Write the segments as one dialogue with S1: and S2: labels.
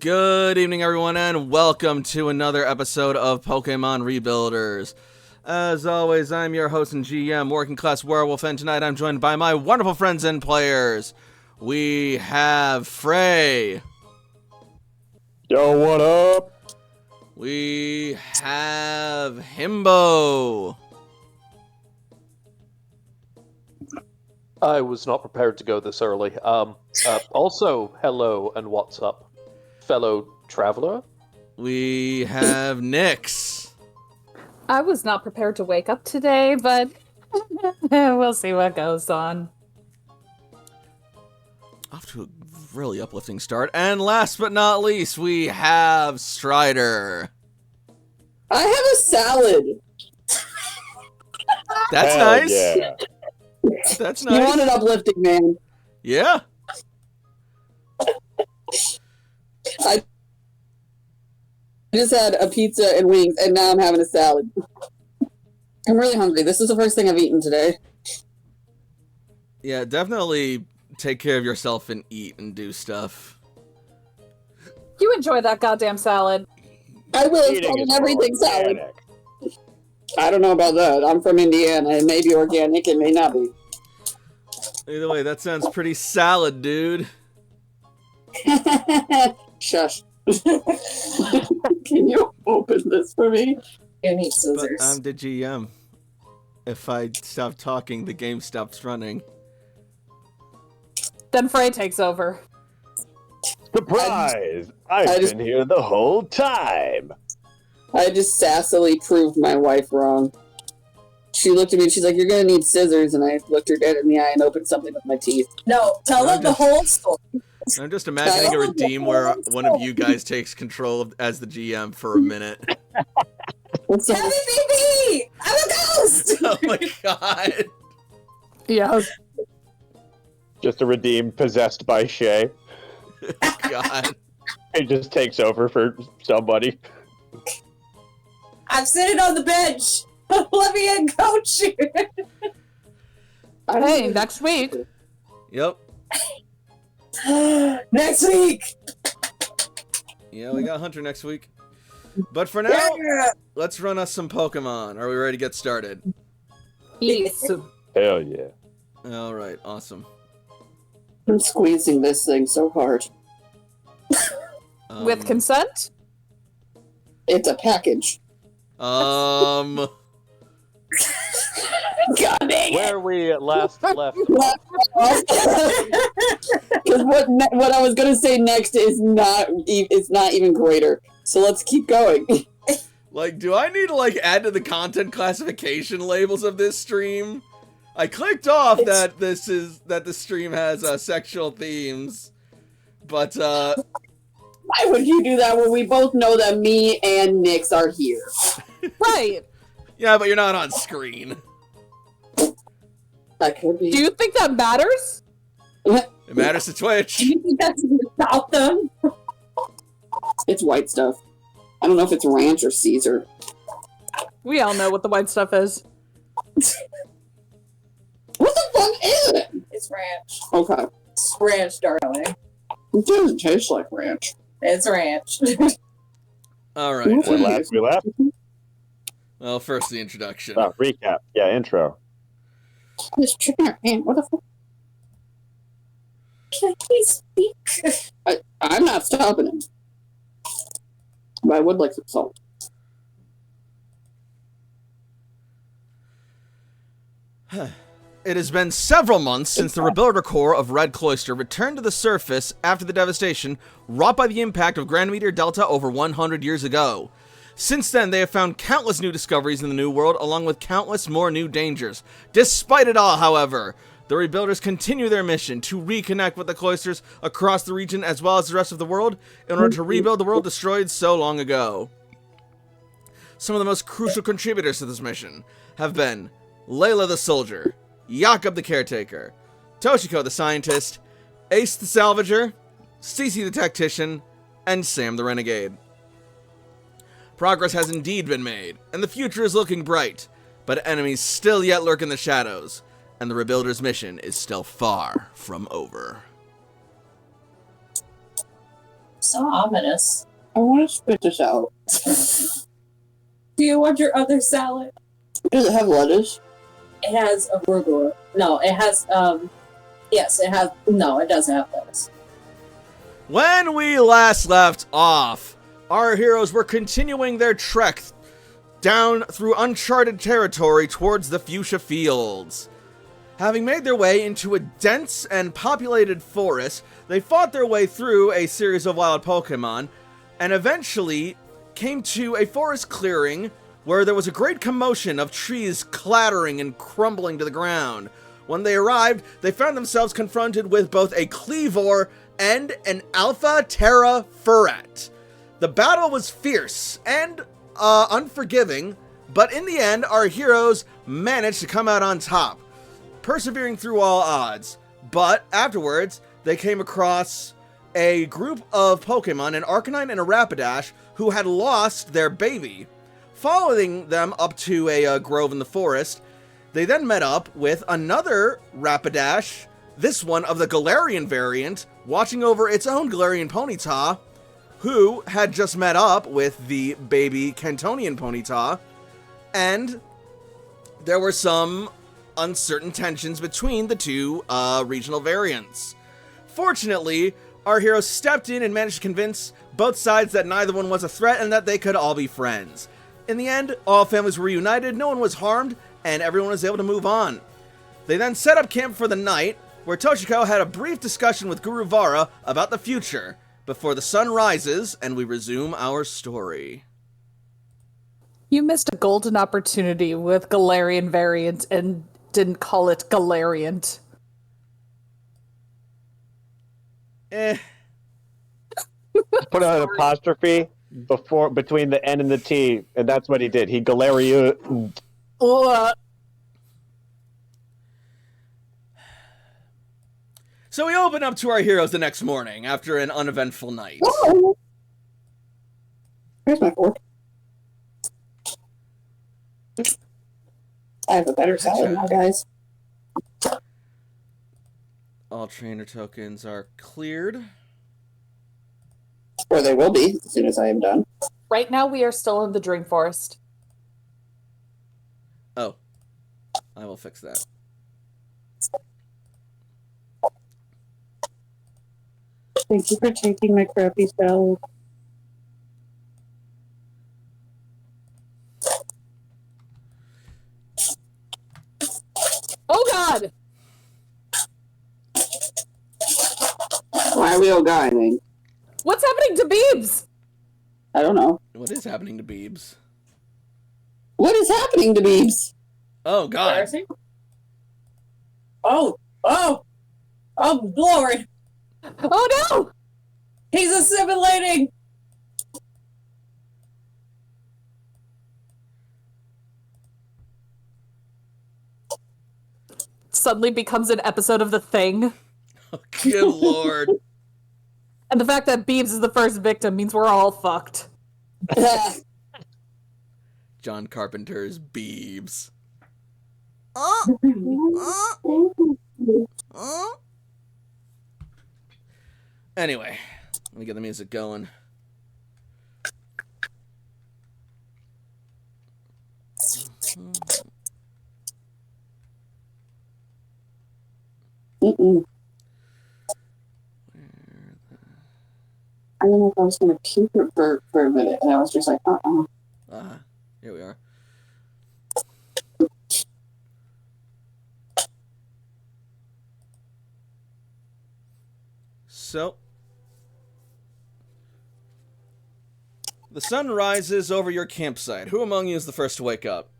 S1: Good evening, everyone, and welcome to another episode of Pokemon Rebuilders. As always, I'm your host and GM, Working Class Werewolf, and tonight I'm joined by my wonderful friends and players. We have Frey.
S2: Yo, what up?
S1: We have Himbo.
S3: I was not prepared to go this early. Also, hello and what's up, fellow traveler?
S1: We have Nyx.
S4: I was not prepared to wake up today, but we'll see what goes on.
S1: Off to a really uplifting start. And last but not least, we have Strider.
S5: I have a salad.
S1: That's
S2: Hell
S1: nice.
S2: Yeah.
S1: That's
S5: You
S1: nice.
S5: want it uplifting, man.
S1: Yeah.
S5: I just had a pizza and wings, and now I'm having a salad. I'm really hungry. This is the first thing I've eaten today.
S1: Yeah, definitely take care of yourself and eat and do stuff.
S4: You enjoy that goddamn salad.
S5: I will. It's
S2: Eating
S5: called
S2: is
S5: an everything salad.
S2: organic.
S5: I don't know about that. I'm from Indiana. It may be organic. It may not be.
S1: Either way, that sounds pretty salad, dude.
S5: Shush. Can you open this for me? You need
S1: But
S5: scissors.
S1: I'm the GM. If I stop talking, the game stops running.
S4: Then Frey takes over.
S2: Surprise! I've
S5: just-
S2: been here the whole time.
S5: I just sassily proved my wife wrong. She looked at me and she's like, "You're gonna need scissors," and I looked her dead in the eye and opened something with my teeth.
S6: No, tell them the whole story.
S1: I'm just imagining a redeem where one of you guys takes control as the GM for a minute.
S5: What's up?
S6: Happy baby! I'm a ghost!
S1: Oh my god.
S4: Yeah.
S2: Just a redeem possessed by Shay.
S1: God.
S2: It just takes over for somebody.
S6: I'm sitting on the bench. Let me coach you.
S4: Hey, next week.
S1: Yep.
S6: Next week.
S1: Yeah, we got Hunter next week. But for now, let's run us some Pokemon. Are we ready to get started?
S4: Yes.
S2: Hell yeah.
S1: Alright, awesome.
S5: I'm squeezing this thing so hard.
S4: With consent?
S5: It's a package.
S1: Um,
S5: God dang it!
S3: Where we last left.
S5: Because what I was gonna say next is it's not even greater. So let's keep going.
S1: like, do I need to, like, add to the content classification labels of this stream? I clicked off that the stream has, sexual themes. But,
S5: Why would you do that when we both know that me and Nyx are here?
S4: Right.
S1: yeah, but you're not on screen.
S5: That could be.
S4: Do you think that matters?
S1: It matters to Twitch.
S6: Do you think that's about them?
S5: It's white stuff. I don't know if it's ranch or Caesar.
S4: We all know what the white stuff is.
S5: What the fuck is it?
S6: It's ranch.
S5: Okay.
S6: It's ranch, darling.
S5: It doesn't taste like ranch.
S6: It's ranch.
S1: Alright.
S2: When last we left?
S1: Well, first the introduction.
S2: Oh, recap. Yeah, intro.
S5: This chicken or hand? What the fuck?
S6: Can I please speak?
S5: I'm not stopping him. But I would like some salt.
S1: It has been several months since the Rebuilder Corps of Red Cloister returned to the surface after the devastation wrought by the impact of Grand Meteor Delta over 100 years ago. Since then, they have found countless new discoveries in the New World, along with countless more new dangers. Despite it all, however, the Rebuilders continue their mission to reconnect with the Cloisters across the region as well as the rest of the world in order to rebuild the world destroyed so long ago. Some of the most crucial contributors to this mission have been Layla the Soldier, Jakob the Caretaker, Toshiko the Scientist, Ace the Salvager, Cece the Tactician, and Sam the Renegade. Progress has indeed been made, and the future is looking bright, but enemies still yet lurk in the shadows, and the Rebuilder's mission is still far from over.
S6: So ominous.
S5: I want to spit this out.
S6: Do you want your other salad?
S5: Does it have lettuce?
S6: It has arugula. No, it has, yes, it has, no, it doesn't have lettuce.
S1: When we last left off, our heroes were continuing their trek down through uncharted territory towards the Fuchsia Fields. Having made their way into a dense and populated forest, they fought their way through a series of wild Pokemon, and eventually came to a forest clearing where there was a great commotion of trees clattering and crumbling to the ground. When they arrived, they found themselves confronted with both a Cleavor and an Alpha Terra Ferret. The battle was fierce and unforgiving, but in the end, our heroes managed to come out on top, persevering through all odds. But afterwards, they came across a group of Pokemon, an Arcanine and a Rapidash, who had lost their baby. Following them up to a grove in the forest, they then met up with another Rapidash, this one of the Galarian variant, watching over its own Galarian Ponyta, who had just met up with the baby Cantonian Ponyta, and there were some uncertain tensions between the two regional variants. Fortunately, our heroes stepped in and managed to convince both sides that neither one was a threat and that they could all be friends. In the end, all families were reunited, no one was harmed, and everyone was able to move on. They then set up camp for the night, where Toshiko had a brief discussion with Guru Vara about the future, before the sun rises and we resume our story.
S4: You missed a golden opportunity with Galarian variant and didn't call it Galariant.
S2: Put an apostrophe between the N and the T, and that's what he did. He Galaria.
S1: So we open up to our heroes the next morning after an uneventful night.
S5: Oh. Here's my fork. I have a better salad now, guys.
S1: All trainer tokens are cleared.
S5: Or they will be as soon as I am done.
S4: Right now we are still in the Dream Forest.
S1: Oh, I will fix that.
S5: Thank you for taking my crappy salad.
S4: Oh god!
S5: Why are we all dying?
S4: What's happening to Beebs?
S5: I don't know.
S1: What is happening to Beebs?
S5: What is happening to Beebs?
S1: Oh god.
S6: Oh, Lord.
S4: Oh no!
S6: He's assimilating.
S4: Suddenly becomes an episode of The Thing.
S1: Oh, good lord.
S4: And the fact that Beebs is the first victim means we're all fucked.
S1: John Carpenter's Beebs. Anyway, let me get the music going.
S5: Mm-mm. I don't know if I was going to keep it for a minute, and I was just like,
S1: Here we are. So, the sun rises over your campsite. Who among you is the first to wake up?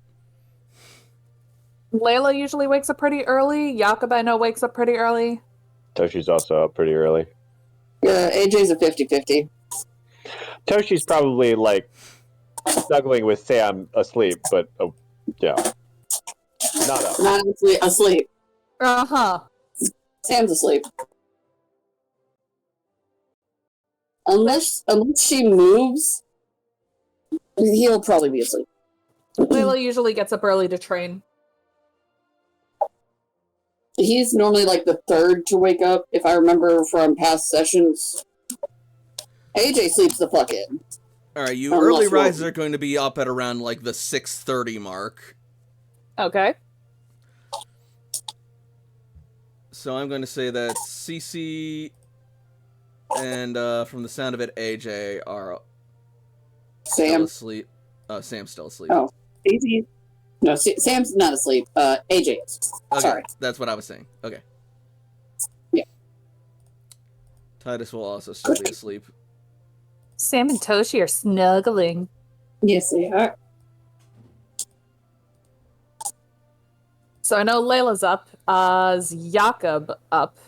S4: Layla usually wakes up pretty early. Jakob, I know, wakes up pretty early.
S2: Toshi's also up pretty early.
S5: Yeah, AJ's a 50-50.
S2: Toshi's probably like snuggling with Sam asleep, but yeah, not up.
S5: Not asleep.
S4: Uh-huh.
S5: Sam's asleep. Unless she moves, he'll probably be asleep.
S4: Layla usually gets up early to train.
S5: He's normally like the third to wake up, if I remember from past sessions. AJ sleeps the fuck in.
S1: Alright, you
S5: Unless
S1: early
S5: we're-
S1: risers are going to be up at around, like, the 6:30 mark.
S4: Okay.
S1: So I'm going to say that Cece and, from the sound of it, AJ are still
S5: Sam.
S1: asleep. Sam's still asleep.
S5: Oh. AJ. No, Sam's not asleep. AJ is.
S1: Okay,
S5: Sorry.
S1: that's what I was saying. Okay.
S5: Yeah.
S1: Titus will also still be asleep.
S4: Sam and Toshi are snuggling.
S5: Yes, they are.
S4: So I know Layla's up. Is Jakob up?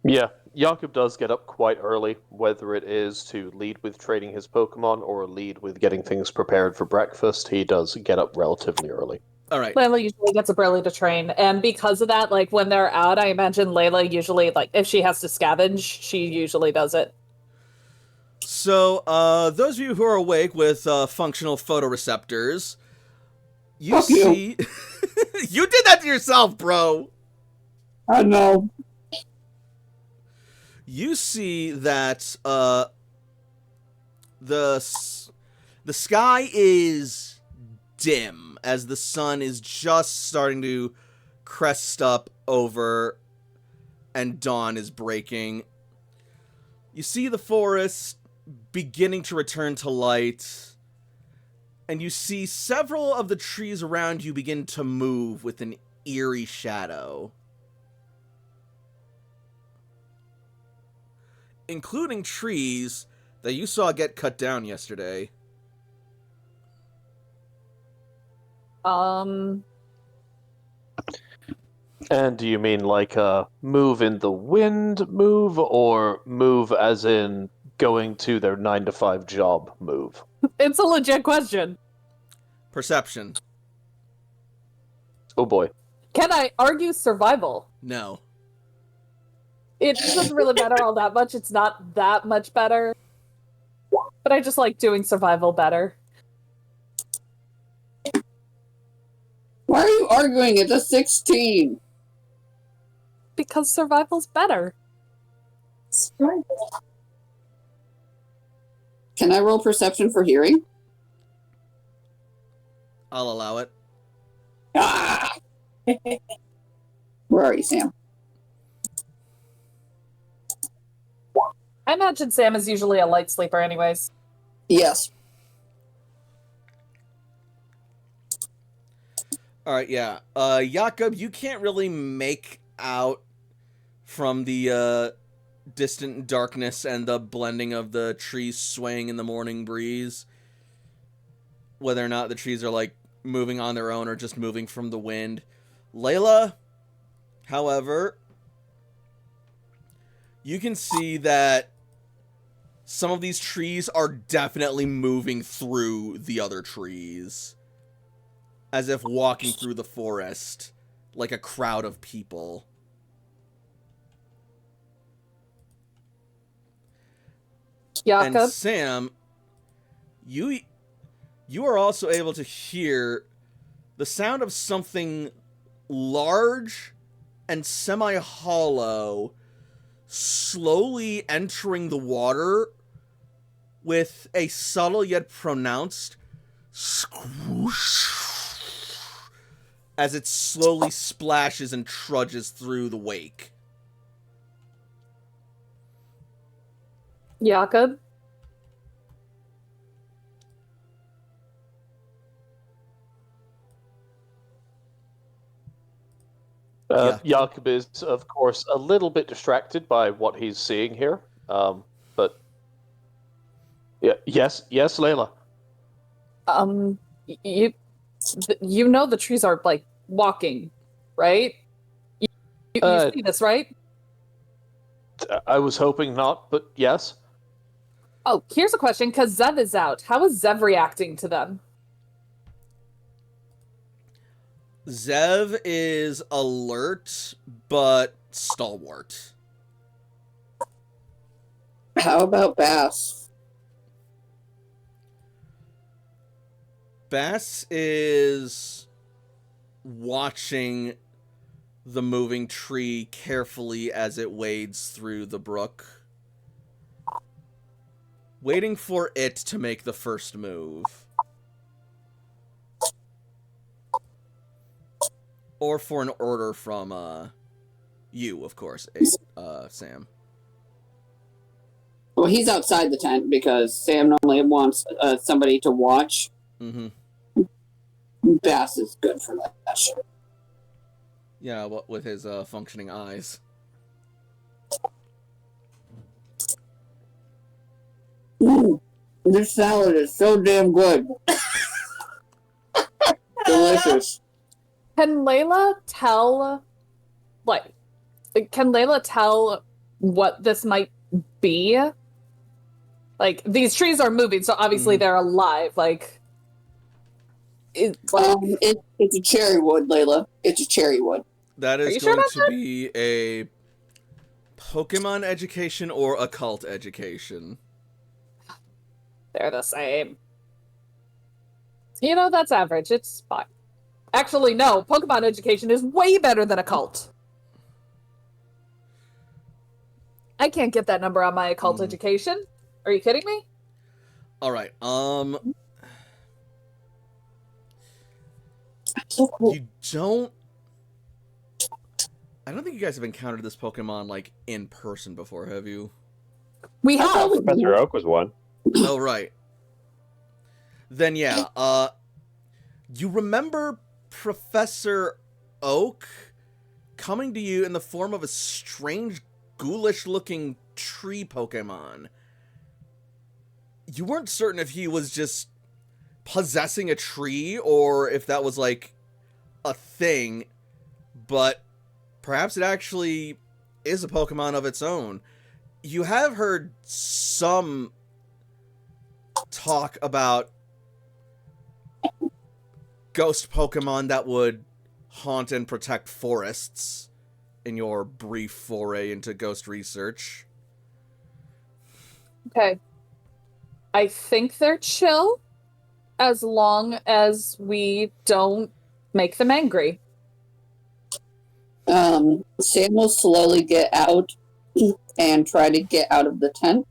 S3: Yeah, Jakob does get up quite early, whether it is to lead with training his Pokemon or lead with getting things prepared for breakfast. He does get up relatively early.
S1: Alright.
S4: Layla usually gets up early to train, and because of that, like when they're out, I imagine Layla usually, like if she has to scavenge, she usually does it.
S1: So, those of you who are awake with functional photoreceptors, you
S5: Fuck you.
S1: see... You did that to yourself, bro!
S5: I know.
S1: You see that the sky is dim as the sun is just starting to crest up over and dawn is breaking. You see the forest beginning to return to light, and you see several of the trees around you begin to move with an eerie shadow, including trees that you saw get cut down yesterday.
S3: And do you mean like a move in the wind move, or move as in going to their 9-to-5 job move?
S4: It's a legit question.
S1: Perception.
S3: Oh boy.
S4: Can I argue survival?
S1: No.
S4: It doesn't really matter all that much. It's not that much better. But I just like doing survival better.
S5: Why are you arguing? It's a 16.
S4: Because survival's better.
S5: Can I roll perception for hearing?
S1: I'll allow it.
S5: Ah! Where are you, Sam?
S4: I imagine Sam is usually a light sleeper anyways.
S5: Yes.
S1: Alright, yeah. Jakob, you can't really make out from the distant darkness and the blending of the trees swaying in the morning breeze whether or not the trees are, like, moving on their own or just moving from the wind. Layla, however, you can see that some of these trees are definitely moving through the other trees, as if walking through the forest like a crowd of people.
S4: Jakob?
S1: And Sam, you are also able to hear the sound of something large and semi-hollow slowly entering the water with a subtle yet pronounced squoosh as it slowly splashes and trudges through the wake.
S4: Jakob?
S3: Jakob is, of course, a little bit distracted by what he's seeing here. But yeah, yes, Layla.
S4: You know the trees are like walking, right? You see this, right?
S3: I was hoping not, but yes.
S4: Oh, here's a question, because Zev is out. How is Zev reacting to them?
S1: Zev is alert, but stalwart.
S5: How about Bass?
S1: Bass is watching the moving tree carefully as it wades through the brook, waiting for it to make the first move. Or for an order from, you, of course, Sam.
S5: Well, he's outside the tent because Sam normally wants somebody to watch.
S1: Mm-hmm.
S5: Bass is good for that shit.
S1: Yeah, what with his functioning eyes.
S5: This salad is so damn good. Delicious.
S4: Can Layla tell, what this might be? Like, these trees are moving, so obviously they're alive.
S5: It's a cherry wood, Layla. It's a cherry wood.
S1: That
S4: Are
S1: is
S4: you sure
S1: going
S4: about
S1: to
S4: that?
S1: be a Pokemon education or occult education.
S4: They're the same. You know, that's average. It's fine. Actually, no. Pokemon education is way better than occult. I can't get that number on my occult education. Are you kidding me?
S1: All right.
S5: So cool.
S1: You don't. I don't think you guys have encountered this Pokemon in person before, have you?
S4: We have.
S2: Professor Oak was one.
S1: Oh, right. Then yeah. You remember Professor Oak coming to you in the form of a strange, ghoulish-looking tree Pokemon. You weren't certain if he was just possessing a tree or if that was a thing, but perhaps it actually is a Pokemon of its own. You have heard some talk about ghost Pokemon that would haunt and protect forests in your brief foray into ghost research.
S4: Okay. I think they're chill as long as we don't make them angry.
S5: Sam will slowly get out and try to get out of the tent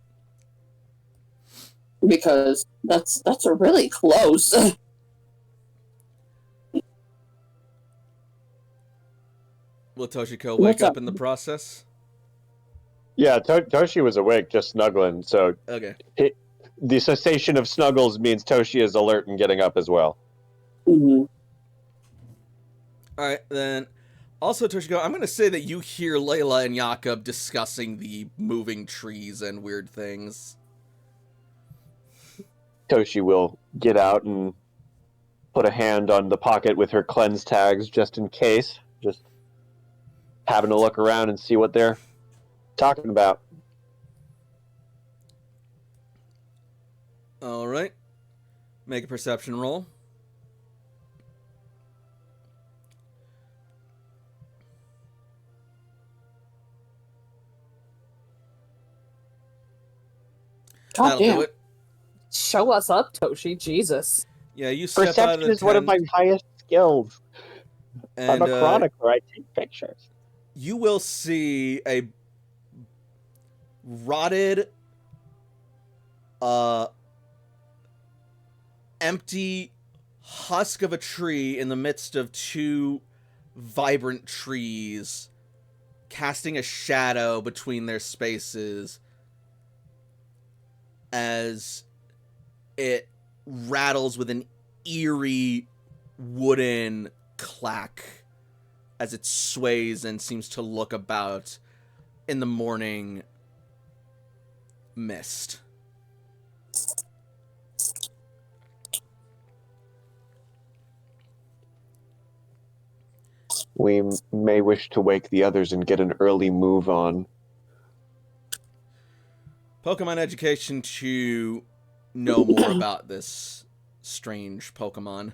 S5: because that's a really close.
S1: Will Toshiko wake
S5: What's
S1: up
S5: up?
S1: in the process?
S2: Yeah, Toshi was awake, just snuggling. So
S1: Okay.
S2: the cessation of snuggles means Toshi is alert and getting up as well.
S5: Mm-hmm.
S1: Alright, then. Also, Toshiko, I'm going to say that you hear Layla and Jakob discussing the moving trees and weird things.
S2: Toshi will get out and put a hand on the pocket with her cleanse tags just in case. Just having a look around and see what they're talking about.
S1: Alright. Make a perception roll. That'll
S5: damn.
S1: do it.
S4: Show us up, Toshi. Jesus.
S1: Yeah, you step out of
S2: Perception
S1: the
S2: is one of my
S1: tent,
S2: highest skills.
S1: and
S2: I'm a chronicler. I take pictures.
S1: you will see a rotted, empty husk of a tree in the midst of two vibrant trees, casting a shadow between their spaces as it rattles with an eerie wooden clack as it sways and seems to look about in the morning mist.
S2: We may wish to wake the others and get an early move on.
S1: Pokemon education to know more about this strange Pokemon.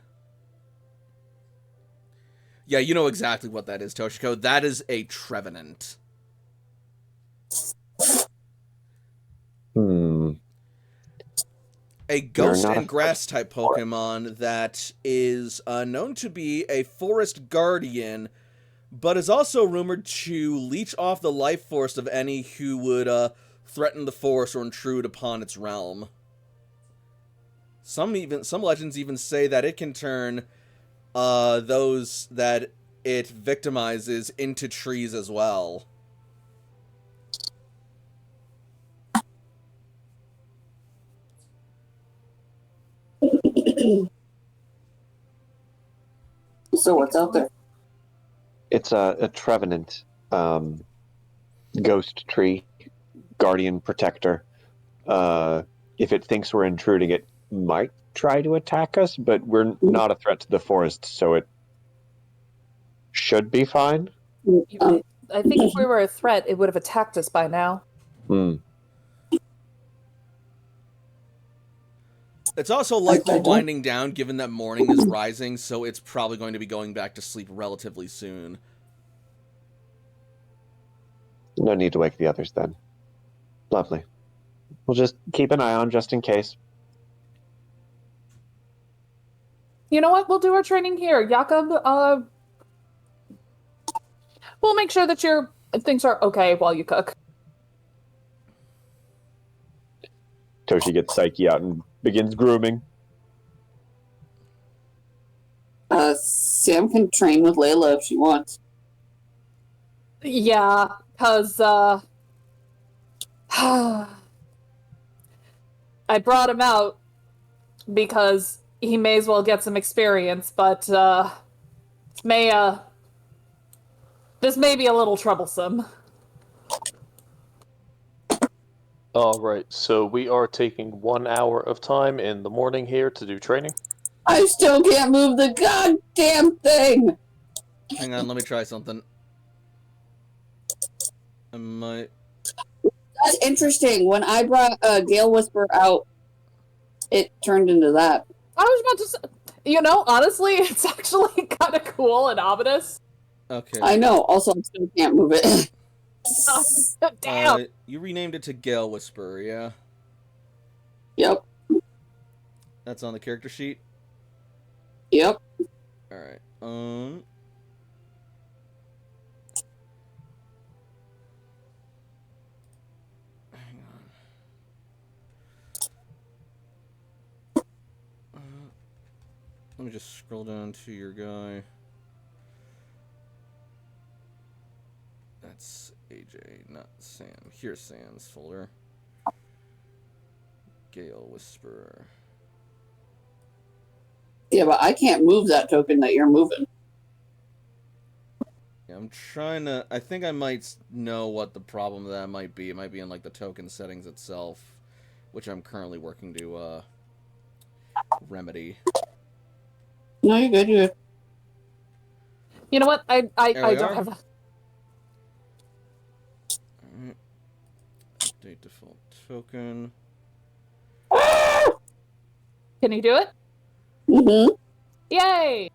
S1: Yeah, you know exactly what that is, Toshiko. That is a Trevenant. A ghost
S2: not
S1: and
S2: a-
S1: grass type Pokemon that is known to be a forest guardian, but is also rumored to leech off the life force of any who would threaten the forest or intrude upon its realm. Some legends even say that it can turn those that it victimizes into trees as well.
S5: So what's out there?
S2: It's a Trevenant ghost tree, guardian protector. If it thinks we're intruding, it might try to attack us, but we're not a threat to the forest, so it should be fine.
S4: I think if we were a threat, it would have attacked us by now.
S2: Hmm.
S1: It's also likely winding down given that morning is rising, so it's probably going to be going back to sleep relatively soon.
S2: No need to wake the others then. Lovely. We'll just keep an eye on just in case.
S4: You know what? We'll do our training here. Jakob, we'll make sure that your things are okay while you cook.
S2: Toshi gets Psyche out and begins grooming.
S5: Sam can train with Layla if she wants.
S4: Yeah, because, I brought him out because he may as well get some experience, but, this may be a little troublesome.
S3: Alright, so we are taking 1 hour of time in the morning here to do training.
S5: I still can't move the goddamn thing!
S1: Hang on, let me try something. I might...
S5: That's interesting. When I brought Gale Whisper out, it turned into that.
S4: I was about to say, you know, honestly, it's actually kind of cool and ominous.
S1: Okay.
S5: I know. Also, I still can't move it.
S4: Damn!
S1: You renamed it to Gale Whisperer, yeah?
S5: Yep.
S1: That's on the character sheet?
S5: Yep.
S1: Alright, hang on. Let me just scroll down to your guy. That's AJ, not Sam. Here's Sam's folder. Gale Whisperer.
S5: Yeah, but I can't move that token that you're moving.
S1: Yeah, I'm trying to... I think I might know what the problem with that might be. It might be in, like, the token settings itself, which I'm currently working to, remedy.
S5: No, you're good. You're good.
S4: You know what? I
S1: There we
S4: don't
S1: are.
S4: have a...
S1: Alright. Update default token.
S4: Can you do it?
S5: Mm-hmm.
S4: Yay!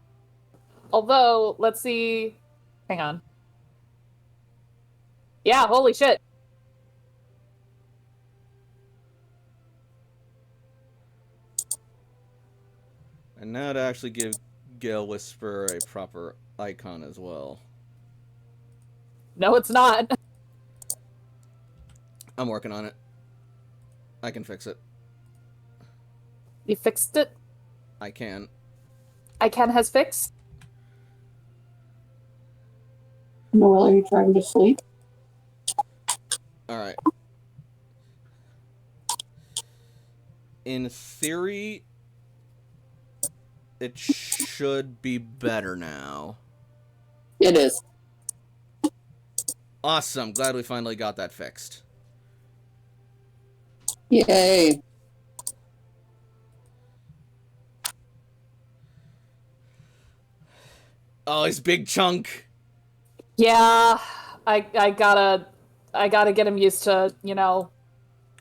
S4: Although, let's see... Hang on. Yeah, holy shit.
S1: And now to actually give Gale Whisperer a proper icon as well.
S4: No, it's not.
S1: I'm working on it. I can fix it.
S4: You fixed it?
S1: I can.
S4: Ican has fixed?
S5: Noel, are you trying to sleep?
S1: Alright. In theory, it should be better now.
S5: It is.
S1: Awesome. Glad we finally got that fixed.
S5: Yay.
S1: Oh, his big chunk.
S4: Yeah, I gotta get him used to, you know,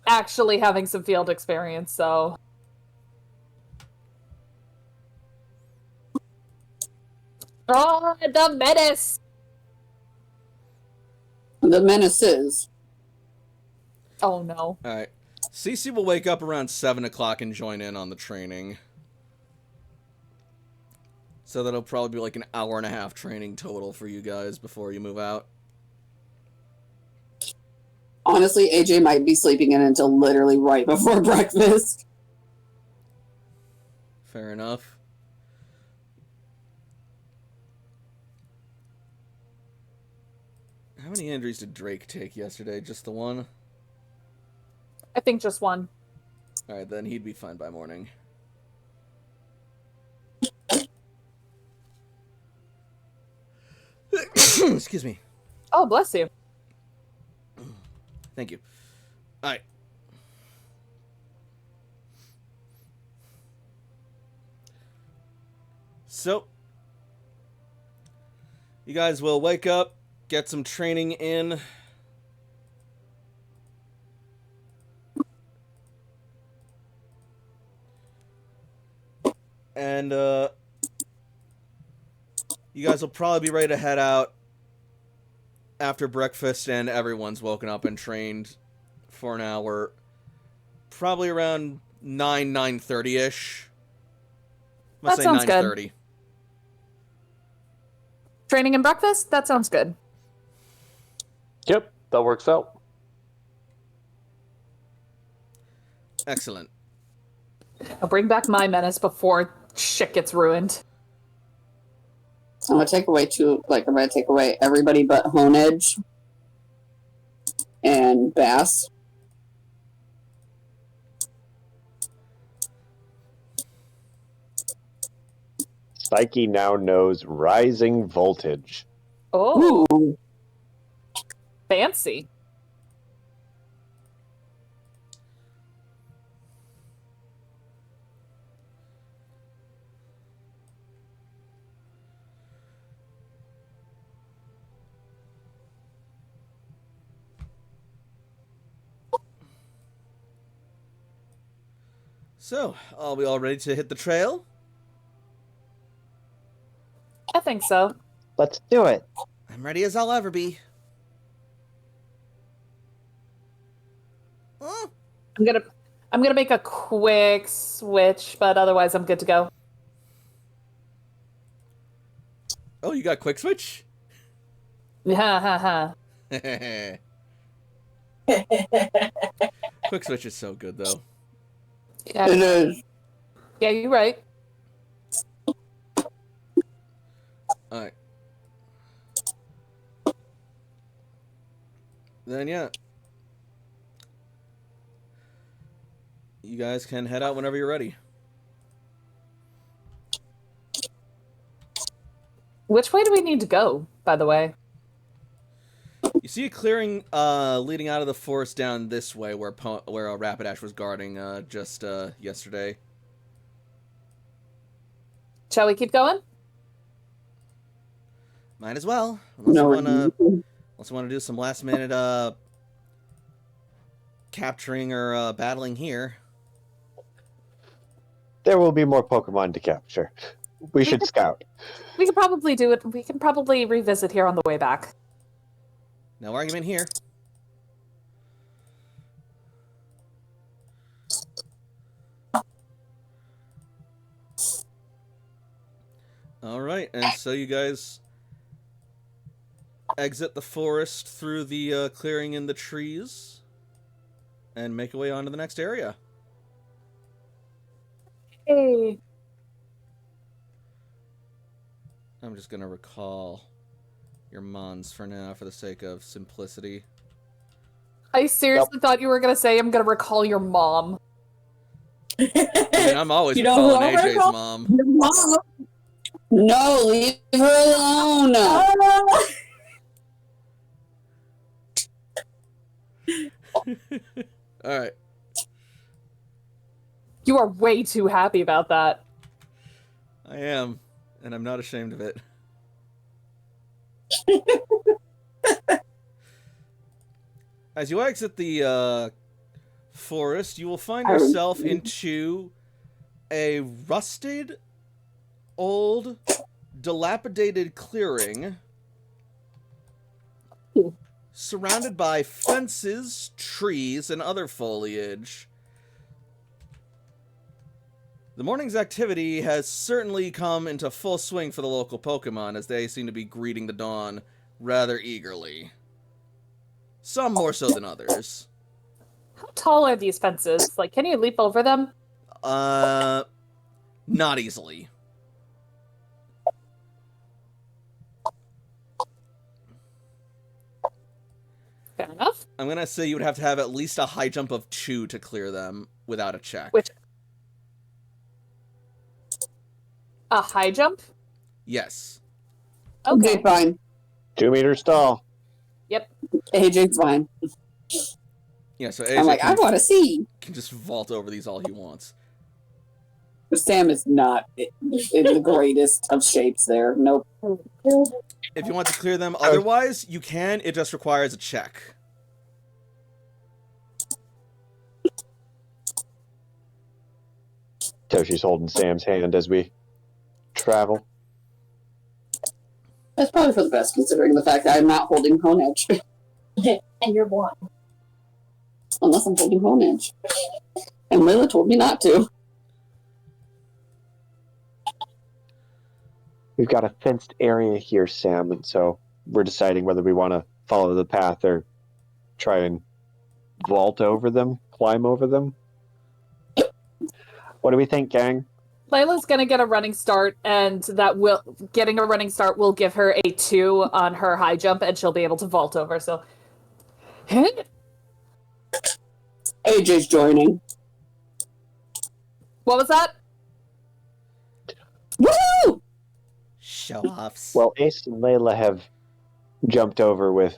S4: actually having some field experience, so... Oh, the menace!
S5: The menaces.
S4: Oh no.
S1: Alright. Cece will wake up around 7 o'clock and join in on the training. So that'll probably be like an hour and a half training total for you guys before you move out.
S5: Honestly, AJ might be sleeping in until literally right before breakfast.
S1: Fair enough. How many injuries did Drake take yesterday? Just the one?
S4: I think just one.
S1: Alright, then he'd be fine by morning. Excuse me.
S4: Oh, bless you.
S1: Thank you. Alright. So, you guys will wake up, get some training in. And, you guys will probably be ready to head out after breakfast and everyone's woken up and trained for an hour. Probably around 9:30-ish. Let's
S4: That
S1: say
S4: sounds good.
S1: 9:30.
S4: Training and breakfast? That sounds good.
S3: Yep, that works out.
S1: Excellent.
S4: I'll bring back my menace before shit gets ruined.
S5: I'm gonna take away I'm gonna take away everybody but Hone Edge and Bass.
S2: Psyche now knows rising voltage.
S4: Oh,
S5: Ooh.
S4: fancy.
S1: So, are we all ready to hit the trail?
S4: I think so.
S2: Let's do it.
S1: I'm ready as I'll ever be. Oh,
S4: I'm gonna make a quick switch, but otherwise I'm good to go.
S1: oh, you got quick switch?
S4: Ha ha ha.
S1: Quick switch is so good though.
S4: Yeah,
S5: It is.
S4: yeah, you're right.
S1: Alright. Then yeah. You guys can head out whenever you're ready.
S4: Which way do we need to go, by the way?
S1: You see a clearing leading out of the forest down this way where Rapidash was guarding just yesterday.
S4: Shall we keep going?
S1: Might as well. Unless you want to do some last minute capturing or battling here.
S2: There will be more Pokemon to capture. We should scout.
S4: We can probably do it. We can probably revisit here on the way back.
S1: No argument here. Alright, and so you guys exit the forest through the clearing in the trees and make your way on to the next area.
S4: Hey.
S1: I'm just gonna recall your mons for now for the sake of simplicity.
S4: I seriously thought you were gonna say I'm gonna recall your mom.
S1: I mean, I'm always
S6: You know who
S1: recalling
S6: I'll
S1: AJ's
S6: recall?
S1: mom.
S6: Your mom.
S5: No, leave her alone.
S1: Alright.
S4: You are way too happy about that.
S1: I am, and I'm not ashamed of it. As you exit the forest, you will find yourself into a rusted, old, dilapidated clearing surrounded by fences, trees, and other foliage. The morning's activity has certainly come into full swing for the local Pokemon, as they seem to be greeting the dawn rather eagerly. Some more so than others.
S4: How tall are these fences? Like, can you leap over them?
S1: Not easily.
S4: Fair enough.
S1: I'm gonna say you would have to have at least a high jump of 2 to clear them without a check.
S4: Which a high jump?
S1: Yes.
S5: Okay,
S4: Okay.
S5: fine.
S2: 2 meters tall.
S5: AJ's fine.
S1: Yeah, so
S5: I'm
S1: AJ
S5: like, I want to see.
S1: can just vault over these all he wants.
S5: Sam is not in the greatest of shapes there. Nope.
S1: If you want to clear them otherwise, you can. It just requires a check.
S2: Toshi's holding Sam's hand as we travel.
S5: That's probably for the best, considering the fact that I'm not holding Hone Edge.
S6: And you're blind.
S5: Unless I'm holding Hone Edge. And Layla told me not to.
S2: We've got a fenced area here, Sam, and so we're deciding whether we want to follow the path or try and vault over them, climb over them. What do we think, gang?
S4: Layla's gonna get a running start, and getting a running start will give her a 2 on her high jump, and she'll be able to vault over. So,
S5: AJ's joining.
S4: what was that?
S5: Woo!
S1: Show offs.
S2: Well, Ace and Layla have jumped over with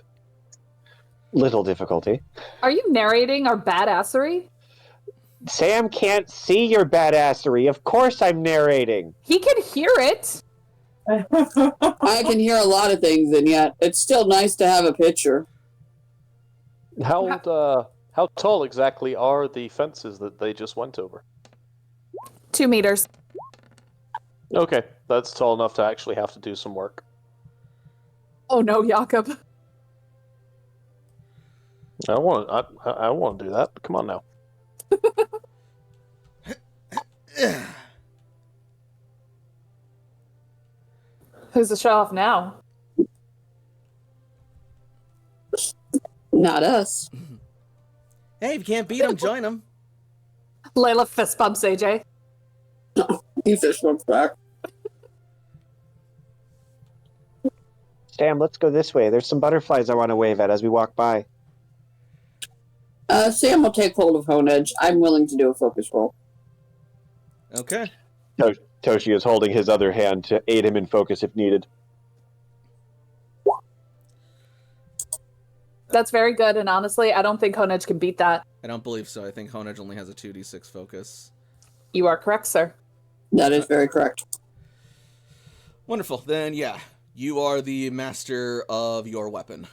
S2: little difficulty.
S4: Are you narrating our badassery?
S2: Sam can't see your badassery. Of course I'm narrating.
S4: He can hear it.
S5: I can hear a lot of things, and yet it's still nice to have a picture.
S3: How tall exactly are the fences that they just went over?
S4: 2 meters.
S3: Okay, that's tall enough to actually have to do some work.
S4: Oh no, Jakob.
S3: I want to do that. Come on now.
S4: Who's the show off now?
S5: Not us.
S1: Hey, if you can't beat him, join him.
S4: Layla fist bumps AJ.
S5: He fish looks back.
S2: Sam, let's go this way. There's some butterflies I want to wave at as we walk by.
S5: Sam will take hold of Hone Edge. I'm willing to do a focus roll.
S1: Okay.
S2: Toshi is holding his other hand to aid him in focus if needed.
S4: That's very good, and honestly, I don't think Honedge can beat that.
S1: I don't believe so. I think Honedge only has a 2d6 focus.
S4: You are correct, sir.
S5: That is very correct.
S1: Wonderful. Then, yeah, you are the master of your weapon.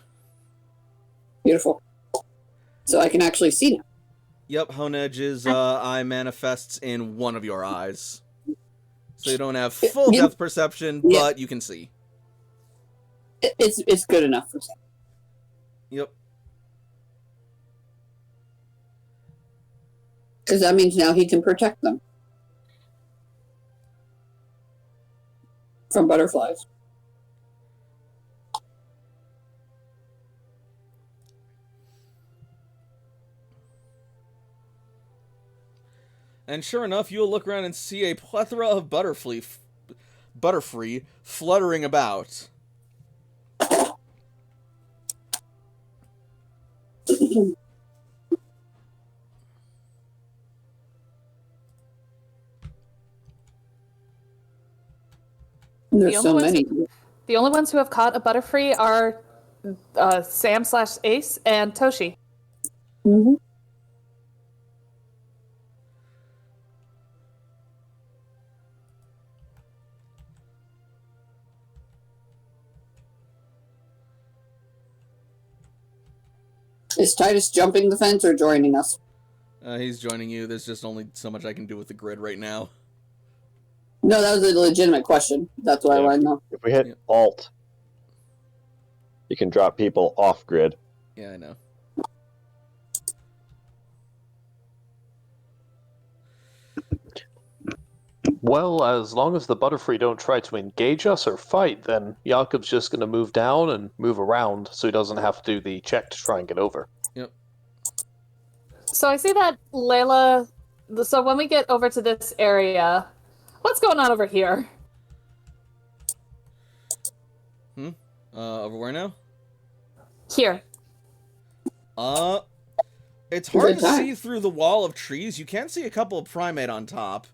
S5: Beautiful. So I can actually see now.
S1: Yep, Honedge's eye manifests in one of your eyes. So you don't have full
S5: Yeah.
S1: depth perception,
S5: Yeah.
S1: but you can see.
S5: It's good enough for Sam.
S1: Yep.
S5: Because that means now he can protect them from butterflies.
S1: And sure enough, you'll look around and see a plethora of Butterfree fluttering about.
S5: There's
S4: The
S5: so
S4: only
S5: many.
S4: The only ones who have caught a Butterfree are Sam/Ace and Toshi.
S5: Mm-hmm. Is Titus jumping the fence or joining us?
S1: He's joining you. There's just only so much I can do with the grid right now.
S5: No, that was a legitimate question. That's what I
S2: Yeah.
S5: want to know.
S2: If we hit
S1: Yeah.
S2: Alt, you can drop people off grid.
S1: Yeah, I know.
S3: Well, as long as the Butterfree don't try to engage us or fight, then Jakob's just going to move down and move around so he doesn't have to do the check to try and get over.
S1: Yep.
S4: So I see that Layla. So when we get over to this area, what's going on over here?
S1: Over where now?
S4: Here.
S1: It's hard to
S5: Good
S1: see through the wall of trees. You can see a couple of primate on top,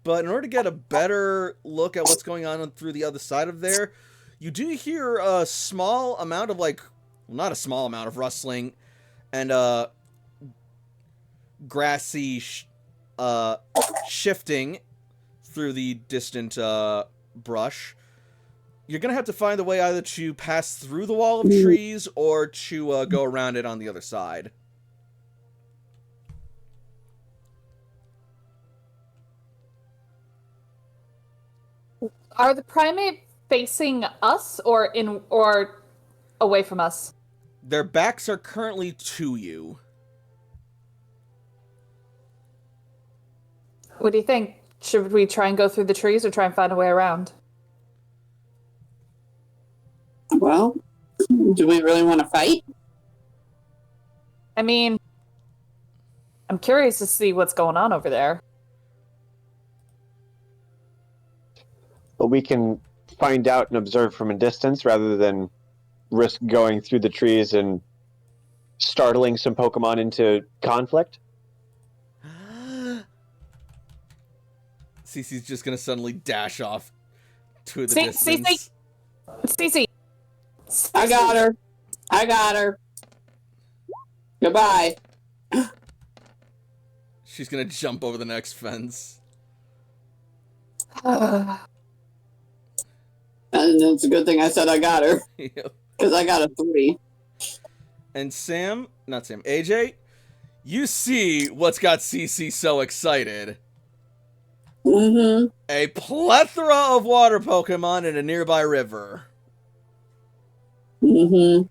S1: but in order to get a better look at what's going on through the other side of there, you do hear a small amount of, like, well, not a small amount of rustling and grassy shifting through the distant brush. You're gonna have to find a way either to pass through the wall of trees or to go around it on the other side.
S4: Are the primate facing us or away from us?
S1: Their backs are currently to you.
S4: What do you think? Should we try and go through the trees or try and find a way around?
S5: Well, do we really want to fight?
S4: I mean, I'm curious to see what's going on over there.
S2: But we can find out and observe from a distance rather than risk going through the trees and startling some Pokemon into conflict.
S1: Cece's just gonna suddenly dash off to the distance.
S4: Cece!
S5: I got her. Goodbye.
S1: She's gonna jump over the next fence.
S5: And it's a good thing I said I got her,
S1: Yep.
S5: because I got a 3.
S1: And AJ, you see what's got Cece so excited.
S5: Mm-hmm.
S1: A plethora of water Pokemon in a nearby river.
S5: Mm-hmm.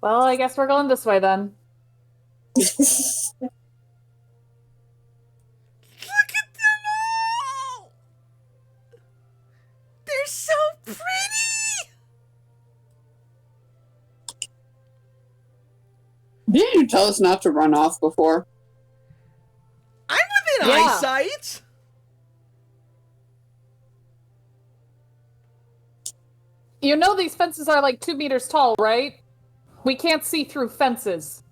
S4: Well, I guess we're going this way then.
S1: Look at them all! They're so pretty!
S5: Didn't you tell us not to run off before?
S1: I'm within
S4: Yeah.
S1: eyesight!
S4: You know these fences are like 2 meters tall, right? We can't see through fences.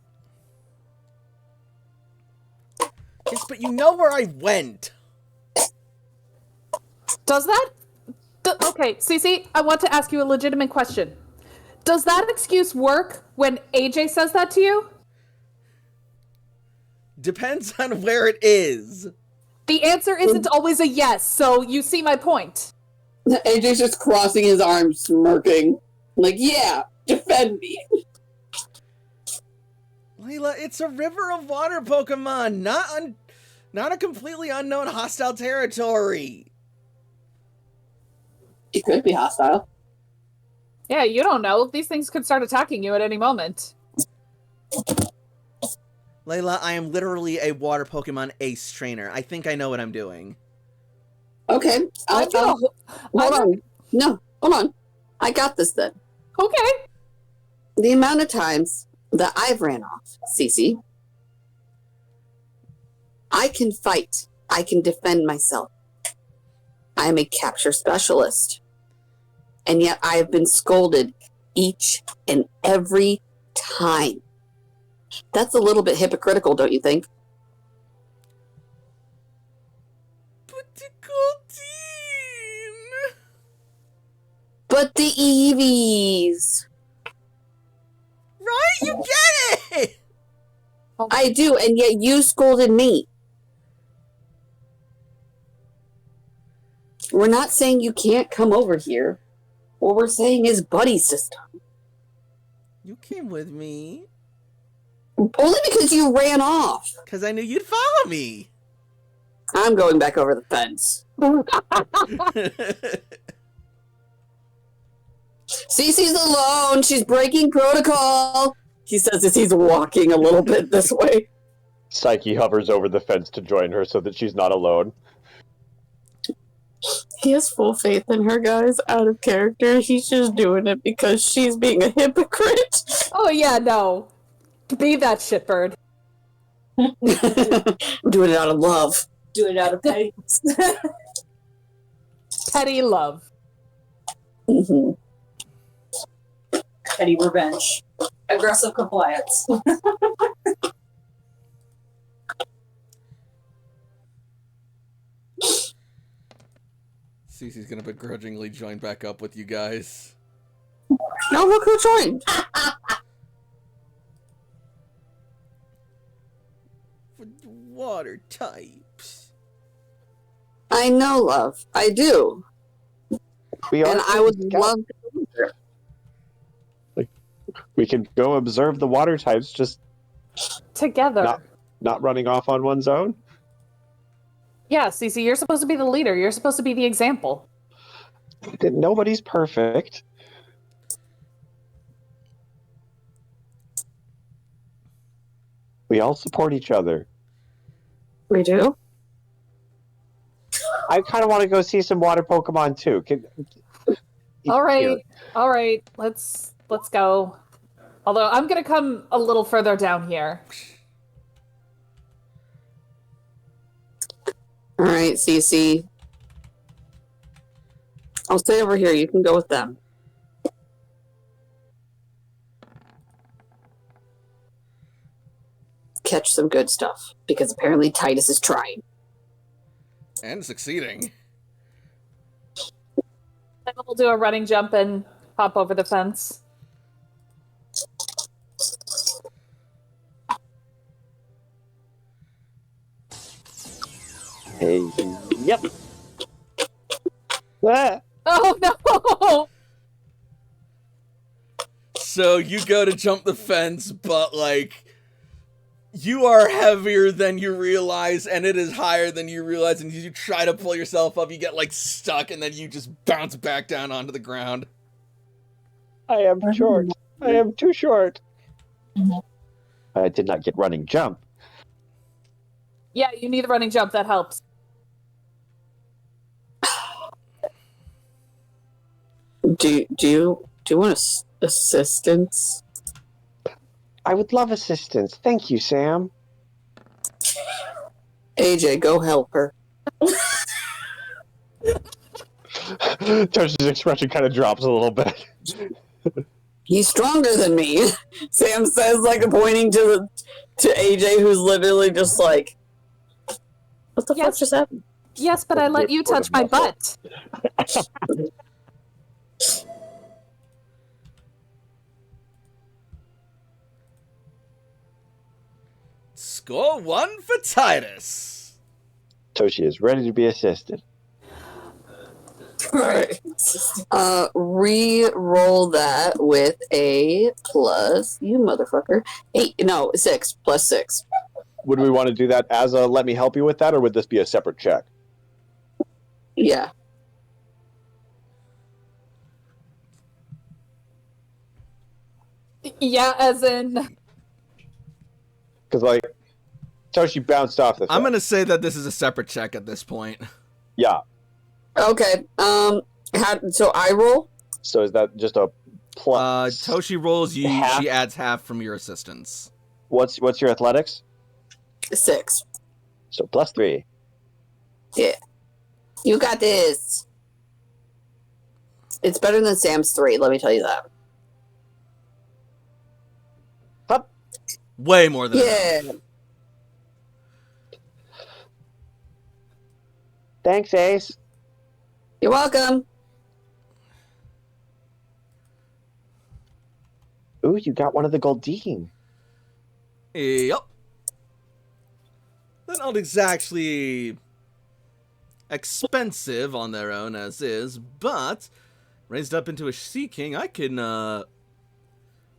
S1: Yes, but you know where I went.
S4: Does that... Okay, Cece, I want to ask you a legitimate question. Does that excuse work when AJ says that to you?
S1: Depends on where it is.
S4: The answer isn't always a yes, so you see my point.
S5: AJ's just crossing his arms, smirking. Like, yeah, defend me.
S1: Layla, it's a river of water Pokemon, not a completely unknown hostile territory.
S5: It could be hostile.
S4: Yeah, you don't know. These things could start attacking you at any moment.
S1: Layla, I am literally a water Pokemon ace trainer. I think I know what I'm doing.
S5: Okay, hold on. No, hold on. I got this then.
S4: Okay.
S5: The amount of times that I've ran off, Cece, I can fight. I can defend myself. I am a capture specialist. And yet I have been scolded each and every time. That's a little bit hypocritical, don't you think?
S1: But the Goldeen!
S5: But the Eevees!
S1: Right? You get it!
S5: I do, and yet you scolded me. We're not saying you can't come over here. What we're saying is buddy system.
S1: You came with me.
S5: Only because you ran off.
S1: Because I knew you'd follow me.
S5: I'm going back over the fence. Cece's alone. She's breaking protocol. He says as he's walking a little bit this way.
S2: Psyche hovers over the fence to join her so that she's not alone.
S5: He has full faith in her, guys, out of character. He's just doing it because she's being a hypocrite.
S4: Oh yeah, no. Be that shitbird.
S5: I'm doing it out of love.
S6: Do it out of pettiness.
S4: Petty love.
S5: Mm-hmm.
S6: Petty revenge. Aggressive compliance.
S1: Cece's gonna begrudgingly join back up with you guys.
S5: No, look who joined.
S1: Water types.
S5: I know, love. I do.
S2: We are
S5: And I would
S2: scout.
S5: love to be there.
S2: We could go observe the water types, just
S4: Together.
S2: not running off on one's own.
S4: Yeah, Cece, you're supposed to be the leader. You're supposed to be the example.
S2: Nobody's perfect. We all support each other.
S5: We do?
S2: I kind of want to go see some water Pokemon too.
S4: All right. Let's go. Although I'm gonna come a little further down here.
S5: All right, Cece. I'll stay over here. You can go with them. Catch some good stuff, because apparently Titus is trying.
S1: And succeeding.
S4: Then we'll do a running jump and hop over the fence.
S2: Hey, yep. Ah.
S4: Oh no!
S1: So you go to jump the fence, but like you are heavier than you realize, and it is higher than you realize, and you try to pull yourself up, you get like stuck, and then you just bounce back down onto the ground.
S2: I am short. I am too short. I did not get running jump.
S4: Yeah, you need a running jump. That helps.
S5: Do you want assistance?
S2: I would love assistance. Thank you, Sam.
S5: AJ, go help her.
S2: Tosh's expression kind of drops a little bit.
S5: He's stronger than me. Sam says, like pointing to AJ, who's literally just like, what the fuck
S4: Yes.
S5: just happened?
S4: Yes, but I let you touch my butt.
S1: Score 1 for Titus.
S2: Toshi is ready to be assisted.
S5: Alright. Re-roll that with a plus, you motherfucker. 6 plus 6.
S2: Would we want to do that as a let me help you with that, or would this be a separate check?
S5: Yeah.
S4: Yeah, as in.
S2: Because, like, Toshi bounced off the
S1: I'm
S2: thing.
S1: gonna say that this is a separate check at this point.
S2: Yeah.
S5: Okay. So I roll?
S2: So is that just a plus?
S1: Toshi rolls you.
S2: Half.
S1: She adds half from your assistance.
S2: What's your athletics?
S5: 6.
S2: So plus 3.
S5: Yeah. You got this. It's better than Sam's 3, let me tell you that.
S2: Up.
S1: Way more than
S5: Yeah.
S1: enough.
S2: Thanks, Ace.
S5: You're welcome.
S2: Ooh, you got one of the Goldeen.
S1: Yep. They're not exactly expensive on their own as is, but raised up into a Sea King, I can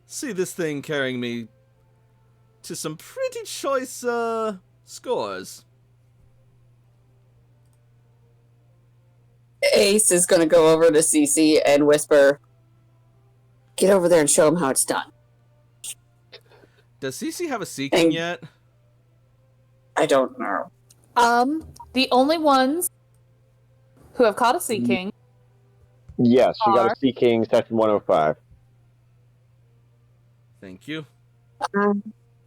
S1: see this thing carrying me to some pretty choice scores.
S5: Ace is going to go over to Cece and whisper, get over there and show him how it's done.
S1: Does Cece have a Sea King
S5: And-
S1: yet?
S5: I don't know.
S4: The only ones who have caught a Sea King.
S2: Yes, she got
S4: Are-
S2: a Sea King, section 105.
S1: Thank you.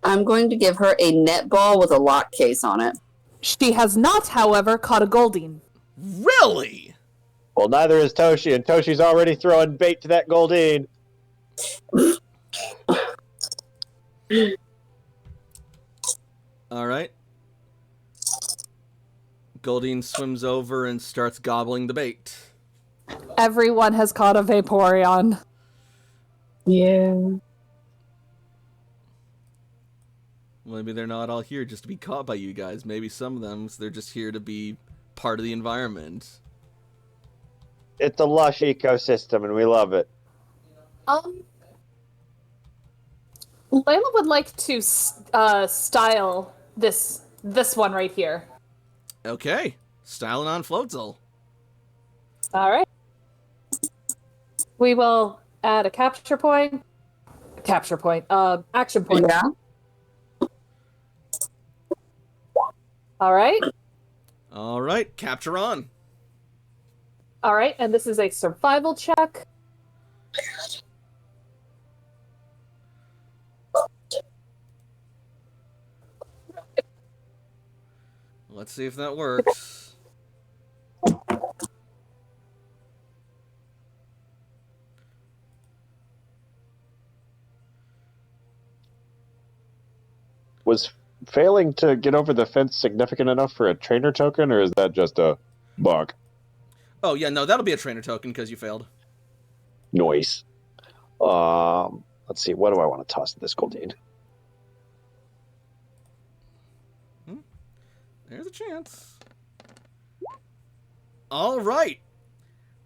S5: I'm going to give her a netball with a lock case on it.
S4: She has not, however, caught a Goldeen.
S1: Really?
S2: Well, neither is Toshi, and Toshi's already throwing bait to that Goldeen.
S1: All right. Goldeen swims over and starts gobbling the bait.
S4: Everyone has caught a Vaporeon.
S5: Yeah.
S1: Maybe they're not all here just to be caught by you guys. Maybe some of them, they're just here to be part of the environment.
S2: It's a lush ecosystem, and we love it.
S4: Layla would like to style this one right here.
S1: Okay. Styling on Floatzel.
S4: All right. We will add a action point.
S5: Yeah.
S4: All right.
S1: All right. Capture on.
S4: All right, and this is a survival check.
S1: Let's see if that works.
S2: Was failing to get over the fence significant enough for a trainer token, or is that just a bug?
S1: Oh, yeah, no, that'll be a trainer token because you failed.
S2: Noise. Let's see. What do I want to toss to this Goldeen?
S1: There's a chance. All right.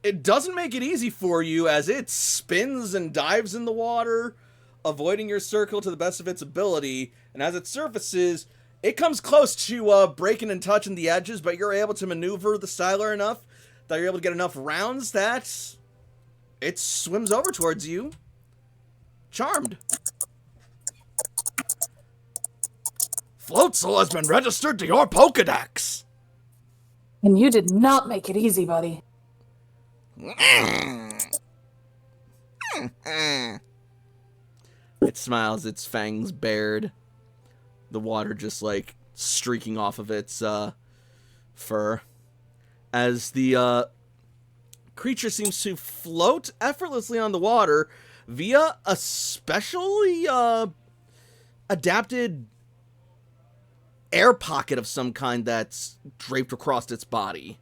S1: It doesn't make it easy for you as it spins and dives in the water, avoiding your circle to the best of its ability. And as it surfaces, it comes close to breaking and touching the edges, but you're able to maneuver the styler enough that you're able to get enough rounds that it swims over towards you. Charmed. Floatzel has been registered to your Pokedex.
S4: And you did not make it easy, buddy.
S1: It smiles, its fangs bared. The water just like streaking off of its fur. As the creature seems to float effortlessly on the water via a specially adapted air pocket of some kind that's draped across its body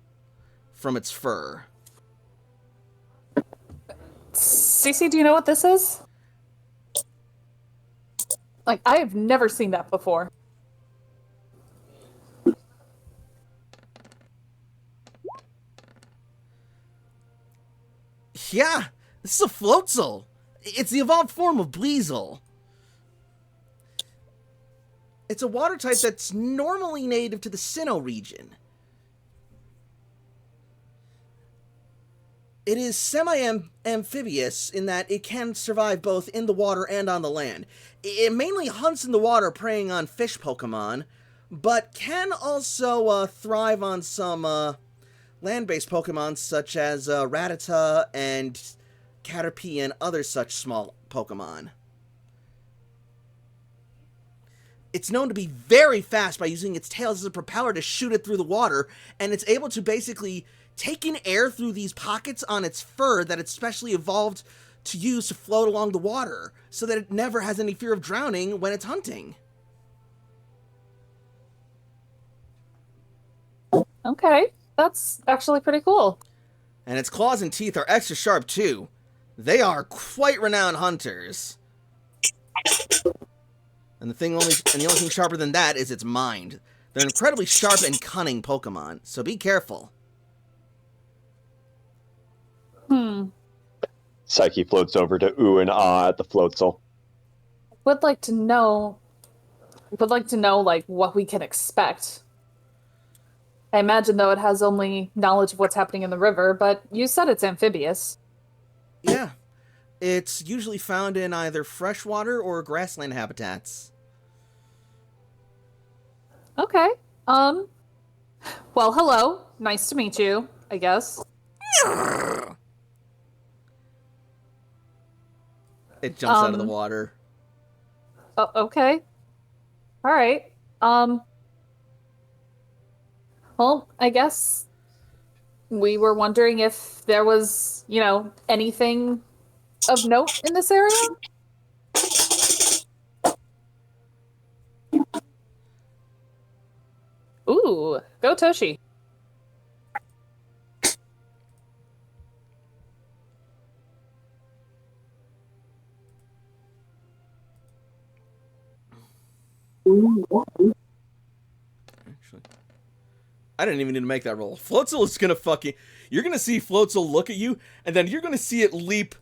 S1: from its fur.
S4: Cece, do you know what this is? Like, I have never seen that before.
S1: Yeah, this is a Floatzel. It's the evolved form of Bleasel. It's a water type that's normally native to the Sinnoh region. It is semi-amphibious in that it can survive both in the water and on the land. It mainly hunts in the water, preying on fish Pokemon, but can also thrive on some land-based Pokemon such as Rattata and Caterpie and other such small Pokemon. It's known to be very fast by using its tail as a propeller to shoot it through the water, and it's able to basically take in air through these pockets on its fur that it's specially evolved to use to float along the water, so that it never has any fear of drowning when it's hunting.
S4: Okay, that's actually pretty cool.
S1: And its claws and teeth are extra sharp too. They are quite renowned hunters. And the only thing sharper than that is its mind. They're incredibly sharp and cunning Pokemon, so be careful.
S2: Psyche floats over to ooh and ah at the Floatzel.
S4: Would like to know like what we can expect. I imagine though it has only knowledge of what's happening in the river, but you said it's amphibious.
S1: Yeah. It's usually found in either freshwater or grassland habitats.
S4: Okay. Well, hello. Nice to meet you. I guess.
S1: It jumps out of the water.
S4: Oh, okay. All right. Well, I guess we were wondering if there was, anything of note in this area. Ooh, go Toshi.
S1: Actually, I didn't even need to make that roll. Floatzel is gonna fucking... You're gonna see Floatzel look at you, and then you're gonna see it leap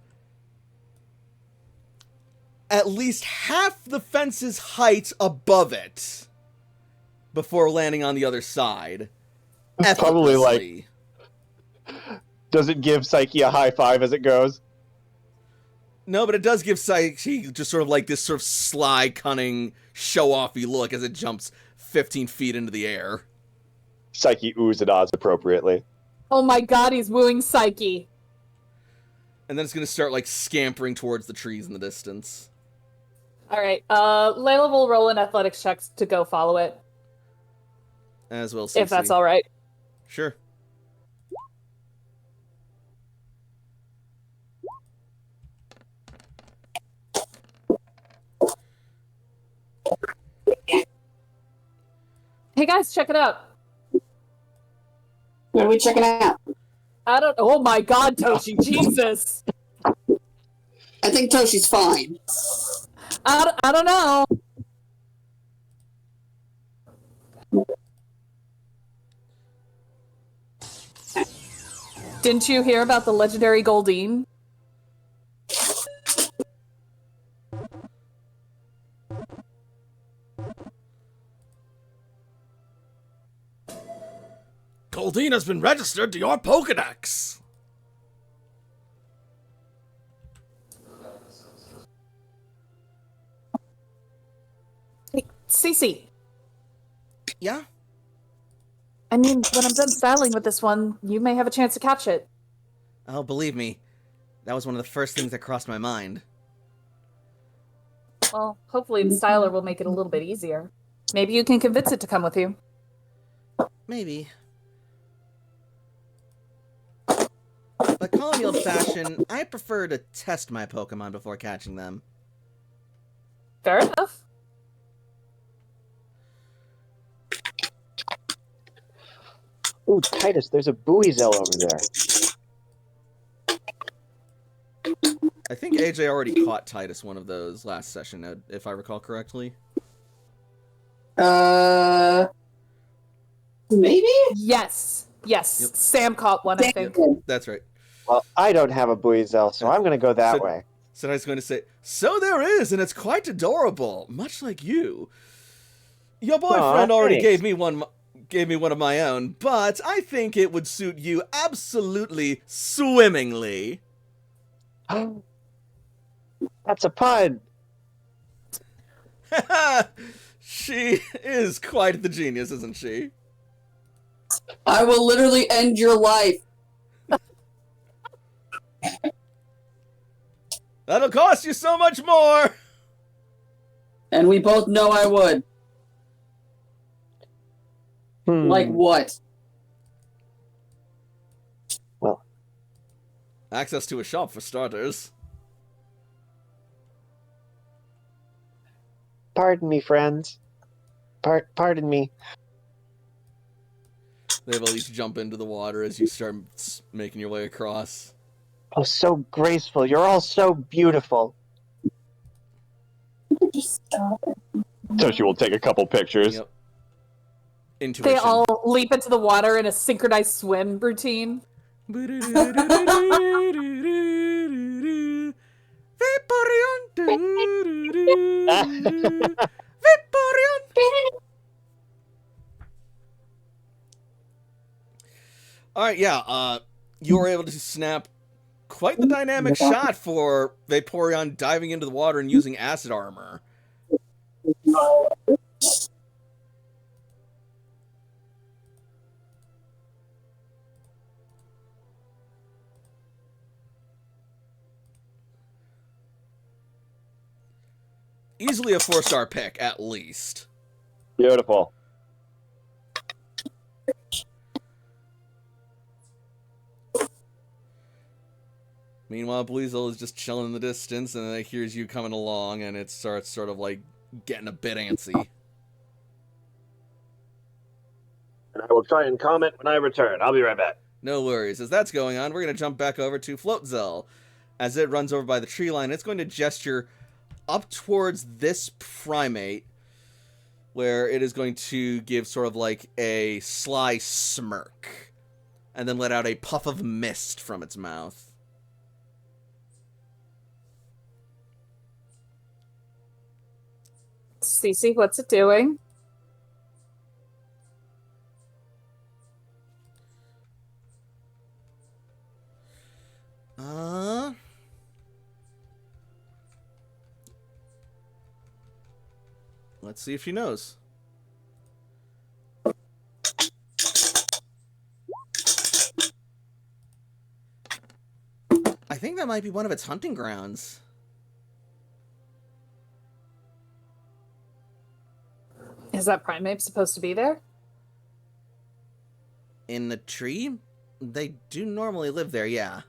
S1: at least half the fence's height above it before landing on the other side.
S2: It's probably like...
S1: Effortlessly.
S2: Does it give Psyche a high five as it goes?
S1: No, but it does give Psyche just sort of like this sort of sly, cunning, show-offy look as it jumps 15 feet into the air.
S2: Psyche oohs and ahs appropriately.
S4: Oh my god, he's wooing Psyche.
S1: And then it's going to start, like, scampering towards the trees in the distance.
S4: Alright, Layla will roll an athletics check to go follow it.
S1: As well,
S4: If that's alright.
S1: Sure.
S4: Hey guys, check it out.
S5: What are we checking out?
S4: Oh my god, Toshi, Jesus.
S5: I think Toshi's fine.
S4: I don't know. Didn't you hear about the legendary Goldeen?
S1: Goldeen has been registered to your Pokedex.
S4: Hey, Cece.
S1: Yeah?
S4: I mean, when I'm done styling with this one, you may have a chance to catch it.
S1: Oh, believe me, that was one of the first things that crossed my mind.
S4: Well, hopefully the styler will make it a little bit easier. Maybe you can convince it to come with you.
S1: Maybe. But call me old-fashioned, I prefer to test my Pokemon before catching them.
S4: Fair enough.
S2: Ooh, Titus, there's a Buizel over there.
S1: I think AJ already caught Titus one of those last session, if I recall correctly.
S5: Maybe?
S4: Yes. Yes.
S1: Yep.
S4: Sam caught one, I think.
S1: That's right.
S2: Well, I don't have a Buizel, so I'm going to go that way.
S1: So I was going to say, so there is, and it's quite adorable, much like you. Your boyfriend already
S2: thanks.
S1: gave me one of my own, but I think it would suit you absolutely swimmingly.
S2: That's a pun.
S1: She is quite the genius, isn't she?
S5: I will literally end your life.
S1: That'll cost you so much more!
S5: And we both know I would. Like what?
S2: Well,
S1: Access to a shop, for starters.
S2: pardon me, friends. Pardon me.
S1: They both each jump into the water as you start making your way across.
S2: Oh, so graceful. You're all so beautiful. So she will take a couple pictures.
S1: Yep. Intuition.
S4: They all leap into the water in a synchronized swim routine.
S1: Alright, yeah, you were able to snap quite the dynamic shot for Vaporeon diving into the water and using acid armor. Easily a 4-star pick, at least.
S2: Beautiful.
S1: Meanwhile, Bleasel is just chilling in the distance, and then it hears you coming along, and it starts sort of like getting a bit antsy.
S7: And I will try and comment when I return. I'll be right back.
S1: No worries. As that's going on, we're going to jump back over to Floatzel. As it runs over by the tree line, it's going to gesture up towards this primate, where it is going to give sort of like a sly smirk, and then let out a puff of mist from its mouth.
S4: Cece, what's it doing?
S1: Let's see if she knows. I think that might be one of its hunting grounds.
S4: Is that primate supposed to be there?
S1: In the tree? They do normally live there, yeah.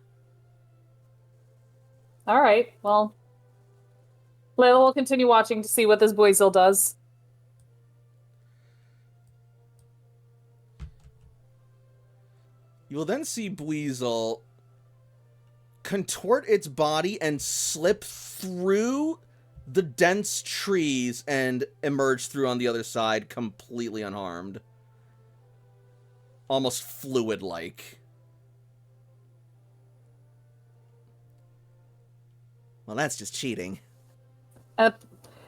S4: Alright, well. Layla will continue watching to see what this Boyzil does.
S1: You will then see Bleasel contort its body and slip through the dense trees and emerge through on the other side completely unharmed. Almost fluid-like. Well, that's just cheating.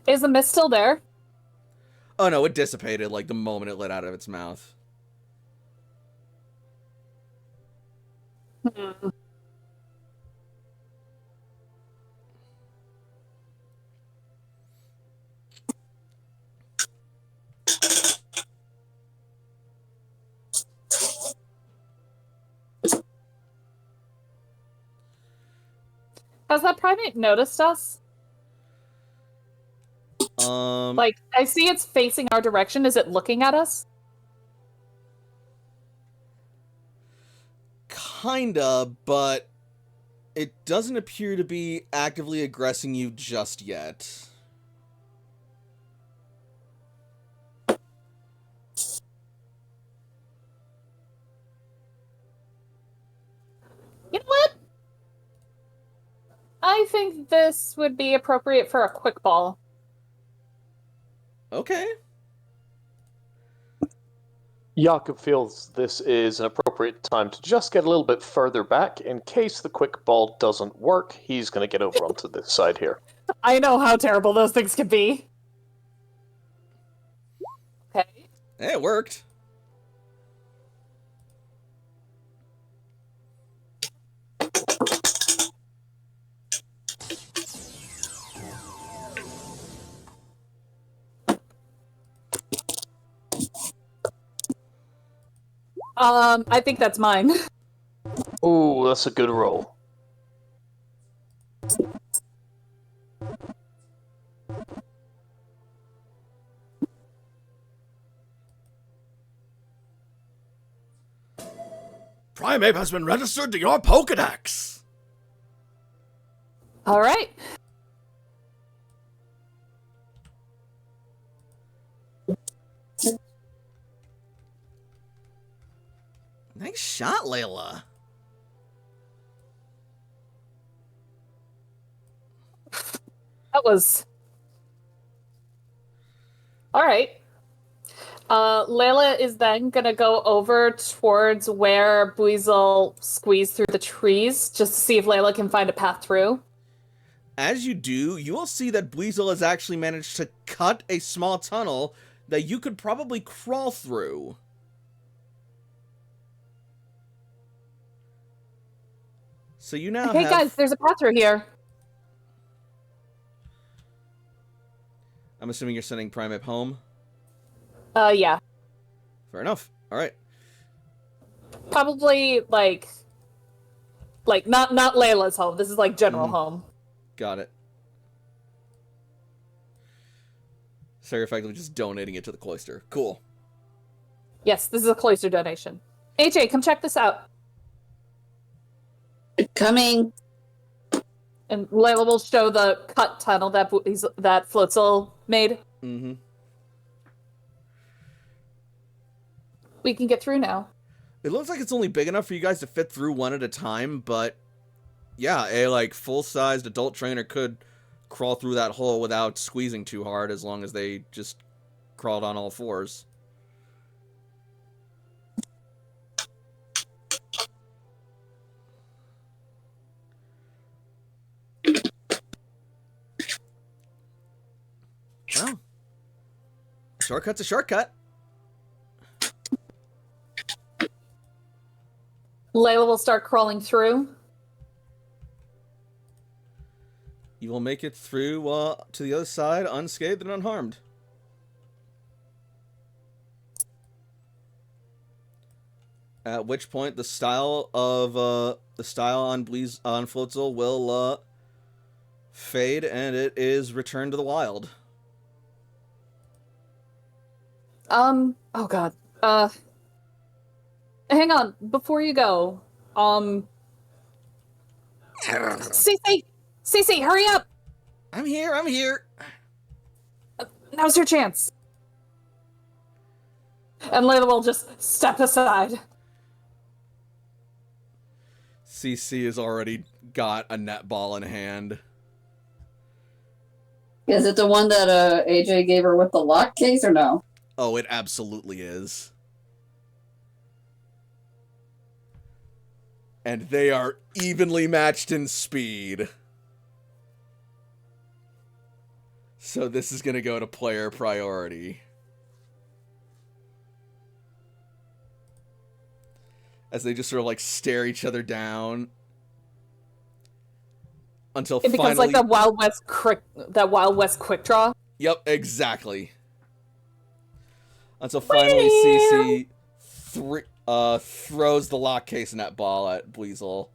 S4: Is the mist still there?
S1: Oh no, it dissipated like the moment it let out of its mouth.
S4: Hmm. Has that primate noticed us? Like, I see it's facing our direction. Is it looking at us?
S1: Kinda, but it doesn't appear to be actively aggressing you just yet.
S4: You know what? I think this would be appropriate for a quick ball.
S1: Okay.
S3: Jakob feels this is an appropriate time to just get a little bit further back. In case the quick ball doesn't work, he's going to get over onto this side here.
S4: I know how terrible those things can be. Okay.
S1: Hey, it worked.
S4: I think that's mine.
S3: Ooh, that's a good roll.
S1: Primeape has been registered to your Pokedex.
S4: All right.
S1: Nice shot, Layla.
S4: That was... Alright. Layla is then gonna go over towards where Buizel squeezed through the trees, just to see if Layla can find a path through.
S1: As you do, you will see that Bleasel has actually managed to cut a small tunnel that you could probably crawl through. So you now
S4: Hey
S1: have...
S4: guys, there's a path through here.
S1: I'm assuming you're sending Primeape home?
S4: Yeah.
S1: Fair enough. Alright.
S4: Probably, like not Layla's home. This is, like, general home.
S1: Got it. So you're effectively just donating it to the cloister. Cool.
S4: Yes, this is a cloister donation. AJ, come check this out.
S5: Coming.
S4: And Layla will show the cut tunnel that Floatzel made.
S1: Mm-hmm.
S4: We can get through now.
S1: It looks like it's only big enough for you guys to fit through one at a time, but yeah, a like full-sized adult trainer could crawl through that hole without squeezing too hard as long as they just crawled on all fours. Well, shortcut's a shortcut.
S4: Layla will start crawling through.
S1: You will make it through to the other side unscathed and unharmed. At which point, the style on Floatzel will fade, and it is returned to the wild.
S4: Oh god. Hang on, before you go. Cece, hurry up!
S1: I'm here.
S4: Now's your chance. And Layla will just step aside.
S1: CC has already got a netball in hand.
S6: Is it the one that AJ gave her with the lock case or no?
S1: Oh, it absolutely is. And they are evenly matched in speed. So this is going to go to player priority. As they just sort of like stare each other down. Until
S4: It becomes
S1: finally...
S4: like that Wild West quick draw.
S1: Yep, exactly. Until finally CC throws the lock case net ball at Bleasel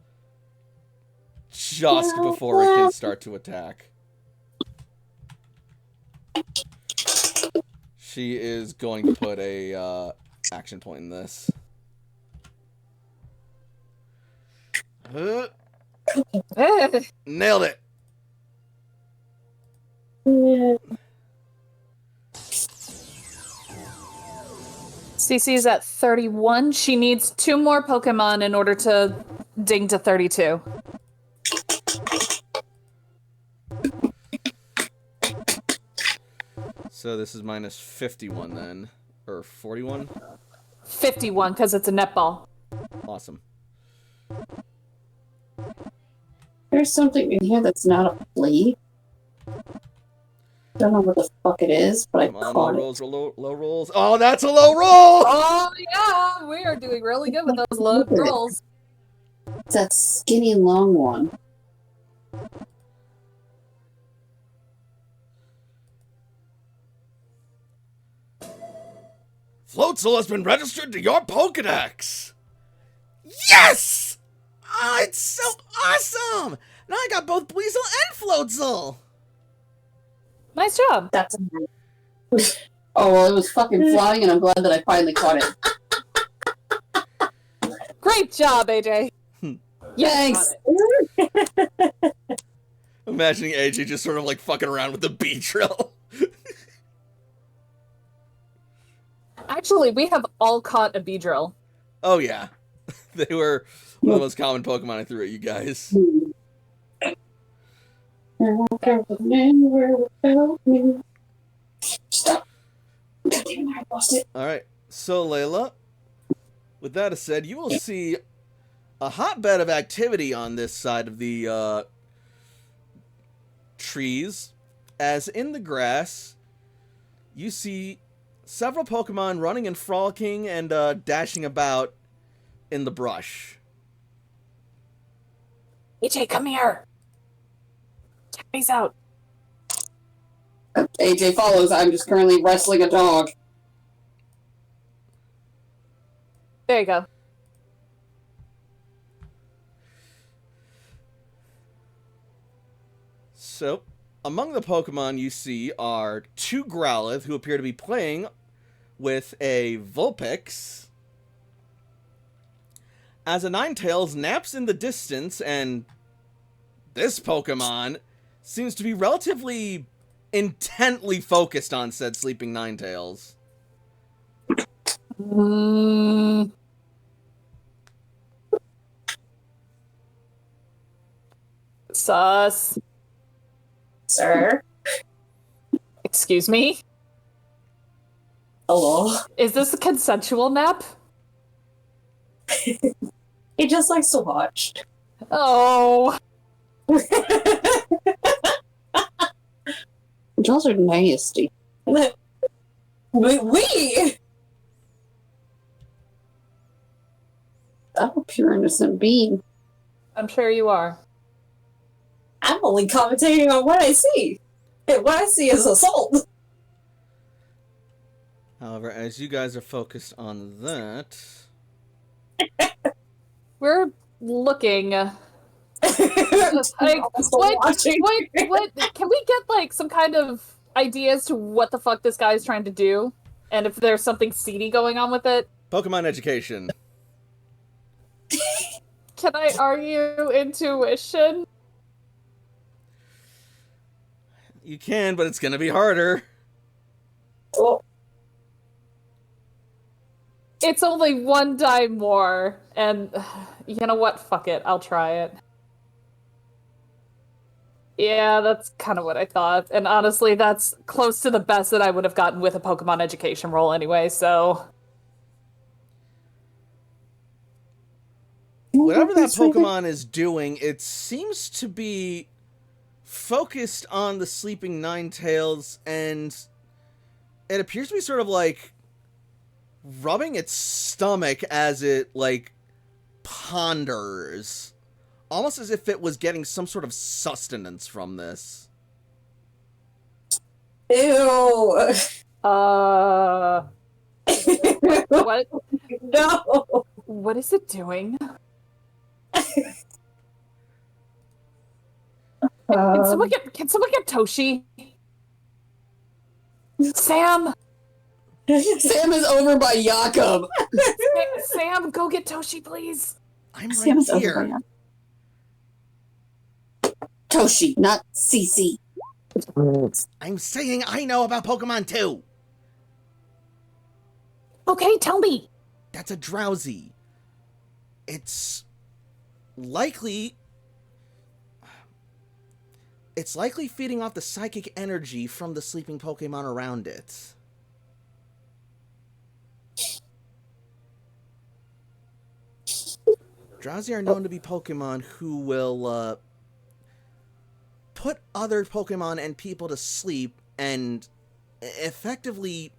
S1: just before it can start to attack. She is going to put a action point in this. Nailed it.
S4: CC's at 31. She needs 2 more Pokemon in order to ding to 32.
S1: So this is minus 51 then. Or 41?
S4: 51, because it's a netball.
S1: Awesome.
S6: There's something in here that's not a flea. Don't know what the fuck it is, but
S1: Come
S6: I
S1: on,
S6: caught
S1: low
S6: it.
S1: rolls, low rolls. Oh, that's a low roll!
S4: Oh, yeah! We are doing really good with those low rolls.
S6: It's that skinny long one.
S1: Floatzel has been registered to your Pokedex! Yes! Oh, it's so awesome! Now I got both Bleasel and Floatzel!
S4: Nice job.
S6: That's oh, well, it was fucking flying, and I'm glad that I finally caught it.
S4: Great job, AJ.
S6: Thanks!
S1: Imagining AJ just sort of like fucking around with the Beedrill.
S4: Actually, we have all caught a Beedrill.
S1: Oh yeah. They were one of the most common Pokemon I threw at you guys.
S6: Stop. I lost it.
S1: Alright, so Layla, with that said, you will see a hotbed of activity on this side of the trees, as in the grass, you see several Pokemon running and frolicking and dashing about in the brush.
S4: AJ, come here. Check these out.
S6: AJ follows. I'm just currently wrestling a dog.
S4: There you go.
S1: So, Among the Pokemon you see are 2 Growlithe who appear to be playing with a Vulpix. As a Ninetales naps in the distance, and this Pokemon seems to be relatively intently focused on said sleeping Ninetales.
S4: Sus.
S6: Sir.
S4: Excuse me?
S6: Hello.
S4: Is this a consensual nap?
S6: He just likes to watch.
S4: Oh.
S5: Y'all are nasty.
S6: We.
S5: I'm a pure innocent being.
S4: I'm sure you are.
S6: I'm only commentating on what I see. And what I see is assault.
S1: However, as you guys are focused on that...
S4: We're looking. Like,
S6: Also watching.
S4: what? Can we get, like, some kind of idea as to what the fuck this guy's trying to do? And if there's something seedy going on with it?
S1: Pokemon education.
S4: Can I argue intuition?
S1: You can, but it's gonna be harder.
S6: Oh,
S4: It's only 1 die more, and you know what? Fuck it. I'll try it. Yeah, that's kind of what I thought. And honestly, that's close to the best that I would have gotten with a Pokemon education roll anyway, so...
S1: Whatever that Pokemon is doing, it seems to be focused on the sleeping Ninetales, and it appears to be sort of like rubbing its stomach as it, like, ponders. Almost as if it was getting some sort of sustenance from this.
S6: ew.
S4: What?
S6: No.
S4: What is it doing? Can someone get Toshi? Sam!
S5: Sam is over by Jakob.
S4: Sam, go get Toshi, please.
S1: I'm
S5: Sam
S1: right
S5: is over by
S1: here.
S5: Jakob. Toshi, not Cece.
S1: I'm saying I know about Pokemon too.
S4: Okay, tell me.
S1: That's a Drowsy. It's likely feeding off the psychic energy from the sleeping Pokemon around it. Drowsy are known to be Pokemon who will put other Pokemon and people to sleep and effectively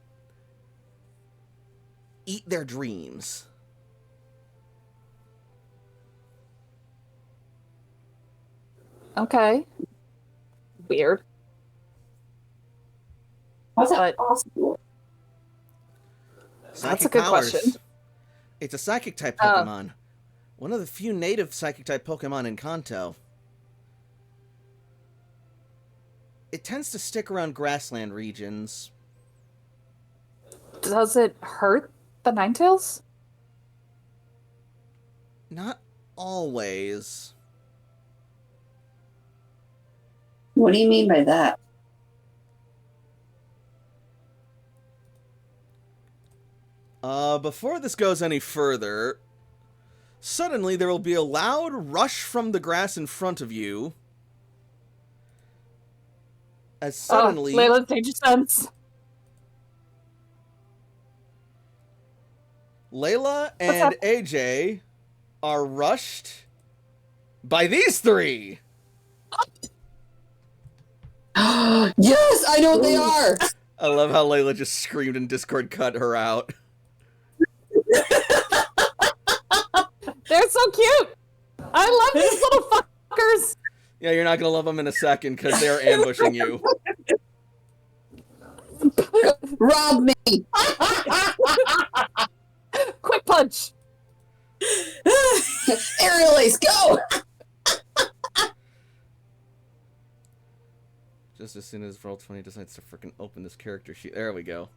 S1: eat their dreams.
S4: Okay. Weird.
S6: How's
S4: But-
S6: that possible?
S4: That's a good question.
S1: It's a psychic type
S4: Oh.
S1: Pokemon. One of the few native psychic type Pokemon in Kanto. It tends to stick around grassland regions.
S4: Does it hurt the Ninetales?
S1: Not always.
S5: What do you mean by that?
S1: Before this goes any further, suddenly there will be a loud rush from the grass in front of you. As suddenly...
S4: Oh, Layla's danger sense.
S1: Layla and AJ are rushed by these three.
S5: Yes, I know what they are.
S1: I love how Layla just screamed and Discord cut her out.
S4: They're so cute. I love these little fuckers.
S1: Yeah, you're not gonna love them in a second because they're ambushing you.
S5: Rob me.
S4: Quick punch.
S5: Aerial Ace, go.
S1: Just as soon as Roll20 decides to freaking open this character sheet. There we go.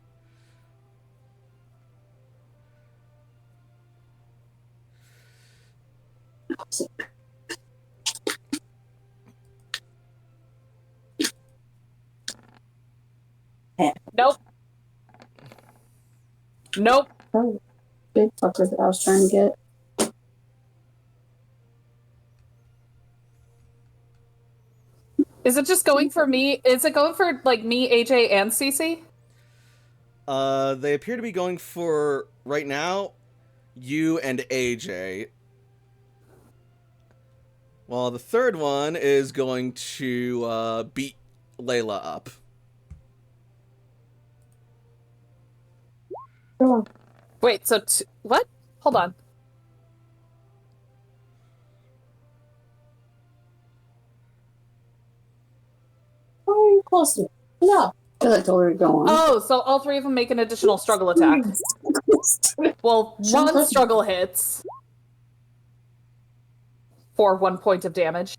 S4: Nope. Nope.
S5: Oh, big fucker that I was trying to get.
S4: Is it just going for me? Is it going for, like, me, AJ, and Cece?
S1: They appear to be going for, right now, you and AJ. While the third one is going to beat Layla up.
S4: Wait, so what? Hold on.
S5: Why are you close to me? No. Because I told her to go on.
S4: Oh, so all three of them make an additional struggle attack. Well, one struggle hits for 1 point of damage.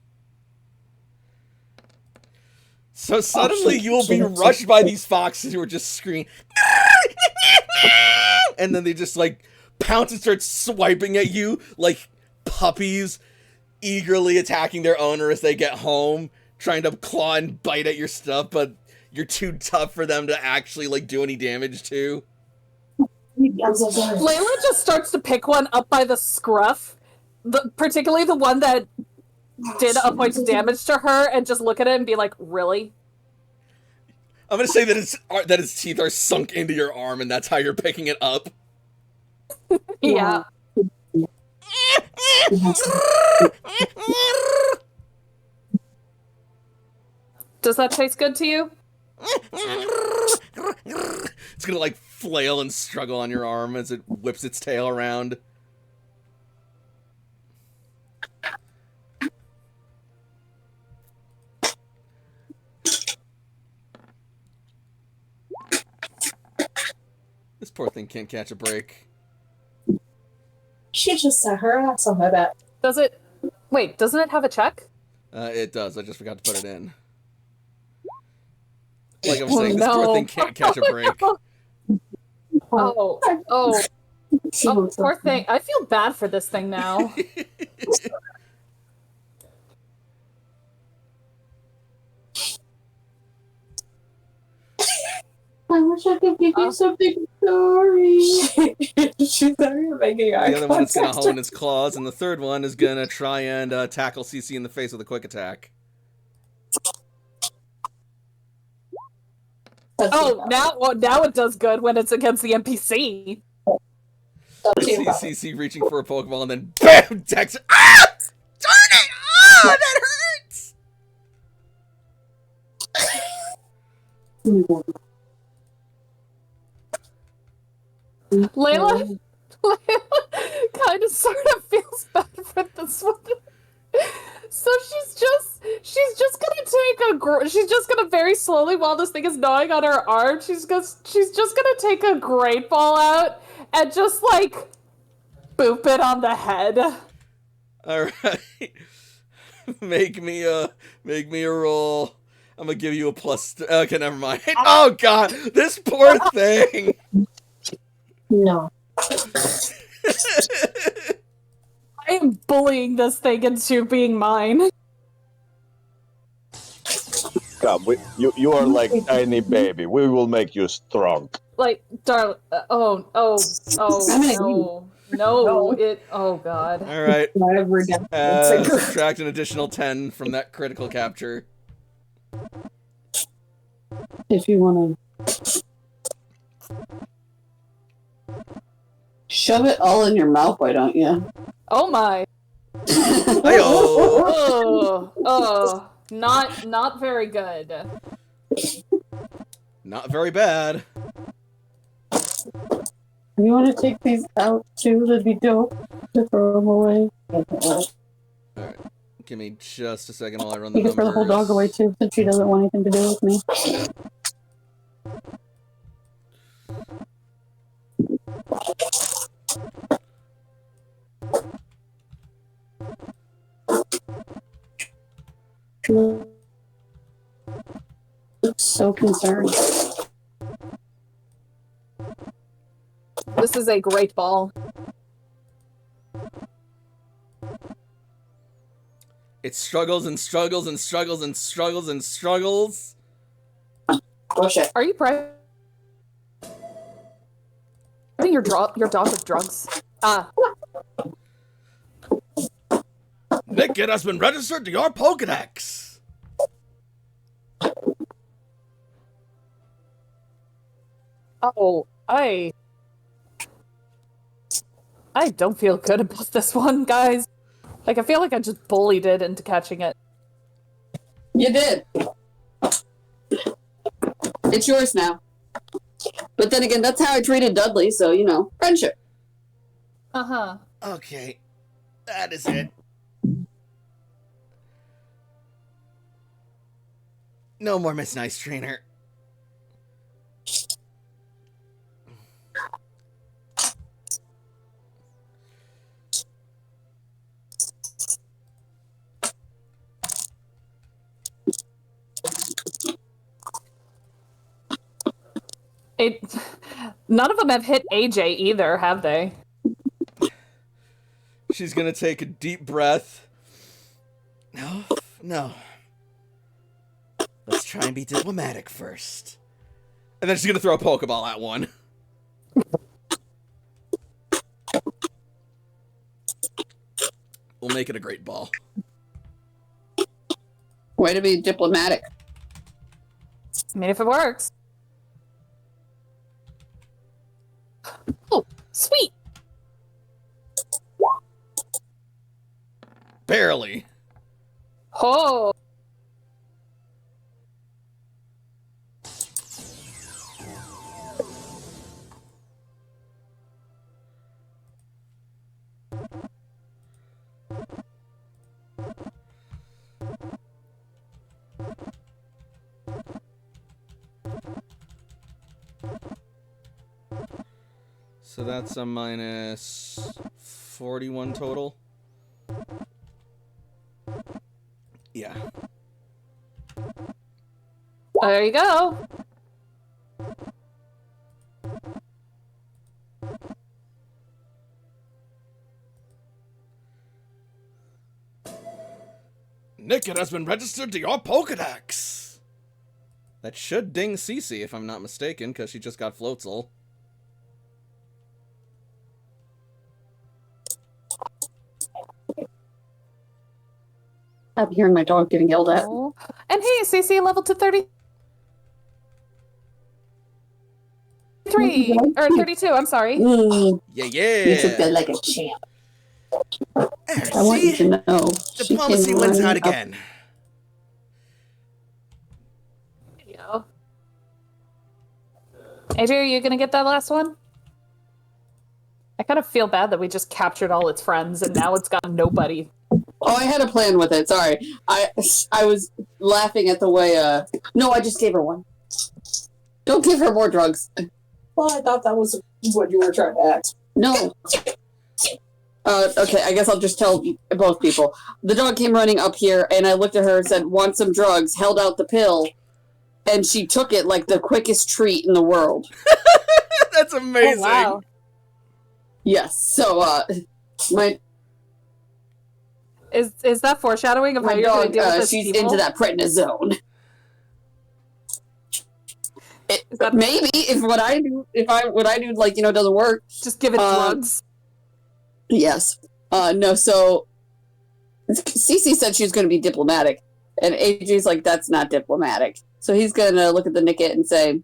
S1: So suddenly you will be rushed by these foxes who are just screaming. And then they just, like, pounce and start swiping at you like puppies eagerly attacking their owner as they get home, trying to claw and bite at your stuff, but you're too tough for them to actually, like, do any damage to.
S5: I'm so sorry.
S4: Layla just starts to pick one up by the scruff, particularly the one that did a point of damage to her, and just look at it and be like, really?
S1: I'm gonna say that its teeth are sunk into your arm, and that's how you're picking it up.
S4: Yeah. Does that taste good to you?
S1: It's gonna, like, flail and struggle on your arm as it whips its tail around. This poor thing can't catch a break.
S6: She just set her ass on my back.
S4: Does it... Wait, doesn't it have a check?
S1: It does. I just forgot to put it in. Like I was saying, this
S4: no.
S1: poor thing can't catch a break.
S4: Oh, poor thing. I feel bad for this thing now.
S5: I wish I could give you something sorry.
S6: She thought we were making eye
S1: The other one is going to
S6: contact.
S1: hone its claws, and the third one is going to try and tackle CC in the face with a quick attack.
S4: Oh, now it does good when it's against the NPC.
S1: CC reaching for a Pokeball, and then BAM! Dex. Ah! Darn it! Ah! That hurts!
S4: Layla kind of sort of feels bad for this one. So she's just gonna very slowly, while this thing is gnawing on her arm, she's just gonna take a great ball out and just, like, boop it on the head.
S1: All right. Make me a roll. I'm gonna give you a plus. Okay, never mind. Oh God, this poor thing.
S5: No.
S4: I am bullying this thing into being mine.
S2: Come, you are like tiny baby. We will make you strong.
S4: Like, darling. Oh,
S5: I'm gonna
S4: no. Oh God.
S1: All right.
S6: Whatever.
S1: Subtract an additional 10 from that critical capture.
S5: If you want to shove it all in your mouth, why don't you?
S4: Oh my.
S1: Hi-yo.
S4: Oh, not very good.
S1: Not very bad.
S5: You want to take these out too? That'd be dope. To throw them away.
S1: Alright. Give me just a second while I run the
S5: You can throw the whole dog
S1: numbers.
S5: away too, since she doesn't want anything to do with me. looks so concerned.
S4: This is a great ball.
S1: It struggles and struggles and struggles and struggles and struggles.
S5: Push it.
S4: Are you pregnant? Your dog with drugs.
S1: Nick, it has been registered to your Pokedex.
S4: Oh, I don't feel good about this one, guys. Like, I feel like I just bullied it into catching it.
S5: You did. It's yours now. But then again, that's how I treated Dudley, so, you know, friendship.
S4: Uh-huh.
S1: Okay, that is it. No more Miss Nice Trainer.
S4: None of them have hit AJ either, have they?
S1: She's gonna take a deep breath. No. Let's try and be diplomatic first. And then she's gonna throw a Pokeball at one. We'll make it a great ball.
S5: Way to be diplomatic.
S4: I mean, if it works. Oh, sweet!
S1: Barely.
S4: Oh!
S1: So that's a minus 41 total. Yeah.
S4: There you go.
S1: Nick, it has been registered to your Pokedex. That should ding Cece, if I'm not mistaken, because she just got Floatzel.
S5: I'm hearing my dog getting yelled at.
S4: Oh. And hey, CC leveled to 33! Or 32, I'm sorry.
S5: Mm,
S1: Yeah.
S5: you took that like a champ.
S1: There,
S5: I want you
S1: see?
S5: to know. she
S1: Diplomacy
S5: came
S1: wins out
S5: running up.
S1: again.
S4: Yeah. AJ, are you gonna get that last one? I kind of feel bad that we just captured all its friends and now it's got nobody.
S5: Oh, I had a plan with it. Sorry. I was laughing at the way, no, I just gave her one. Don't give her more drugs.
S6: Well, I thought that was what you were trying to ask.
S5: No. Okay, I guess I'll just tell both people. The dog came running up here, and I looked at her and said, want some drugs, held out the pill, and she took it like the quickest treat in the world.
S1: That's amazing.
S4: Oh, wow.
S5: Yes, so, my
S4: Is that foreshadowing of how you're
S5: dog,
S4: gonna deal with this
S5: she's
S4: evil?
S5: into that prednisone.
S4: Is that
S5: Maybe if what I do, like, you know, doesn't work.
S4: just give it drugs?
S5: Yes. No, so Cece said she's going to be diplomatic, and AJ's like, that's not diplomatic. So he's going to look at the Nickit and say,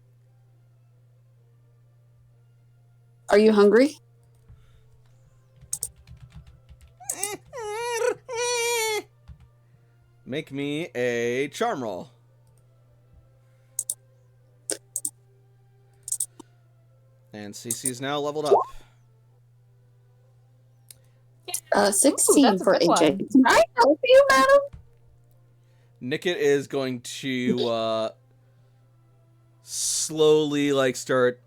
S5: are you hungry?
S1: Make me a charm roll. And CC is now leveled up.
S5: 16
S4: that's a
S5: for
S4: good
S5: AJ.
S4: one.
S5: Can I help you, madam?
S1: Nickit is going to slowly like start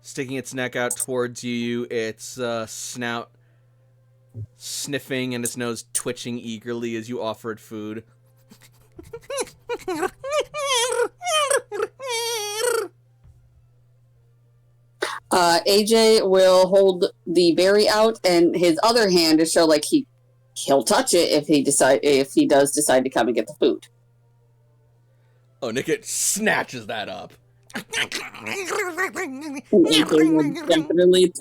S1: sticking its neck out towards you, its snout sniffing and its nose twitching eagerly as you offer it food.
S5: AJ will hold the berry out, and his other hand to show like he'll touch it if he does decide to come and get the food.
S1: Oh, Nickit snatches that up.
S5: And AJ will definitely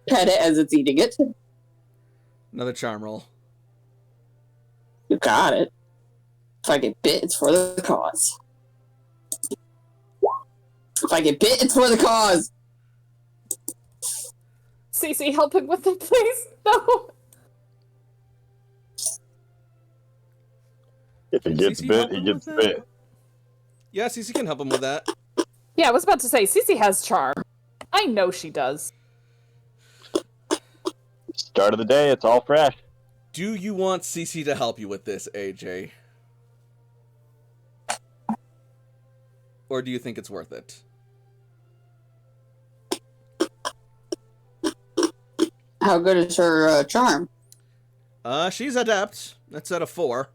S5: pet it as it's eating it.
S1: Another charm roll.
S5: You got it. If I get bit, it's for the cause. If I get bit, it's for the cause.
S4: Cece, help him with it, please. No.
S7: If he gets
S1: CC
S7: bit,
S1: help
S7: he
S1: him
S7: gets
S1: with that?
S7: bit.
S1: Yeah, Cece can help him with that.
S4: Yeah, I was about to say, Cece has charm. I know she does.
S7: Start of the day, it's all fresh.
S1: Do you want Cece to help you with this, AJ? Or do you think it's worth it?
S5: How good is her charm?
S1: She's adept. That's at a 4.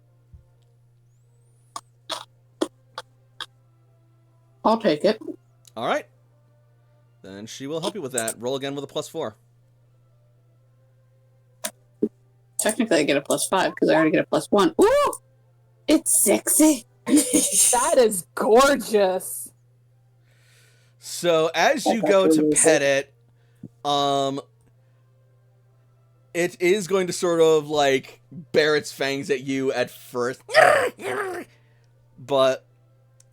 S5: I'll take it.
S1: All right. Then she will help you with that. Roll again with a +4.
S5: Technically, I get a +5 because I already get a +1. Ooh! It's sexy.
S4: That is gorgeous.
S1: So as you go to pet it, it is going to sort of like bare its fangs at you at first, but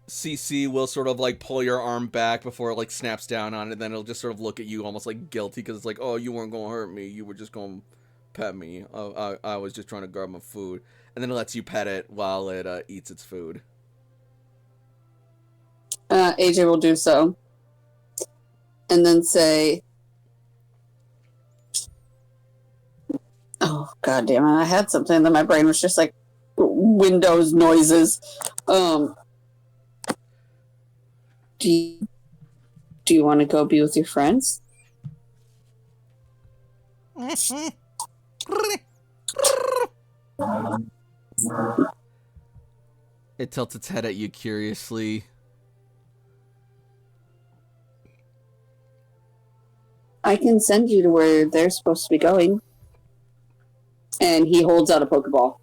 S1: CC will sort of like pull your arm back before it like snaps down on it. Then it'll just sort of look at you almost like guilty because it's like, oh, you weren't gonna hurt me. You were just gonna pet me. I was just trying to grab my food. And then it lets you pet it while it eats its food.
S5: AJ will do so. And then say, oh, God damn it. I had something that my brain was just like Windows noises. Do you want to go be with your friends?
S1: It tilts its head at you curiously.
S5: I can send you to where they're supposed to be going. And he holds out a Pokeball.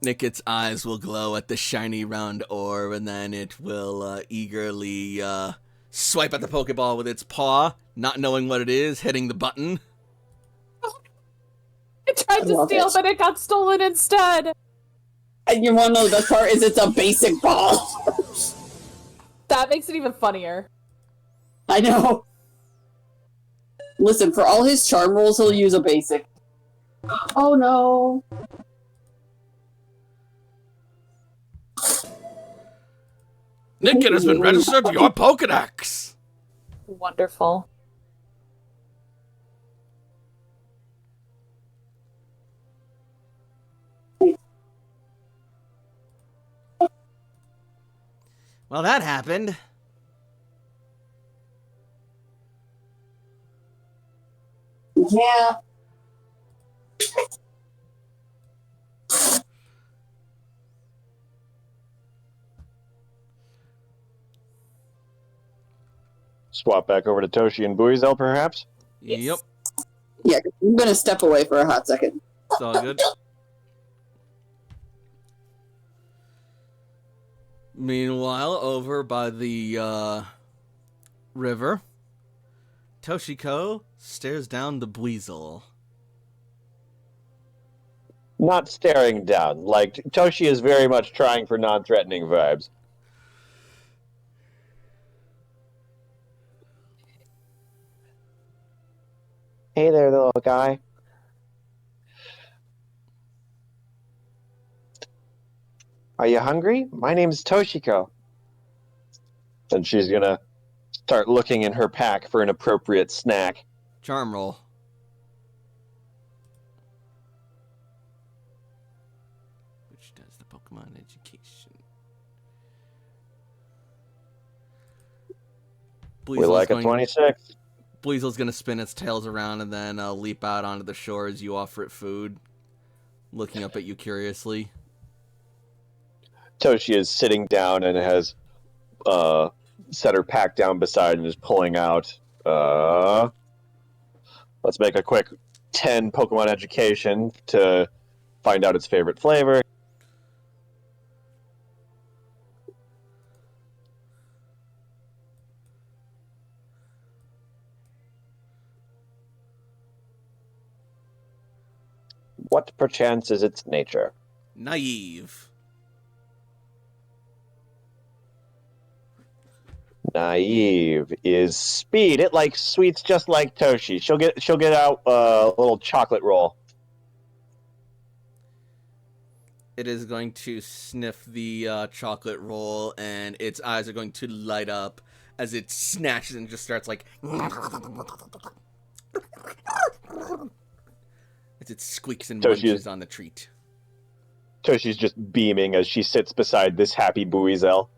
S1: Nicket's eyes will glow at the shiny round orb, and then it will eagerly swipe at the Pokeball with its paw, not knowing what it is, hitting the button.
S4: I tried to steal, but it got stolen instead.
S5: And you want to know the best part is it's a basic ball.
S4: That makes it even funnier.
S5: I know. Listen, for all his charm rolls, he'll use a basic. Oh no.
S1: Nicket has been registered to your Pokedex!
S4: Wonderful.
S1: Well, that happened.
S5: Yeah.
S7: Swap back over to Toshi and Buizel, perhaps?
S1: Yep.
S5: Yeah, I'm gonna step away for a hot second.
S1: It's all good. Meanwhile, over by the river, Toshiko stares down the Buizel.
S7: Not staring down. Like, Toshi is very much trying for non-threatening vibes. Hey there, little guy. Are you hungry? My name's Toshiko. And she's gonna start looking in her pack for an appropriate snack.
S1: Charm roll. Which does the Pokemon education.
S7: We like a 26.
S1: Buizel's gonna spin its tails around and then leap out onto the shore as you offer it food, looking up at you curiously.
S7: Toshi is sitting down and has set her pack down beside and is pulling out. Let's make a quick 10 Pokemon education to find out its favorite flavor. What perchance is its nature?
S1: Naive.
S7: Naive is speed. It likes sweets just like Toshi. She'll get out a little chocolate roll.
S1: It is going to sniff the chocolate roll, and its eyes are going to light up as it snatches and just starts like as it squeaks and munches on the treat.
S7: Toshi's just beaming as she sits beside this happy Buizel.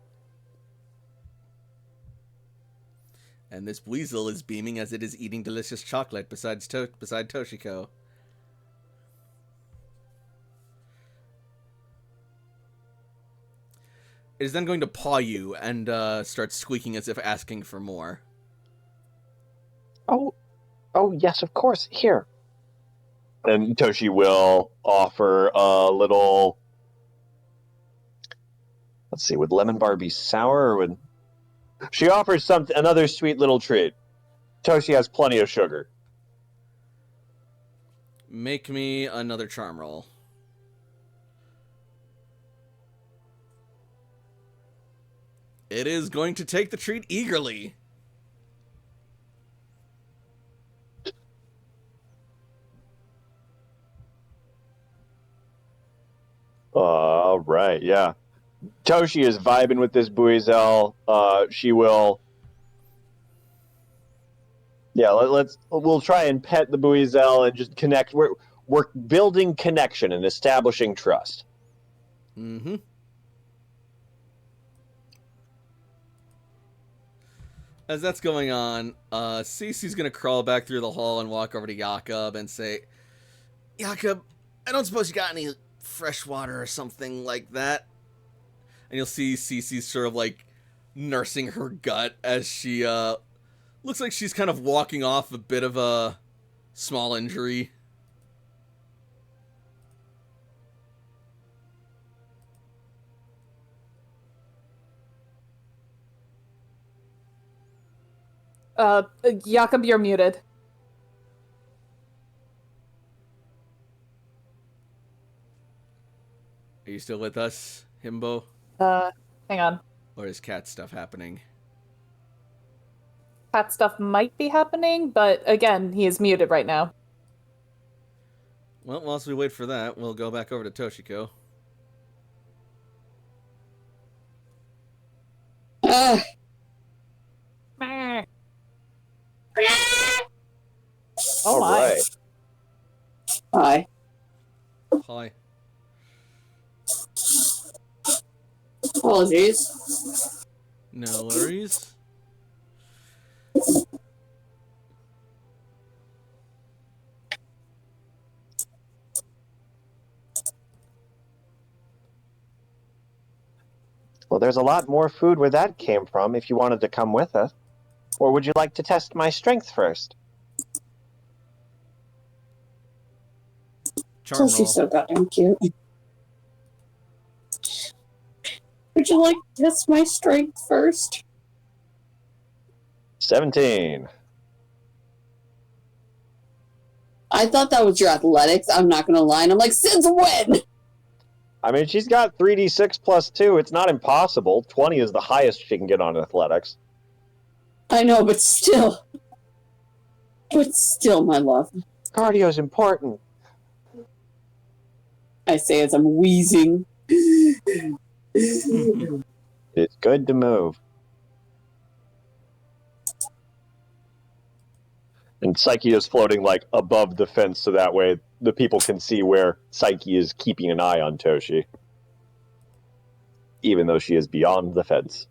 S1: And this weasel is beaming as it is eating delicious chocolate beside Toshiko. It is then going to paw you and start squeaking as if asking for more.
S7: Oh, yes, of course. Here. And Toshi will offer a little. Let's see, would lemon bar be sour or would? She offers another sweet little treat. Toshi has plenty of sugar.
S1: Make me another charm roll. It is going to take the treat eagerly.
S7: All right, yeah. Toshi is vibing with this Buizel. She will. Yeah, we'll try and pet the Buizel and just connect. We're building connection and establishing trust.
S1: Mm-hmm. As that's going on, Cece's gonna crawl back through the hall and walk over to Jakob and say, Jakob, I don't suppose you got any fresh water or something like that? And you'll see Cece sort of like nursing her gut as she looks like she's kind of walking off a bit of a small injury.
S4: Jakob, you're muted.
S1: Are you still with us, Himbo?
S4: Hang on.
S1: Or is cat stuff happening?
S4: Cat stuff might be happening, but again, he is muted right now.
S1: Well, whilst we wait for that, we'll go back over to Toshiko.
S4: Oh my.
S5: Hi.
S1: Hi.
S5: Apologies.
S1: No worries.
S7: Well, there's a lot more food where that came from if you wanted to come with us. Or would you like to test my strength first?
S1: Charm roll.
S5: She's so goddamn cute. Would you like to test my strength first?
S7: 17.
S5: I thought that was your athletics. I'm not gonna lie. And I'm like, since when?
S7: I mean, she's got 3d6 plus 2. It's not impossible. 20 is the highest she can get on athletics.
S5: I know, but still. But still, my love.
S7: Cardio's important.
S5: I say as I'm wheezing.
S7: It's good to move. And Psyche is floating like above the fence so that way the people can see where Psyche is keeping an eye on Toshi. Even though she is beyond the fence.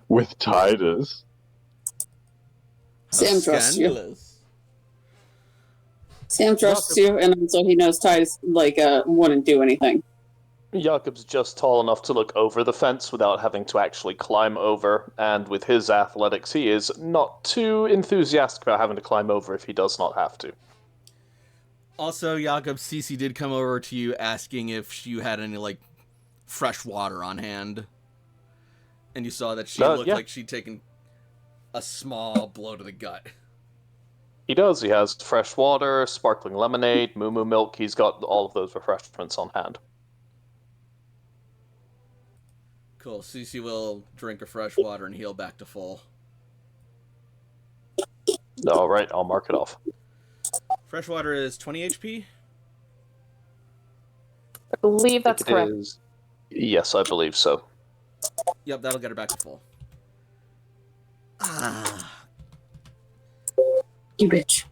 S7: With Titus.
S5: Sam trusts you.
S1: Scandalous.
S5: Sam trusts you, and also he knows Titus, wouldn't do anything.
S3: Jakob's just tall enough to look over the fence without having to actually climb over, and with his athletics, he is not too enthusiastic about having to climb over if he does not have to.
S1: Also, Jakob, Cece did come over to you asking if you had any, like, fresh water on hand. And you saw that she looked like she'd taken a small blow to the gut.
S3: He does. He has fresh water, sparkling lemonade, moo milk. He's got all of those refreshments on hand.
S1: Cool. Cece will drink a fresh water and heal back to full.
S3: All right, I'll mark it off.
S1: Fresh water is 20 HP?
S4: I believe that's correct.
S3: Yes, I believe so.
S1: Yep, that'll get her back to full. Ah.
S5: You bitch.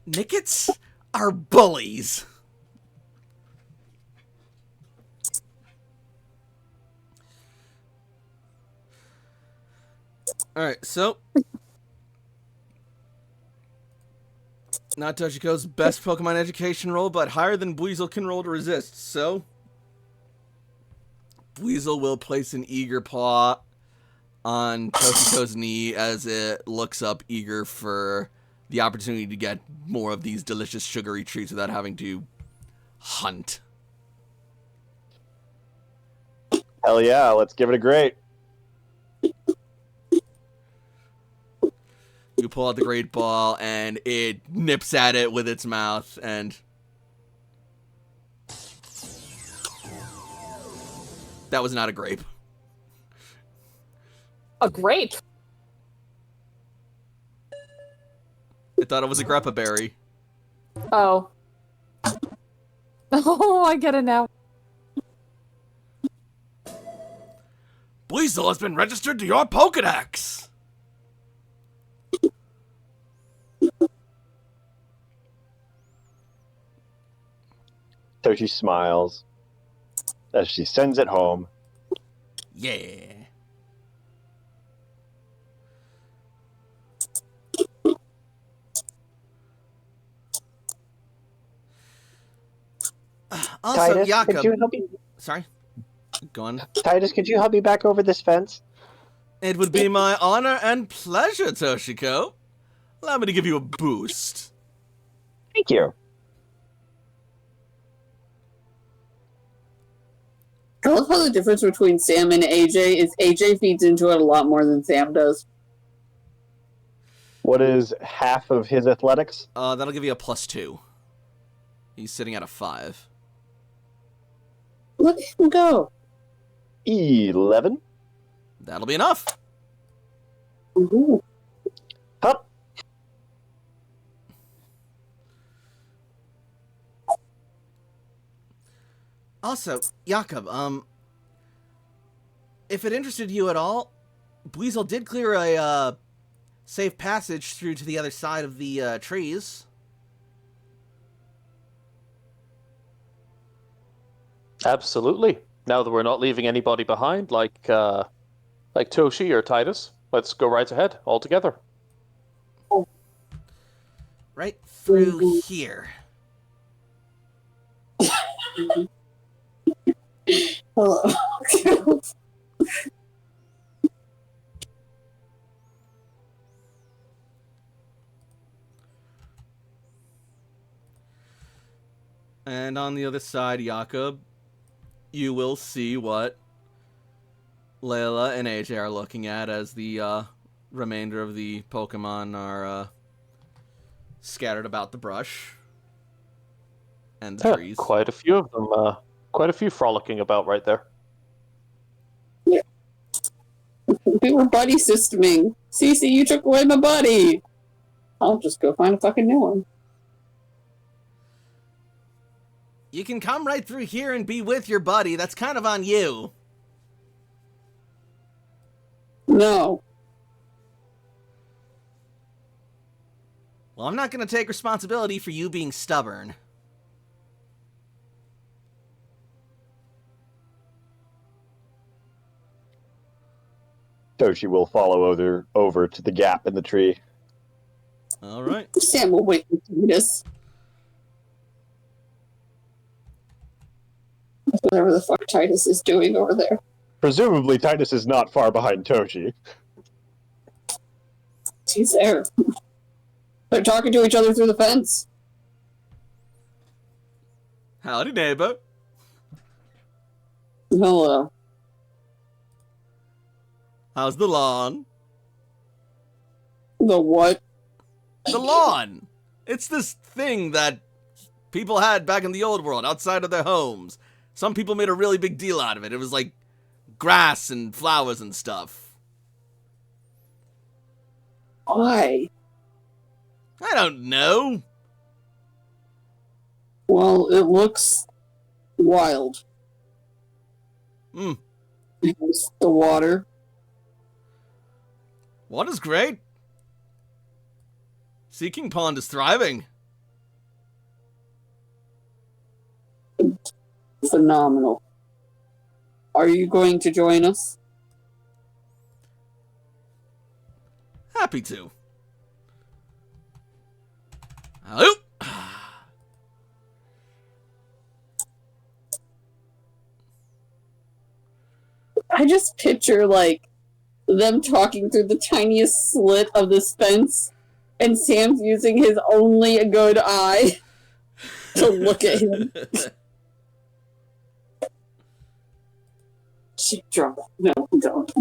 S1: Nickets are bullies. Alright, so not Toshiko's best Pokemon education roll, but higher than Buizel can roll to resist, so Buizel will place an eager paw on Toshiko's knee as it looks up, eager for the opportunity to get more of these delicious sugary treats without having to hunt.
S7: Hell yeah, let's give it a great.
S1: You pull out the great ball, and it nips at it with its mouth, and that was not a grape.
S4: A grape?
S1: I thought it was a grappa berry.
S4: Oh. Oh, I get it now.
S1: Buizel has been registered to your Pokedex!
S7: Toshi smiles as she sends it home.
S1: Yeah. Also,
S7: Titus,
S1: Jakob.
S7: could you help me?
S1: Sorry? Go on.
S7: Titus, could you help me back over this fence?
S1: It would be my honor and pleasure, Toshiko. Allow me to give you a boost.
S7: Thank you.
S5: I love how the difference between Sam and AJ is AJ feeds into it a lot more than Sam does.
S7: What is half of his athletics?
S1: That'll give you a +2. He's sitting at a 5.
S5: Look at him go.
S7: 11.
S1: That'll be enough.
S5: Ooh.
S7: Hup.
S1: Also, Jakob, if it interested you at all, Buizel did clear a safe passage through to the other side of the trees.
S3: Absolutely. Now that we're not leaving anybody behind, like Toshi or Titus, let's go right ahead, all together.
S1: Right through here.
S5: Hello.
S1: And on the other side, Jakob, you will see what Layla and AJ are looking at as the remainder of the Pokemon are scattered about the brush and the trees.
S3: Quite a few of them, quite a few frolicking about right there.
S5: We were buddy systeming. Cece, you took away my buddy. I'll just go find a fucking new one.
S1: You can come right through here and be with your buddy. That's kind of on you.
S5: No.
S1: Well, I'm not going to take responsibility for you being stubborn.
S7: Toshi will follow over to the gap in the tree.
S1: All right.
S5: Sam will wait and see this. whatever the fuck Titus is doing over there.
S2: Presumably, Titus is not far behind Toshi.
S5: He's there. They're talking to each other through the fence.
S1: Howdy, neighbor.
S5: Hello.
S1: How's the lawn?
S5: The what?
S1: The lawn! It's this thing that people had back in the old world, outside of their homes. Some people made a really big deal out of it. It was like grass and flowers and stuff.
S5: Why?
S1: I don't know.
S5: Well, it looks wild.
S1: Hmm.
S5: There's the water.
S1: Water's great. Sea King Pond is thriving.
S5: Phenomenal. Are you going to join us?
S1: Happy to. Hello?
S5: I just picture, like, them talking through the tiniest slit of this fence, and Sam's using his only good eye to look at him. Shit, drunk. No, don't.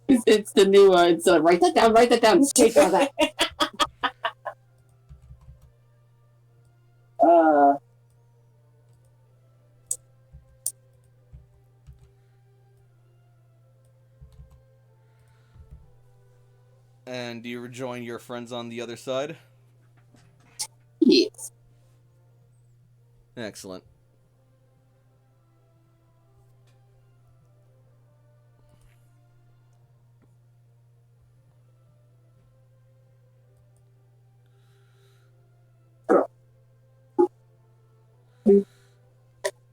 S5: It's the new one. It's write that down, Take that.
S1: And do you rejoin your friends on the other side?
S5: Yes.
S1: Excellent.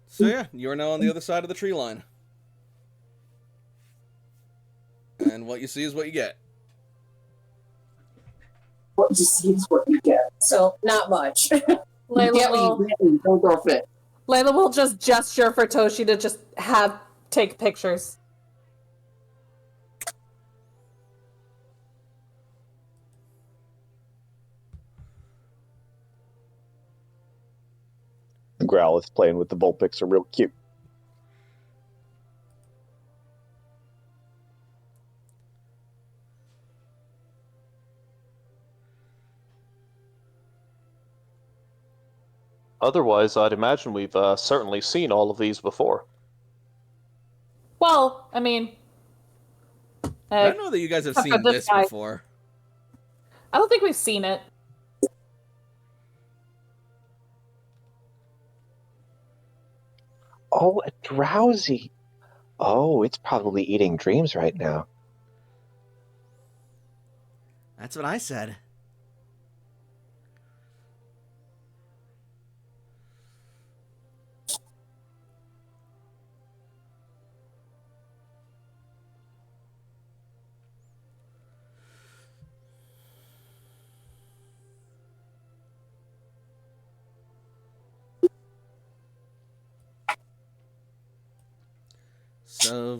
S1: So yeah, you are now on the other side of the tree line. And what you see is what you get.
S5: What you see is what you get.
S6: So, not much.
S5: Layla don't throw a fit.
S4: Layla will just gesture for Toshi to just take pictures.
S2: Growlithe playing with the Vulpix are real cute.
S3: Otherwise, I'd imagine we've certainly seen all of these before.
S4: Well, I mean...
S1: I don't know that you guys have
S4: except for
S1: seen
S4: this
S1: this
S4: guy.
S1: before.
S4: I don't think we've seen it.
S7: Oh, a drowsy. Oh, it's probably eating dreams right now.
S1: That's what I said. So,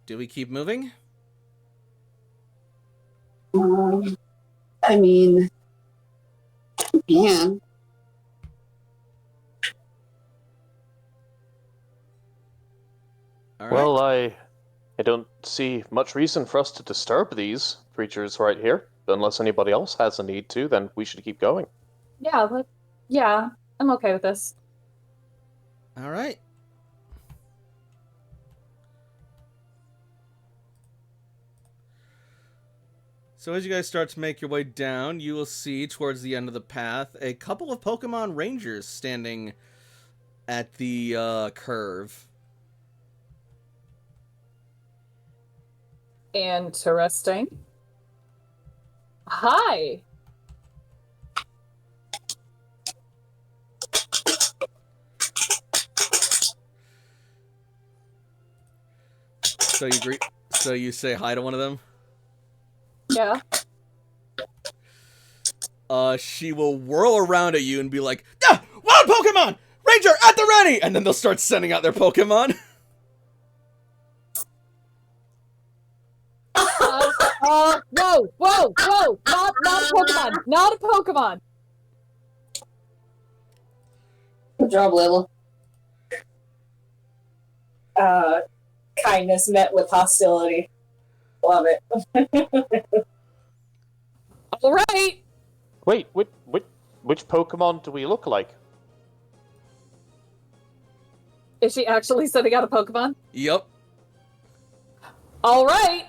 S1: do we keep moving?
S5: I mean, man.
S1: All right.
S3: Well, I don't see much reason for us to disturb these creatures right here. Unless anybody else has a need to, then we should keep going.
S4: Yeah, I'm okay with this.
S1: All right. So as you guys start to make your way down, you will see towards the end of the path a couple of Pokemon Rangers standing at the curve.
S4: Interesting. Hi.
S1: So you say hi to one of them?
S4: Yeah.
S1: she will whirl around at you and be like, "Ah, wild Pokemon! Ranger, at the ready!" And then they'll start sending out their Pokemon.
S4: Whoa! Not a Pokemon! Not a Pokemon!
S6: Good job, Layla. Kindness met with hostility. Love it.
S4: All right.
S3: Wait, which Pokemon do we look like?
S4: Is she actually sending out a Pokemon?
S1: Yep.
S4: All right.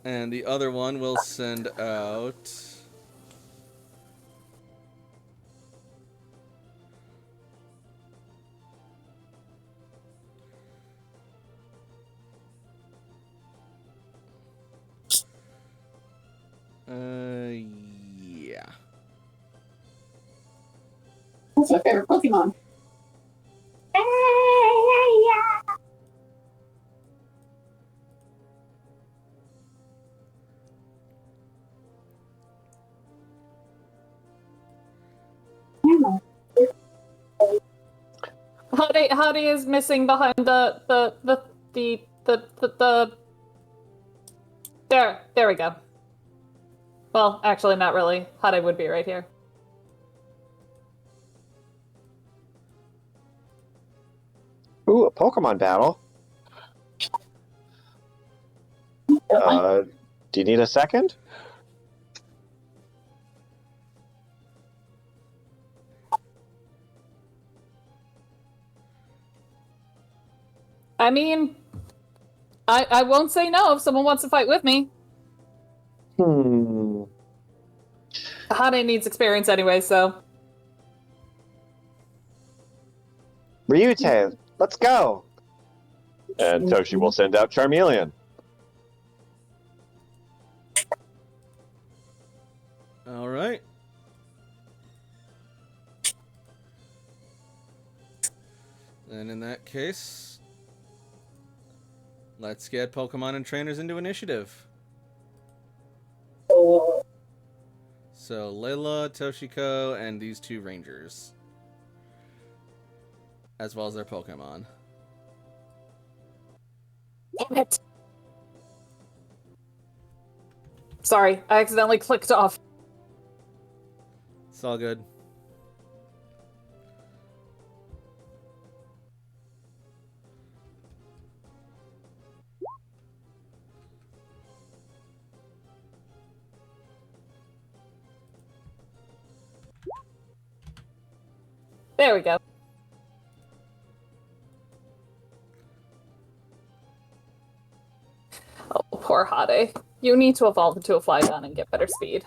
S1: And the other one will send out... yeah.
S6: What's my favorite Pokemon?
S4: Howdy is missing behind the there we go. Well, actually not really. Howdy would be right here.
S7: Ooh, a Pokemon battle. Do you need a second?
S4: I mean, I won't say no if someone wants to fight with me. Hade needs experience anyway, so.
S7: Ryute, let's go.
S2: And Toshi will send out Charmeleon.
S1: All right. Then in that case, let's get Pokemon and trainers into initiative. So Layla, Toshiko, and these two rangers. As well as their Pokemon.
S4: Damn it. Sorry, I accidentally clicked off.
S1: It's all good.
S4: There we go. Oh, poor Hade. You need to evolve into a Flygon and get better speed.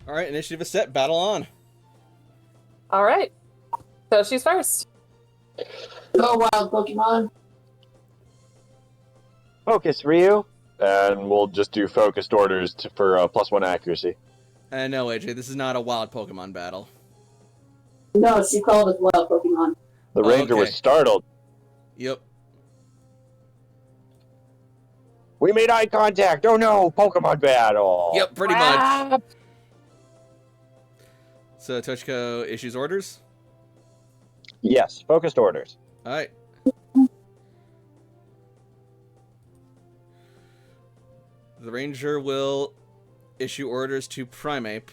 S1: All right, initiative is set. Battle on.
S4: All right. So she's first.
S6: Go wild Pokemon.
S7: Focus, Ryu.
S2: And we'll just do focused orders for +1 accuracy.
S1: No, AJ, this is not a wild Pokemon battle.
S6: No, she called it wild Pokemon.
S2: The
S1: Oh,
S2: ranger was
S1: okay.
S2: startled.
S1: Yep.
S7: We made eye contact. Oh no, Pokemon battle.
S1: Yep, pretty much. So Toshiko issues orders.
S7: Yes, focused orders.
S1: All right. The ranger will issue orders to Primeape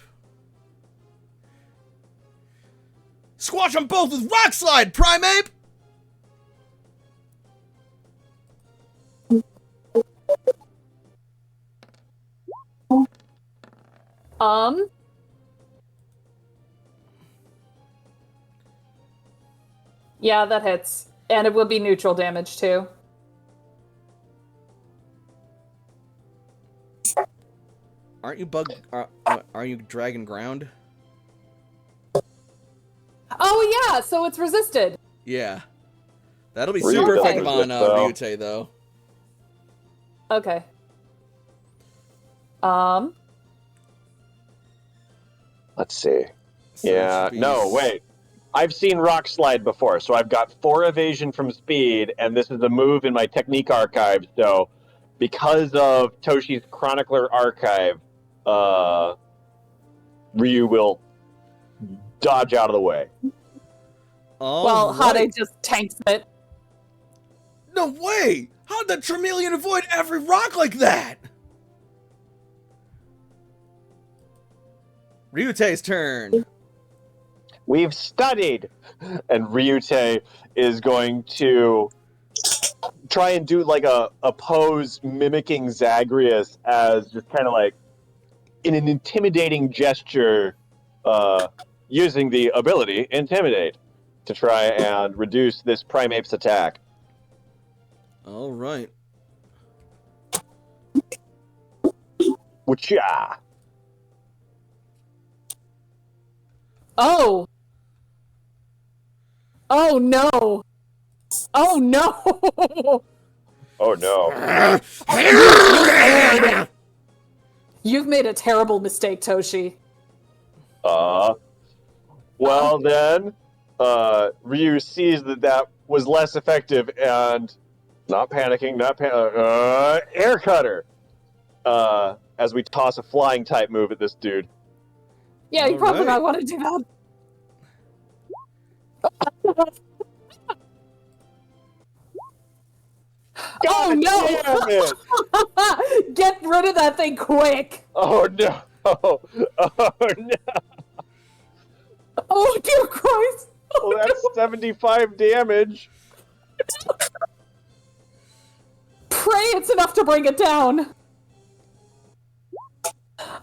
S1: Squash them both with Rock Slide, Primeape!
S4: Yeah, that hits. And it will be neutral damage, too.
S1: Aren't you are you Dragon Ground?
S4: Oh, yeah, so it's resisted.
S1: Yeah. That'll be
S2: Ryu
S1: super
S2: doesn't
S1: effective on
S2: resist, though.
S1: Ryutei, though.
S4: Okay.
S2: Let's see.
S1: So it
S2: Yeah,
S1: should be-
S2: no, wait. I've seen Rock Slide before, so I've got 4 evasion from speed, and this is a move in my technique archive, so because of Toshi's Chronicler archive, Ryu will dodge out of the way.
S4: Well, Hade just tanks it.
S1: No way! How'd the Tremelian avoid every rock like that? Ryutei's turn.
S2: We've studied, and Ryutei is going to try and do like a pose mimicking Zagreus as just kind of like in an intimidating gesture, using the ability Intimidate to try and reduce this Primeape's attack.
S1: All right.
S2: Whatcha?
S4: Oh! Oh, no! Oh, no!
S2: Oh no.
S4: You've made a terrible mistake, Toshi.
S2: Well then, Ryu sees that was less effective and not panicking, Air Cutter. As we toss a flying type move at this dude.
S4: Yeah, you probably
S1: Alright.
S4: might want to do that. Oh, no!
S2: Damn it!
S4: Get rid of that thing quick!
S2: Oh no! Oh no!
S4: Oh, dear Christ!
S2: Well, that's 75 damage.
S4: Pray it's enough to bring it down.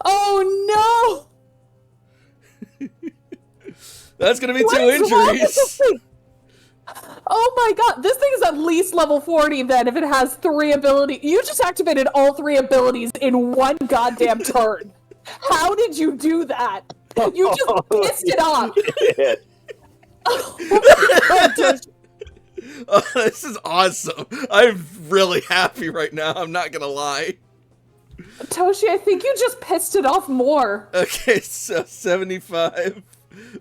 S4: Oh, no!
S1: That's gonna be
S4: What
S1: 2
S4: is wrong with this
S1: injuries.
S4: thing? Oh my god, this thing is at least level 40 then if it has 3 abilities. You just activated all 3 abilities in one goddamn turn. How did you do that? You just pissed it off.
S2: Shit.
S1: Oh, this is awesome. I'm really happy right now. I'm not gonna lie.
S4: Toshi, I think you just pissed it off more.
S1: Okay, so 75.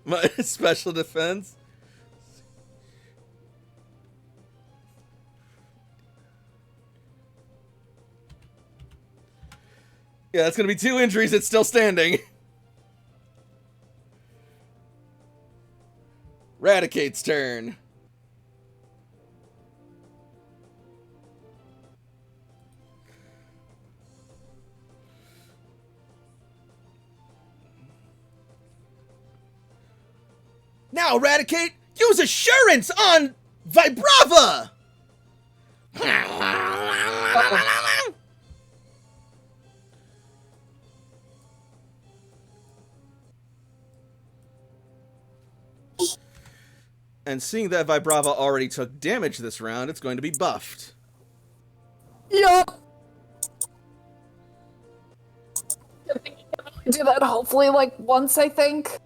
S1: My special defense. Yeah, that's gonna be 2 injuries. It's still standing. Raticate's turn. Now, Raticate, use Assurance on Vibrava! And seeing that Vibrava already took damage this round, it's going to be buffed.
S4: Yup. Do that hopefully like once, I think.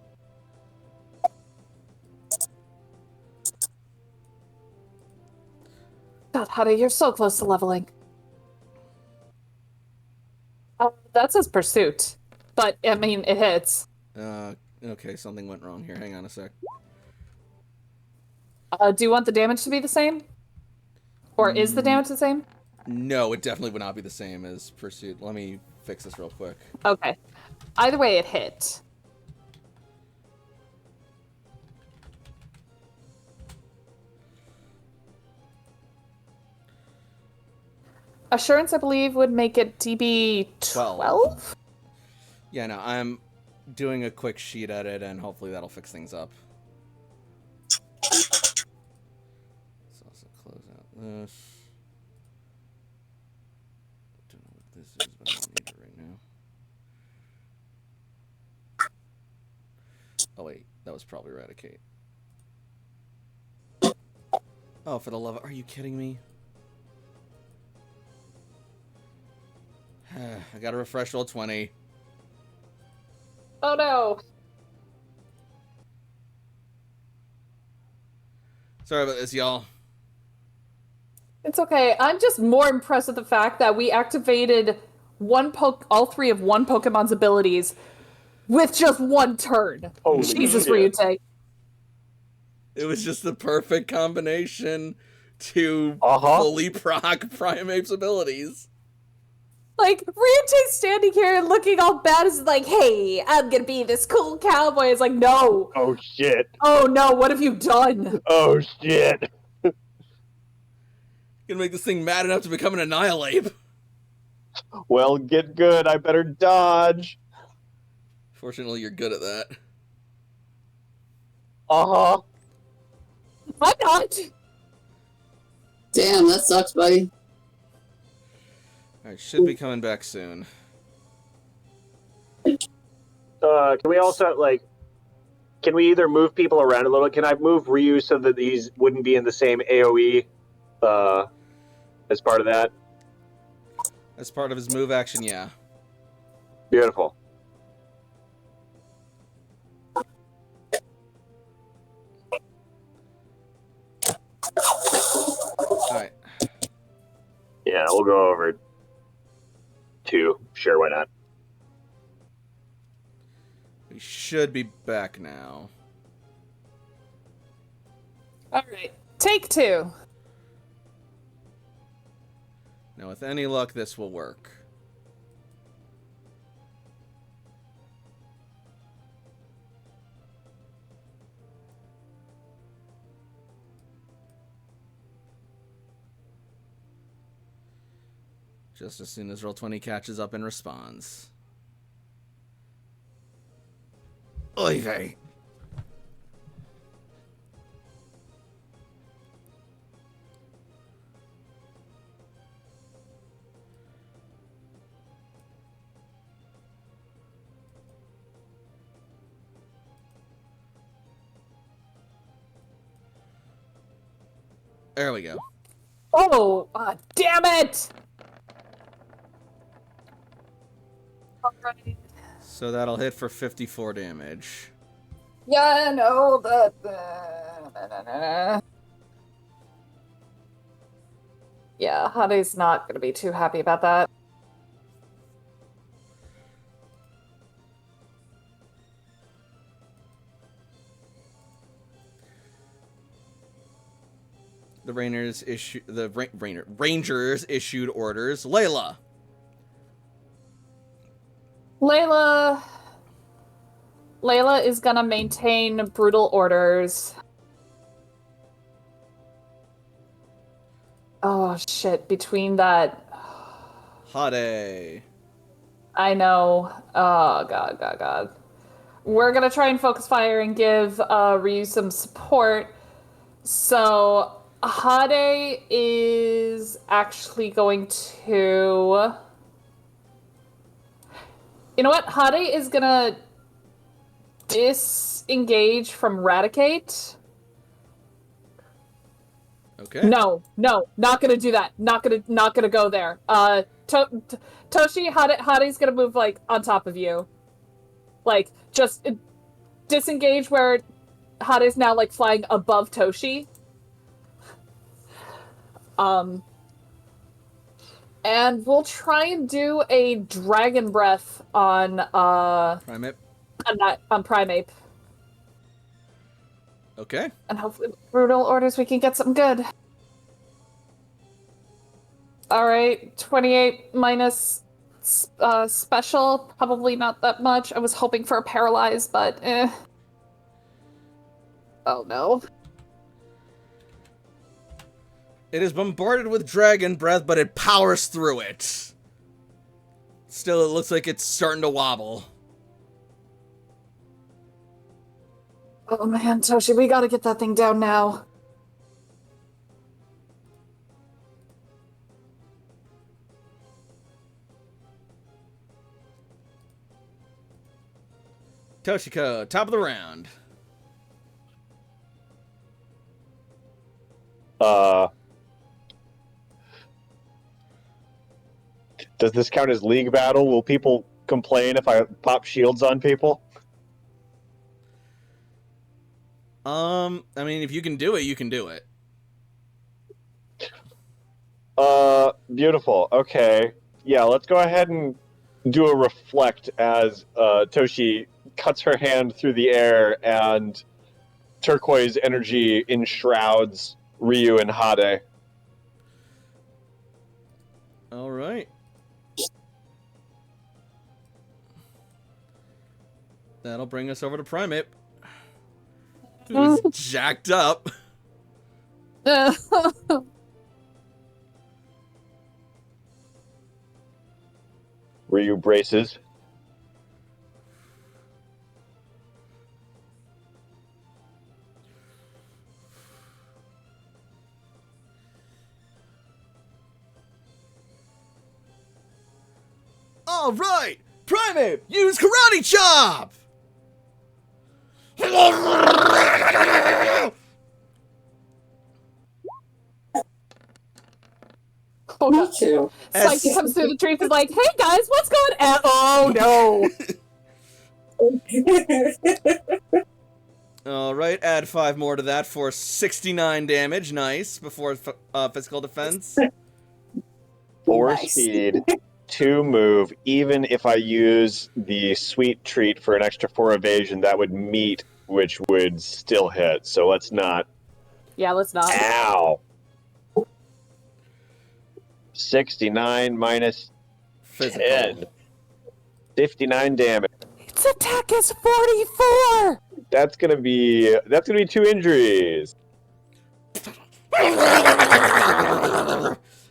S4: God, Hade, you're so close to leveling. That says Pursuit. But, I mean, it hits.
S1: Okay, something went wrong here. Hang on a sec.
S4: Do you want the damage to be the same? Or is the damage the same?
S1: No, it definitely would not be the same as Pursuit. Let me fix this real quick.
S4: Okay. Either way, it hit. Assurance, I believe, would make it DB 12?
S1: Yeah, no, I'm doing a quick sheet edit, and hopefully that'll fix things up. Don't know what this is, but I don't need it right now. Oh wait, that was probably Eradicate. Oh, for the love of... Are you kidding me? I gotta refresh roll 20.
S4: Oh no.
S1: Sorry about this, y'all.
S4: It's okay. I'm just more impressed with the fact that we activated all three of one Pokemon's abilities with just one turn.
S7: Holy
S4: Jesus,
S7: shit.
S4: Ryutei.
S1: It was just the perfect combination to
S7: Uh-huh.
S1: fully proc Primeape's abilities.
S4: Like, Ryutei's standing here and looking all bad as like, hey, I'm gonna be this cool cowboy. It's like, no.
S7: Oh shit.
S4: Oh no, what have you done?
S7: Oh shit.
S1: Gonna make this thing mad enough to become an Annihilate.
S7: Well, get good. I better dodge.
S1: Fortunately, you're good at that.
S7: Uh-huh.
S4: I'm not.
S5: Damn, that sucks, buddy.
S1: Alright, should be coming back soon.
S7: Can we also, like, can we either move people around a little? Can I move Ryu so that these wouldn't be in the same AoE as part of that?
S1: As part of his move action, yeah.
S7: Beautiful.
S1: Alright.
S7: Yeah, we'll go over 2. Sure, why not?
S1: We should be back now.
S4: Alright, take 2.
S1: Now, with any luck, this will work. Just as soon as Roll20 catches up and responds. Oy vey. There we go.
S4: Oh, damn it! Alright.
S1: So that'll hit for 54 damage.
S4: Yeah, I know that. Yeah, Hade's not gonna be too happy about that.
S1: The Rangers issued orders. Layla.
S4: Layla is gonna maintain brutal orders. Oh shit, between that...
S1: Hade.
S4: I know. Oh god. We're gonna try and focus fire and give Ryu some support. So Hade is actually going to... You know what? Hade is gonna disengage from Eradicate.
S1: Okay.
S4: No, not gonna do that. Not gonna go there. Toshi, Hade's gonna move like on top of you. Like just disengage where Hade's now like flying above Toshi. And we'll try and do a Dragon Breath on
S1: Primeape.
S4: on Primeape.
S1: Okay.
S4: And hopefully with brutal orders we can get something good. Alright, 28 minus special, probably not that much. I was hoping for a paralyze, but eh. Oh no.
S1: It is bombarded with Dragon Breath, but it powers through it. Still, it looks like it's starting to wobble.
S4: Oh man, Toshi, we gotta get that thing down now.
S1: Toshiko, top of the round.
S2: Does this count as league battle? Will people complain if I pop shields on people?
S1: I mean, if you can do it, you can do it.
S2: Beautiful. Okay. Yeah, let's go ahead and do a reflect as Toshi cuts her hand through the air and turquoise energy enshrouds Ryu and Hade.
S1: All right. That'll bring us over to Primate. Who's jacked up.
S2: Ryu braces.
S1: All right, Primate, use Karate Chop.
S4: Oh,
S5: Me
S4: God.
S5: too.
S4: Spike comes through the trees and is like, hey guys, what's going on? Oh no.
S1: All right, add 5 more to that for 69 damage. Nice. Before physical defense.
S2: 4
S5: Nice.
S2: speed, 2 move. Even if I use the sweet treat for an extra 4 evasion, that would meet, which would still hit. So let's not.
S4: Yeah, let's not.
S2: Ow! 69 minus
S1: Physical.
S2: 10. 59 damage.
S4: Its attack is 44!
S2: That's gonna be 2 injuries.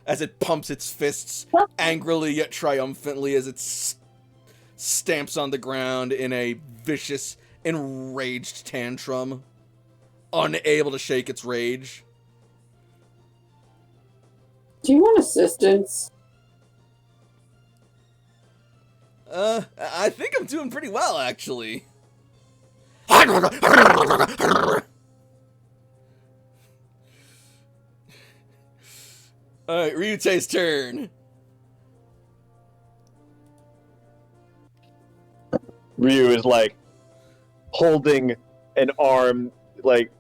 S1: As it pumps its fists angrily yet triumphantly as it stamps on the ground in a vicious, enraged tantrum, unable to shake its rage.
S5: Do you want assistance?
S1: I think I'm doing pretty well, actually. Alright, Ryutei's turn.
S2: Ryu is like holding an arm, like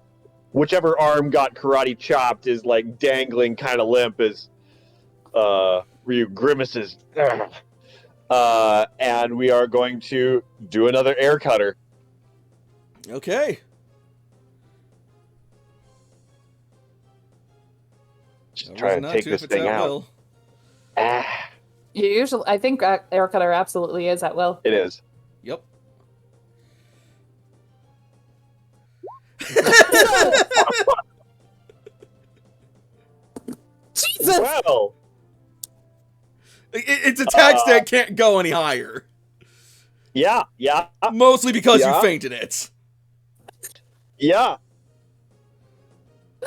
S2: whichever arm got karate chopped is like dangling kind of limp as Ryu grimaces. And we are going to do another air cutter.
S1: Okay.
S2: Just try to take this thing out. Ah,
S4: You usually, I think air cutter absolutely is at will.
S2: it is.
S1: Yep.
S4: Jesus!
S2: Well,
S1: Its attack stat can't go any higher.
S2: yeah.
S1: Mostly because
S2: Yeah.
S1: you fainted it.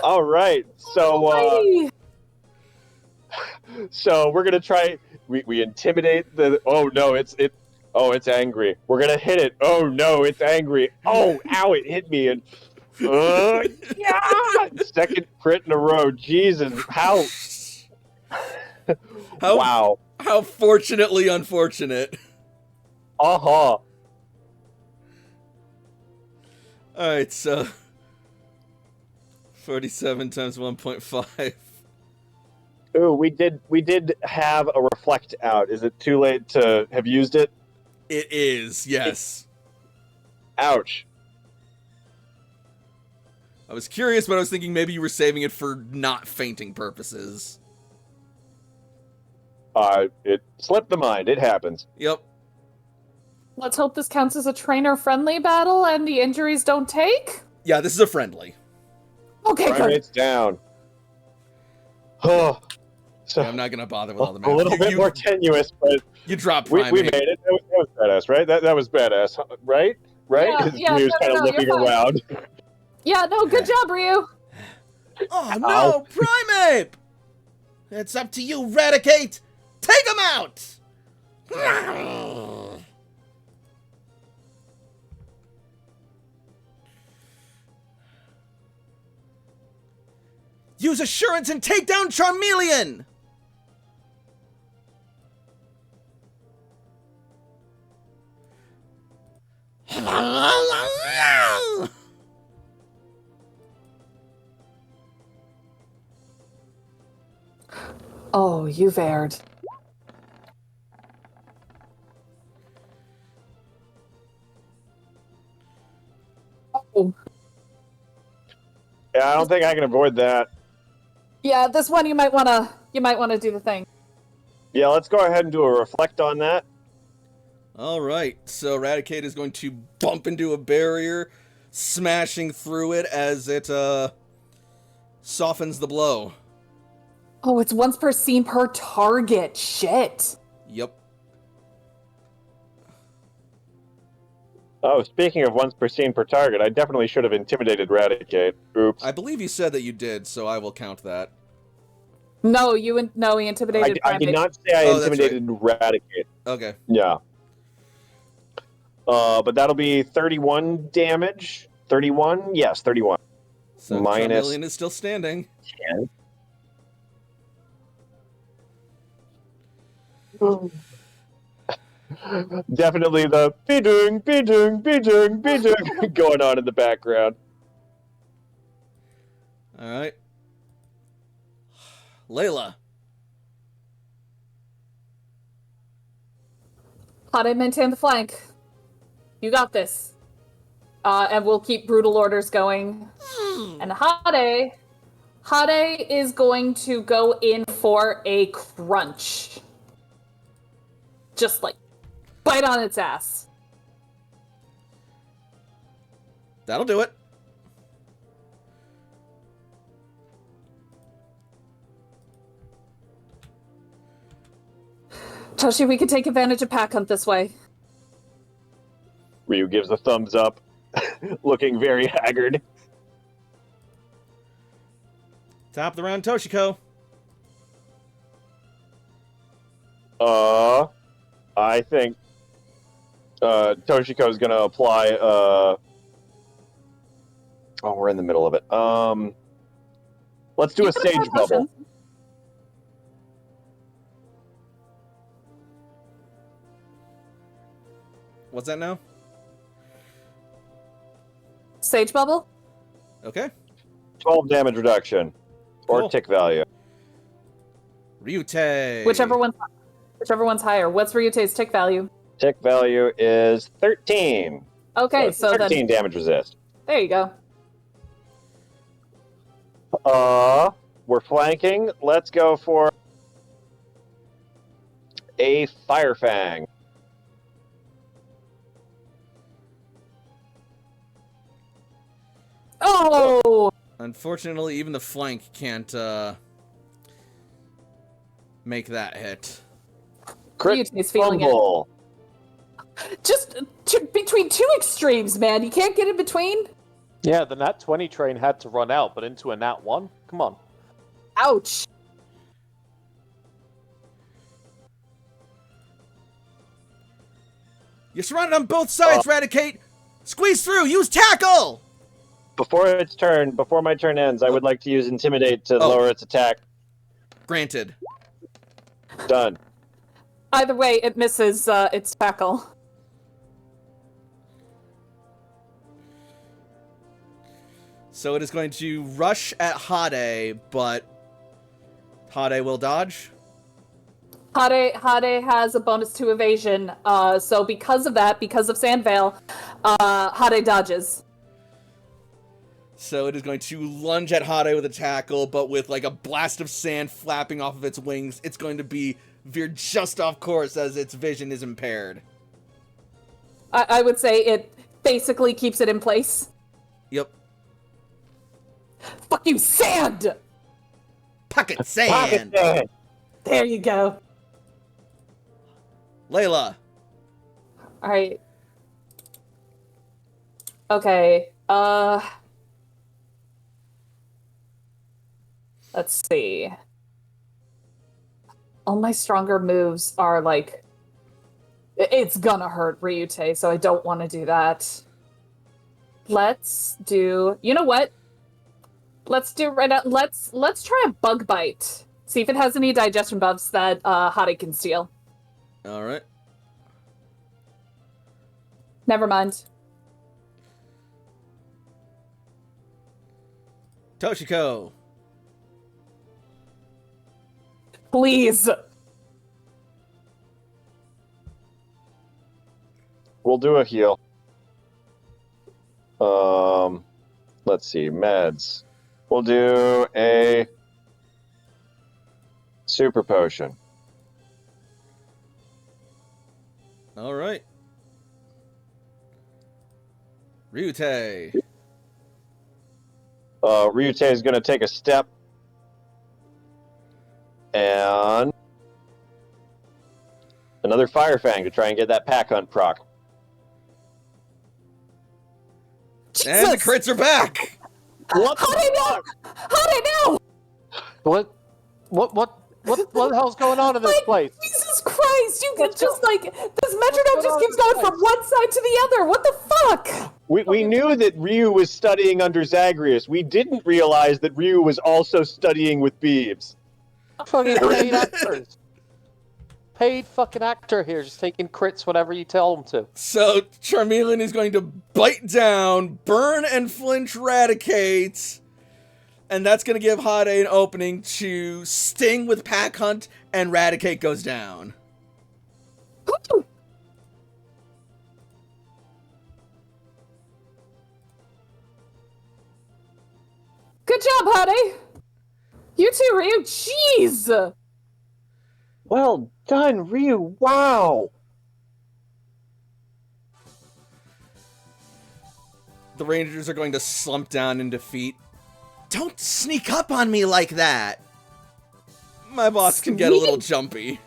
S2: All right.
S4: Almighty.
S2: So we're gonna try. We intimidate the. Oh no, it's angry. We're gonna hit it. Oh no, it's angry. Oh, ow! It hit me and. Yeah! Second crit in a row. Jesus, how? Wow.
S1: How fortunately unfortunate.
S2: Uh-huh.
S1: Alright, so 47 times 1.5.
S2: Ooh, we did have a reflect out. Is it too late to have used it?
S1: It is, yes.
S2: Ouch.
S1: I was curious, but I was thinking maybe you were saving it for not fainting purposes.
S2: It slipped the mind. It happens.
S1: Yep.
S4: Let's hope this counts as a trainer-friendly battle and the injuries don't take.
S1: Yeah, this is a friendly.
S4: Okay, good.
S2: Primate's down. Oh, so
S1: I'm not gonna bother with all the
S2: a
S1: math.
S2: little bit more tenuous, but
S1: You dropped
S2: we
S1: Primate.
S2: made it. That was badass, right? That was badass, right? Right?
S4: Yeah,
S2: His
S4: yeah,
S2: Ryu's
S4: no,
S2: kind of
S4: no,
S2: looking
S4: you're fine.
S2: around.
S4: Yeah, no, good job, Ryu.
S1: Oh no, Primate! It's up to you, Radicate! Take him out! Use Assurance and take down Charmeleon!
S4: Oh, you've erred. Oh.
S7: Yeah, I don't think I can avoid that.
S4: Yeah, this one you might wanna do the thing.
S7: Yeah, let's go ahead and do a reflect on that.
S1: Alright, so Raticate is going to bump into a barrier, smashing through it as it, softens the blow.
S4: Oh, it's once per scene per target. Shit.
S1: Yep.
S7: Oh, speaking of once per scene per target, I definitely should have intimidated Raticate. Oops.
S1: I believe you said that you did, so I will count that.
S4: No, he intimidated.
S7: I did not say I
S1: Oh, that's
S7: intimidated Raticate.
S1: Okay.
S7: Yeah. But that'll be 31 damage. 31? Yes, 31.
S1: So
S7: Minus-
S1: Charmeleon is still standing.
S7: 10. Definitely the be-doing going on in the background.
S1: Alright. Layla.
S4: Hade, maintain the flank. You got this. And we'll keep brutal orders going. And Hade is going to go in for a crunch. Just like bite on its ass.
S1: That'll do it.
S4: Toshi, we could take advantage of Pack Hunt this way.
S7: Ryu gives a thumbs up, looking very haggard.
S1: Top of the round, Toshiko.
S7: I think Toshiko's gonna apply. Oh, we're in the middle of it. Let's do
S4: You
S7: a
S4: can apply
S7: Sage Bubble.
S4: potions.
S1: What's that now?
S4: Sage Bubble?
S1: Okay.
S7: 12 damage reduction, or
S1: Cool.
S7: tick value.
S1: Ryutei.
S4: Whichever one's higher. What's Ryute's tick value?
S7: Tick value is 13.
S4: Okay, so
S7: 13
S4: then
S7: damage resist.
S4: there you go.
S7: We're flanking. Let's go for a Fire Fang.
S4: Oh!
S1: Unfortunately, even the flank can't, make that hit.
S7: Crit
S4: Ryute's feeling it.
S7: fumble.
S4: Just between two extremes, man. You can't get in between.
S3: Yeah, the Nat 20 train had to run out, but into a Nat 1? Come on.
S4: Ouch.
S1: You're surrounded on both sides, Raticate! Squeeze through! Use Tackle!
S7: Before my turn ends, I would like to use Intimidate to lower its attack.
S1: Granted.
S7: Done.
S4: Either way, it misses its tackle.
S1: So it is going to rush at Hade, but Hade will dodge.
S4: Hade has a bonus to evasion, so because of that, because of Sandvale, Hade dodges.
S1: So it is going to lunge at Hade with a tackle, but with like a blast of sand flapping off of its wings, it's going to be veered just off course as its vision is impaired.
S4: I would say it basically keeps it in place.
S1: Yep.
S4: Fuck you, sand!
S1: Pocket sand!
S4: There you go.
S1: Layla.
S4: Alright. Okay, let's see. All my stronger moves are like... It's gonna hurt Ryutei, so I don't want to do that. Let's do... You know what? Let's do right now. Let's try a bug bite. See if it has any digestion buffs that Hottie can steal.
S1: All right.
S4: Never mind.
S1: Toshiko.
S4: Please.
S2: We'll do a heal. Let's see, meds. We'll do a super potion.
S1: All right. Ryute.
S2: Ryute is going to take a step and another Fire Fang to try and get that pack hunt proc.
S1: And the
S4: Jesus!
S1: crits are back!
S3: What?
S4: Hottie, no! Hottie, no!
S3: What the hell's going on in this place?
S4: Jesus Christ! You can just like this metronome just keeps going from one side to the other. What the fuck?
S2: We knew that Ryu was studying under Zagreus. We didn't realize that Ryu was also studying with Beebs.
S3: Fucking paid actors. Paid fucking actor here, just taking crits whenever you tell him to.
S1: So, Charmeleon is going to bite down, burn and flinch Radicate, and that's going to give Hade an opening to sting with Pack Hunt, and Radicate goes down.
S4: Good job, Hottie. You too, Ryu. Jeez.
S2: Well done, Ryu. Wow.
S1: The Rangers are going to slump down in defeat. Don't sneak up on me like that! My boss can get a little jumpy.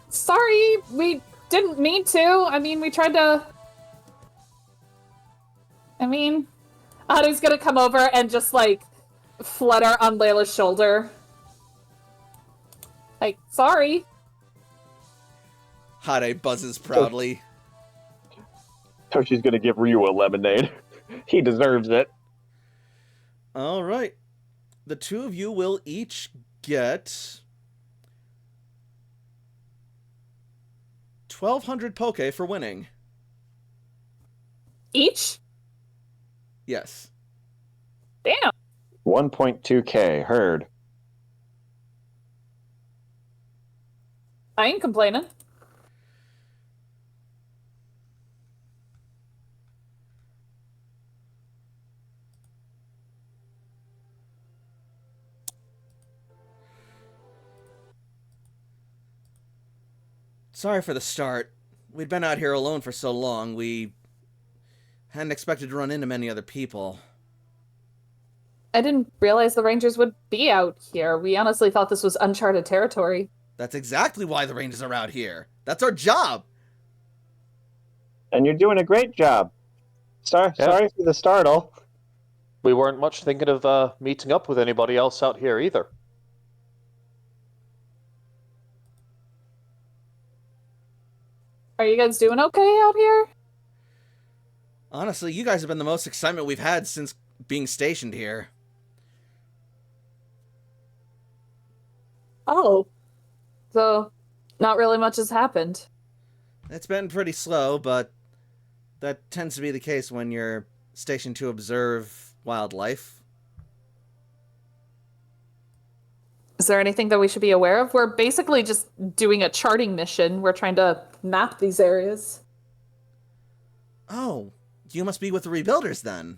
S4: Sorry, we didn't mean to. I mean, we tried to. Hottie's gonna come over and just like flutter on Layla's shoulder. Like, sorry.
S1: Hade buzzes proudly.
S2: Toshi's gonna give Ryu a lemonade. He deserves it.
S1: Alright. The two of you will each get 1,200 Poke for winning.
S4: Each?
S1: Yes.
S4: Damn.
S2: 1.2k, heard.
S4: I ain't complaining.
S1: Sorry for the start. We'd been out here alone for so long, we hadn't expected to run into many other people.
S4: I didn't realize the Rangers would be out here. We honestly thought this was uncharted territory.
S1: That's exactly why the Rangers are out here. That's our job.
S2: And you're doing a great job. Sorry for the startle.
S3: We weren't much thinking of meeting up with anybody else out here either.
S4: Are you guys doing okay out here?
S1: Honestly, you guys have been the most excitement we've had since being stationed here.
S4: Oh. So, not really much has happened.
S1: It's been pretty slow, but that tends to be the case when you're stationed to observe wildlife.
S4: Is there anything that we should be aware of? We're basically just doing a charting mission. We're trying to map these areas.
S1: Oh, you must be with the Rebuilders then.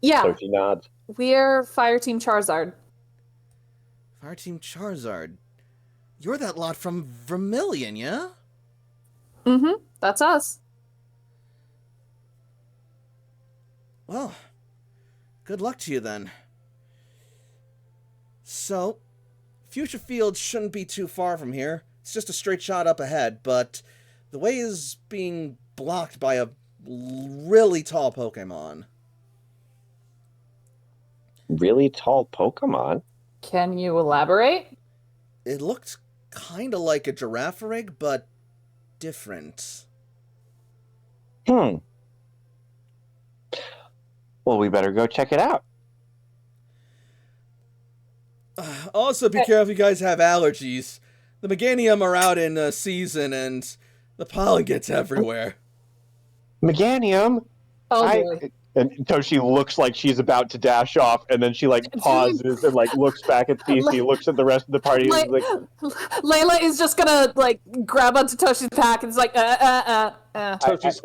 S4: Yeah,
S2: Toshi nods.
S4: we're Fireteam Charizard.
S1: Fireteam Charizard. You're that lot from Vermilion, yeah?
S4: Mm-hmm, that's us.
S1: Well, good luck to you then. So, Fuchsia Field shouldn't be too far from here. It's just a straight shot up ahead, but the way is being blocked by a really tall Pokemon.
S2: Really tall Pokemon?
S4: Can you elaborate?
S1: It looked kinda like a Girafarig, but different.
S2: Well, we better go check it out.
S1: Also, be careful if you guys have allergies. The Meganium are out in season, and the pollen gets everywhere.
S2: Meganium.
S4: Oh boy.
S2: And Toshi looks like she's about to dash off, and then she pauses and looks back at Cece, looks at the rest of the party, and is like,
S4: Layla is just gonna grab onto Toshi's pack and is like,
S3: Toshi's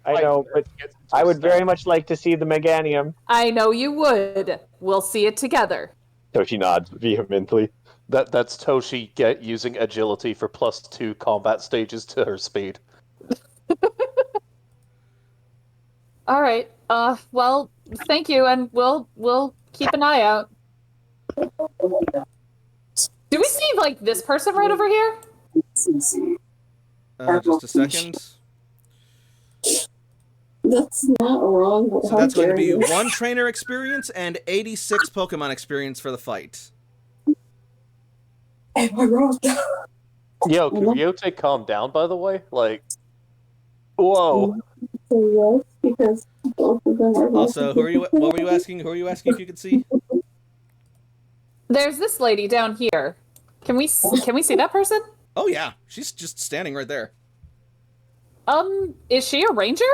S2: I know, but I would very much like to see the Meganium.
S4: I know you would. We'll see it together.
S2: Toshi nods vehemently.
S3: That's Toshi using agility for +2 combat stages to her speed.
S4: All right. Well, thank you, and we'll keep an eye out. Do we see this person right over here?
S1: Just a second.
S5: That's not wrong.
S1: So that's going to be 1 trainer experience and 86 Pokemon experience for the fight.
S5: Am I wrong?
S3: Yo, can Ryote calm down, by the way? Whoa.
S5: Yes, because both of them are.
S1: Also, what were you asking? Who are you asking if you could see?
S4: There's this lady down here. Can we see that person?
S1: Oh yeah, she's just standing right there.
S4: Is she a ranger?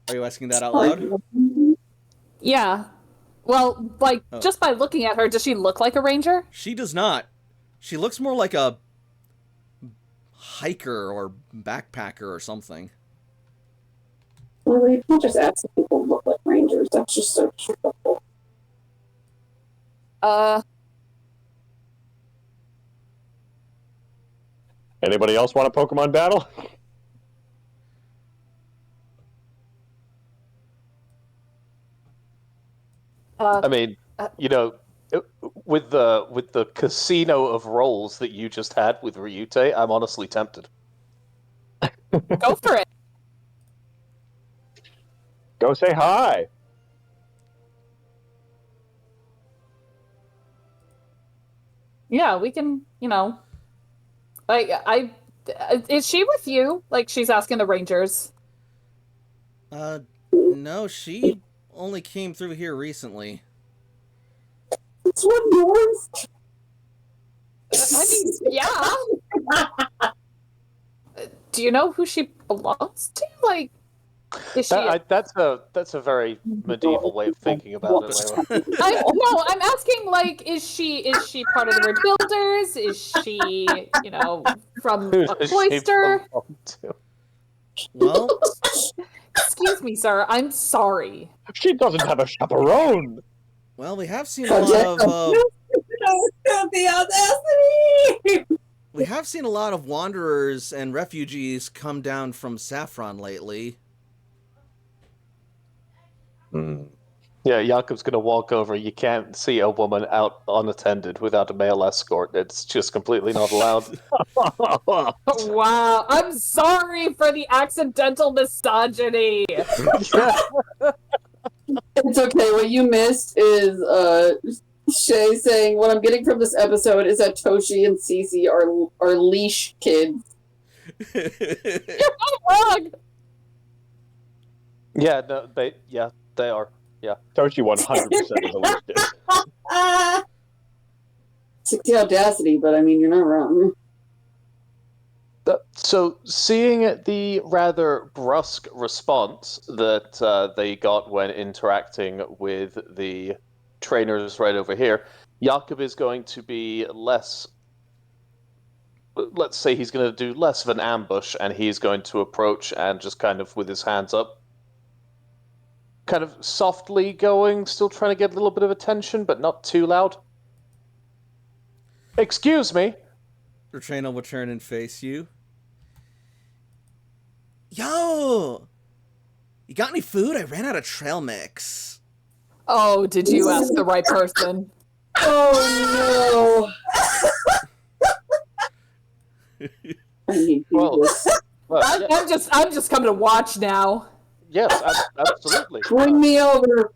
S1: Are you asking that out loud?
S4: Yeah. Well, just by looking at her, does she look like a ranger?
S1: She does not. She looks more like a hiker or backpacker or something.
S5: Well, you can't just ask if people look like rangers. That's just so true.
S2: Anybody else want a Pokemon battle?
S3: I mean, with the casino of roles that you just had with Ryute, I'm honestly tempted.
S4: Go for it.
S2: Go say hi.
S4: Yeah, we can, is she with you? She's asking the rangers.
S1: No, she only came through here recently.
S5: It's one yours.
S4: I mean, yeah. Do you know who she belongs to? Is she?
S3: That's a very medieval way of thinking about it, Layla.
S4: I'm asking, is she part of the Rebuilders? Is she, from
S3: Who
S4: a
S3: does she
S4: cloister?
S3: belong to?
S1: Well,
S4: Excuse me, sir. I'm sorry.
S2: She doesn't have a chaperone.
S1: well, we have seen a lot of
S6: The audacity!
S1: we have seen a lot of wanderers and refugees come down from Saffron lately.
S3: Yeah, Jakob's gonna walk over. You can't see a woman out unattended without a male escort. It's just completely not allowed.
S4: Wow. I'm sorry for the accidental misogyny.
S5: It's okay. What you missed is Shay saying, "What I'm getting from this episode is that Toshi and Cece are leash kids."
S4: You're not wrong.
S3: Yeah, no, they are. Yeah.
S2: Toshi 100% is a listed.
S5: It's the audacity, but I mean, you're not wrong.
S3: So, seeing the rather brusque response that they got when interacting with the trainers right over here, Jakob is going to be less. Let's say he's going to do less of an ambush, and he's going to approach and just kind of with his hands up, kind of softly going, still trying to get a little bit of attention, but not too loud. Excuse me.
S1: Your trainer will turn and face you. Yo! You got any food? I ran out of trail mix.
S4: Oh, did you ask the right person?
S5: Oh no! I need
S3: Well,
S5: this.
S3: yeah,
S4: I'm just coming to watch now.
S3: yes, absolutely.
S5: Bring me over.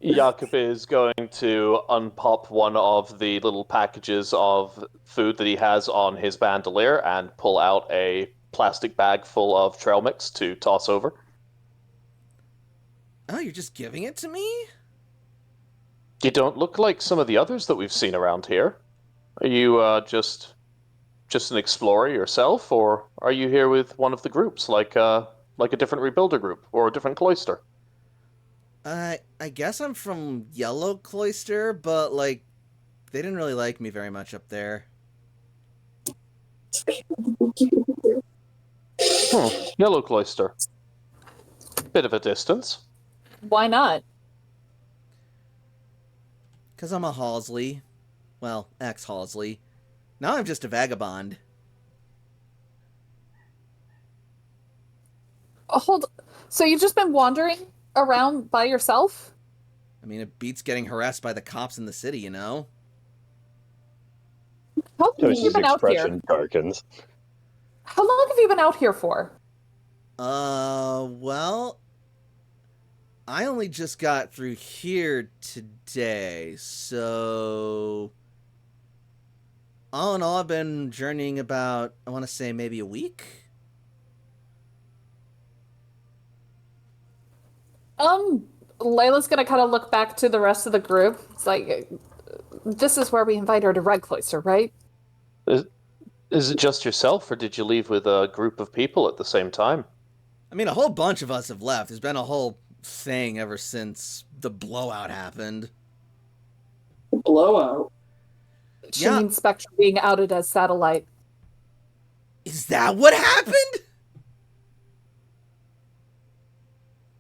S3: Jakob is going to unpop one of the little packages of food that he has on his bandolier and pull out a plastic bag full of trail mix to toss over.
S1: Oh, you're just giving it to me?
S3: You don't look like some of the others that we've seen around here. Are you just an explorer yourself, or are you here with one of the groups, like a different rebuilder group or a different cloister?
S1: I guess I'm from Yellow Cloister, but, like, they didn't really like me very much up there.
S3: Yellow Cloister. Bit of a distance.
S4: Why not?
S1: Because I'm a Halsley. Well, ex-Halsley. Now I'm just a vagabond.
S4: So you've just been wandering around by yourself?
S1: I mean, it beats getting harassed by the cops in the city, you know?
S4: How long have you
S2: Toast's
S4: been out here?
S2: expression darkens.
S4: How long have you been out here for?
S1: Well, I only just got through here today, so all in all, I've been journeying about, I want to say, maybe a week?
S4: Layla's gonna kind of look back to the rest of the group. It's like, this is where we invite her to Red Cloister, right?
S3: Is it just yourself, or did you leave with a group of people at the same time?
S1: I mean, a whole bunch of us have left. There's been a whole thing ever since the blowout happened.
S6: Blowout.
S4: She
S1: Yeah.
S4: means Spectre being outed as satellite.
S1: Is that what happened?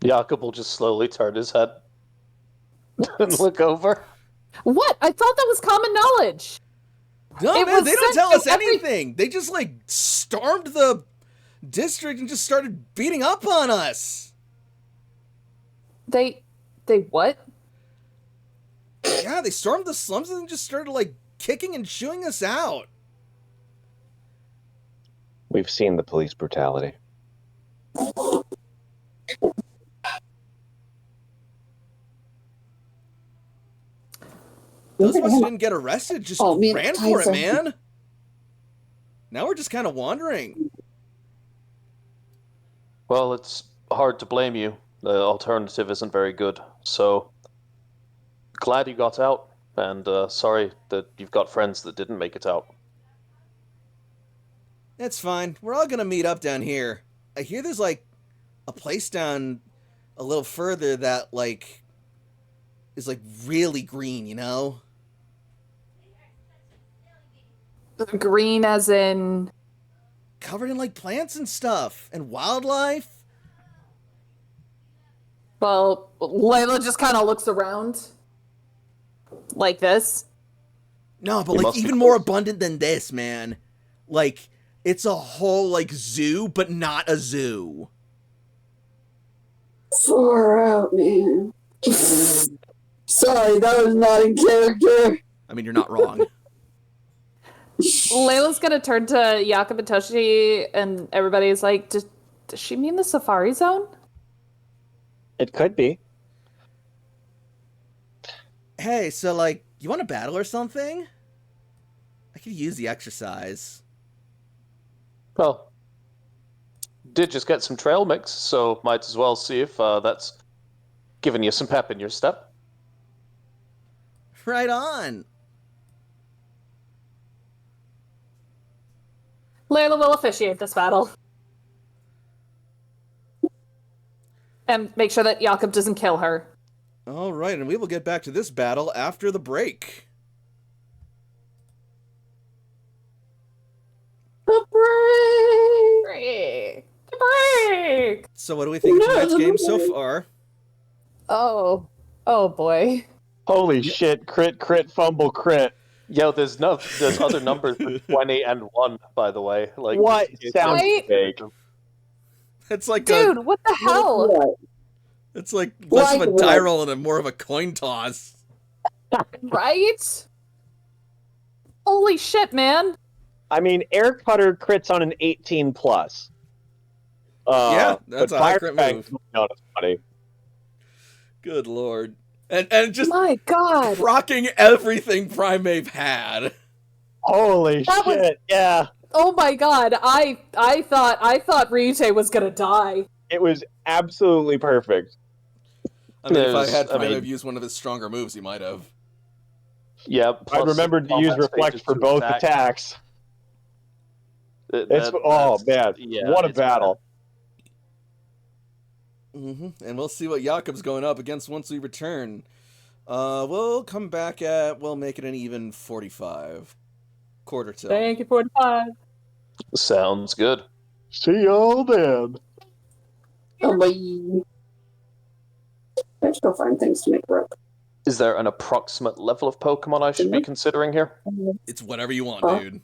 S3: Jakob will just slowly turn his head and look over.
S4: What? I thought that was common knowledge.
S1: No,
S4: It
S1: man,
S4: was
S1: they don't
S4: sent
S1: tell
S4: to
S1: us
S4: every-
S1: anything. They just, like, stormed the district and just started beating up on us.
S4: They what?
S1: Yeah, they stormed the slums and just started, like, kicking and chewing us out.
S2: We've seen the police brutality.
S1: Those of us who didn't get arrested just
S5: Oh, man,
S1: ran for it,
S5: Tyson.
S1: man. Now we're just kind of wandering.
S3: Well, it's hard to blame you. The alternative isn't very good. So, glad you got out, and sorry that you've got friends that didn't make it out.
S1: It's fine. We're all gonna meet up down here. I hear there's, like, a place down a little further that, like, is, like, really green, you know?
S4: Green as in...
S1: Covered in, like, plants and stuff. And wildlife.
S4: Well, Layla just kind of looks around. Like this.
S1: No, but,
S2: It
S1: like,
S2: must be
S1: even more
S2: close.
S1: abundant than this, man. Like, it's a whole, like, zoo, but not a zoo.
S6: Far out, man. Sorry, that was not in character.
S1: I mean, you're not wrong.
S4: Layla's gonna turn to Jakob and Toshi, and everybody's like, does she mean the Safari Zone?
S2: It could be.
S1: Hey, so, like, you want to battle or something? I could use the exercise.
S3: Well, did just get some trail mix, so might as well see if that's giving you some pep in your step.
S1: Right on.
S4: Layla will officiate this battle. And make sure that Jakob doesn't kill her.
S1: All right, and we will get back to this battle after the break.
S6: The break.
S4: Break! Break!
S1: So what do we think of tonight's game so far?
S4: Oh boy.
S2: Holy shit! Crit, fumble, crit.
S3: Yo, there's other numbers than 20 and 1, by the way. Like,
S2: What sounds
S4: Right?
S2: fake?
S1: It's like
S4: Dude, what the hell?
S1: it's like less of a
S6: Like
S1: die
S6: what?
S1: roll and more of a coin toss.
S4: Right? Holy shit, man.
S2: I mean, Air Cutter crits on an 18 plus.
S1: Yeah, that's
S2: but
S1: a high
S2: Fire
S1: crit
S2: Bag
S1: move.
S2: is not as funny.
S1: Good lord. And just
S4: My god.
S1: rocking everything Primave had.
S2: Holy
S4: That was-
S2: shit! Yeah,
S4: Oh my god. I thought Ryute was gonna die.
S2: it was absolutely perfect.
S1: I mean, if I
S3: There's-
S1: had
S3: I
S1: Prime
S3: mean-
S1: used one of his stronger moves, he might have.
S3: Yeah.
S2: I
S3: plus
S2: remembered to use
S3: combat
S2: reflect
S3: stages
S2: for
S3: to
S2: both
S3: attack.
S2: attacks.
S3: That's-
S2: Man,
S3: yeah,
S2: what a
S3: it's bad.
S2: battle!
S1: And we'll see what Jakob's going up against once we return. We'll come back at, we'll make it an even 45. Quarter till.
S4: Thank you, 45.
S3: Sounds good.
S2: See y'all then.
S5: Oh, bye. I should go find things to make rope.
S3: Is there an approximate level of Pokemon I should be considering here?
S1: It's whatever you want,
S5: Huh?
S1: dude.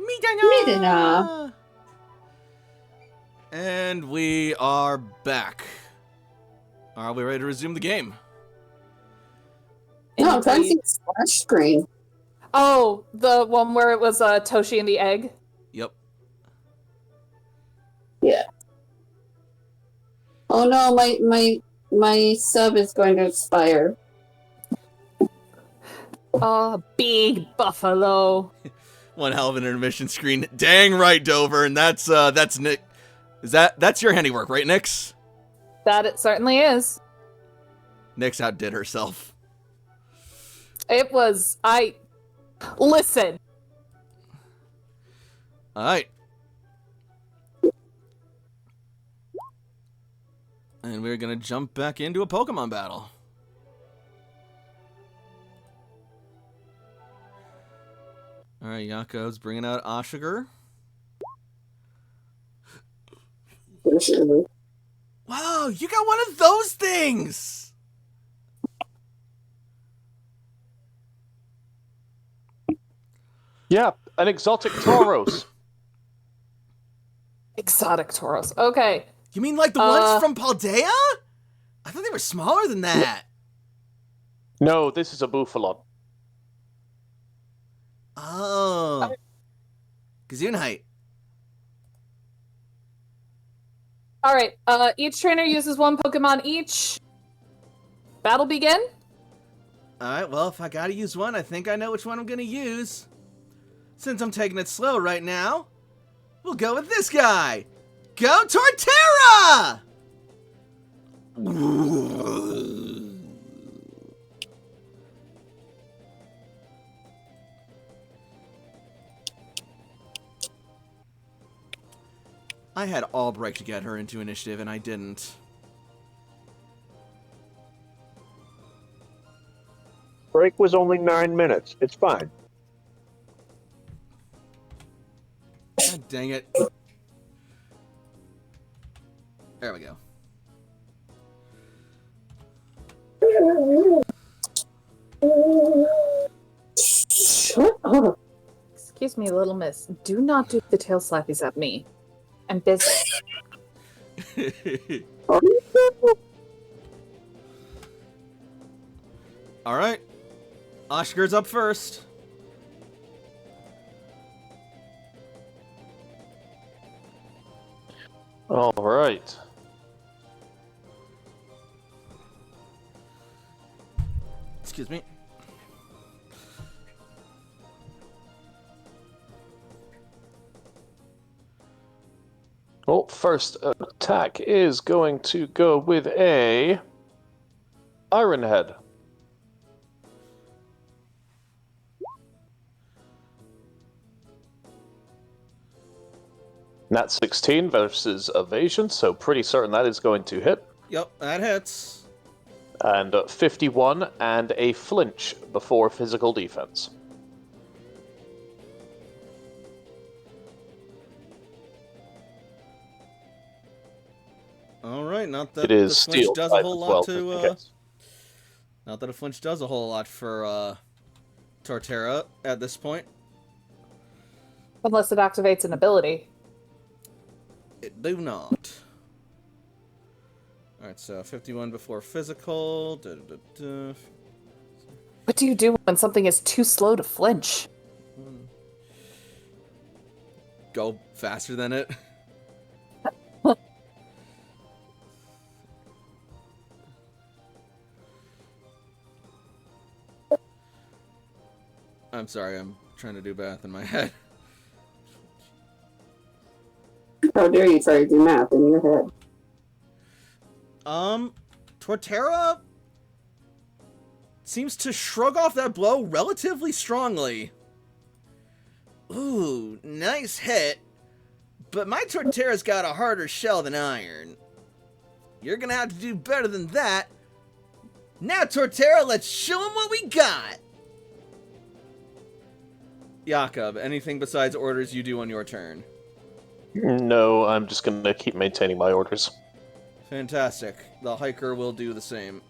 S5: Midana.
S1: And we are back. Are we ready to resume the game?
S5: No, I'm trying to see
S4: Indeed.
S5: the splash screen.
S4: Oh, the one where it was Toshi and the egg?
S1: Yep.
S5: Yeah. Oh no, my sub is going to expire.
S4: Oh, big buffalo.
S1: One hell of an intermission screen. Dang right, Dover, and that's Nick. That's your handiwork, right, Nix?
S4: That it certainly is.
S1: Nix outdid herself.
S4: It was listen.
S1: All right. And we're gonna jump back into a Pokemon battle. All right, Yako's bringing out Ashigar. Wow, you got one of those things!
S3: Yeah, an exotic Tauros.
S4: Exotic Tauros. Okay.
S1: You mean like the ones from Paldea? I thought they were smaller than that.
S3: No, this is a Buffalon.
S1: Oh. Gesundheit.
S4: All right. Each trainer uses one Pokemon each. Battle begin.
S1: All right, well, if I gotta use one, I think I know which one I'm gonna use. Since I'm taking it slow right now, we'll go with this guy. Go Torterra! I had all break to get her into initiative, and I didn't.
S2: Break was only 9 minutes. It's fine.
S1: God dang it. There we go.
S5: Shut up.
S4: Excuse me, little miss. Do not do the tail slappies at me. I'm busy.
S1: All right. Oscar's up first.
S3: All right.
S1: Excuse me.
S3: Well, first attack is going to go with a Iron Head. Nat 16 versus Evasion, so pretty certain that is going to hit.
S1: Yep, that hits.
S3: And 51 and a flinch before physical defense.
S1: All right, not that
S3: It is
S1: the flinch
S3: steel
S1: does a
S3: type
S1: whole
S3: as well,
S1: lot
S3: just in
S1: to.
S3: case.
S1: Not that a flinch does a whole lot for Torterra at this point.
S4: Unless it activates an ability.
S1: It do not. All right, so 51 before physical.
S4: What do you do when something is too slow to flinch?
S1: Go faster than it. I'm sorry, I'm trying to do math in my head.
S5: How dare you try to do math in your head?
S1: Torterra seems to shrug off that blow relatively strongly. Ooh, nice hit. But my Torterra's got a harder shell than iron. You're gonna have to do better than that. Now, Torterra, let's show him what we got. Jakob, anything besides orders you do on your turn?
S3: No, I'm just going to keep maintaining my orders.
S1: Fantastic. The hiker will do the same.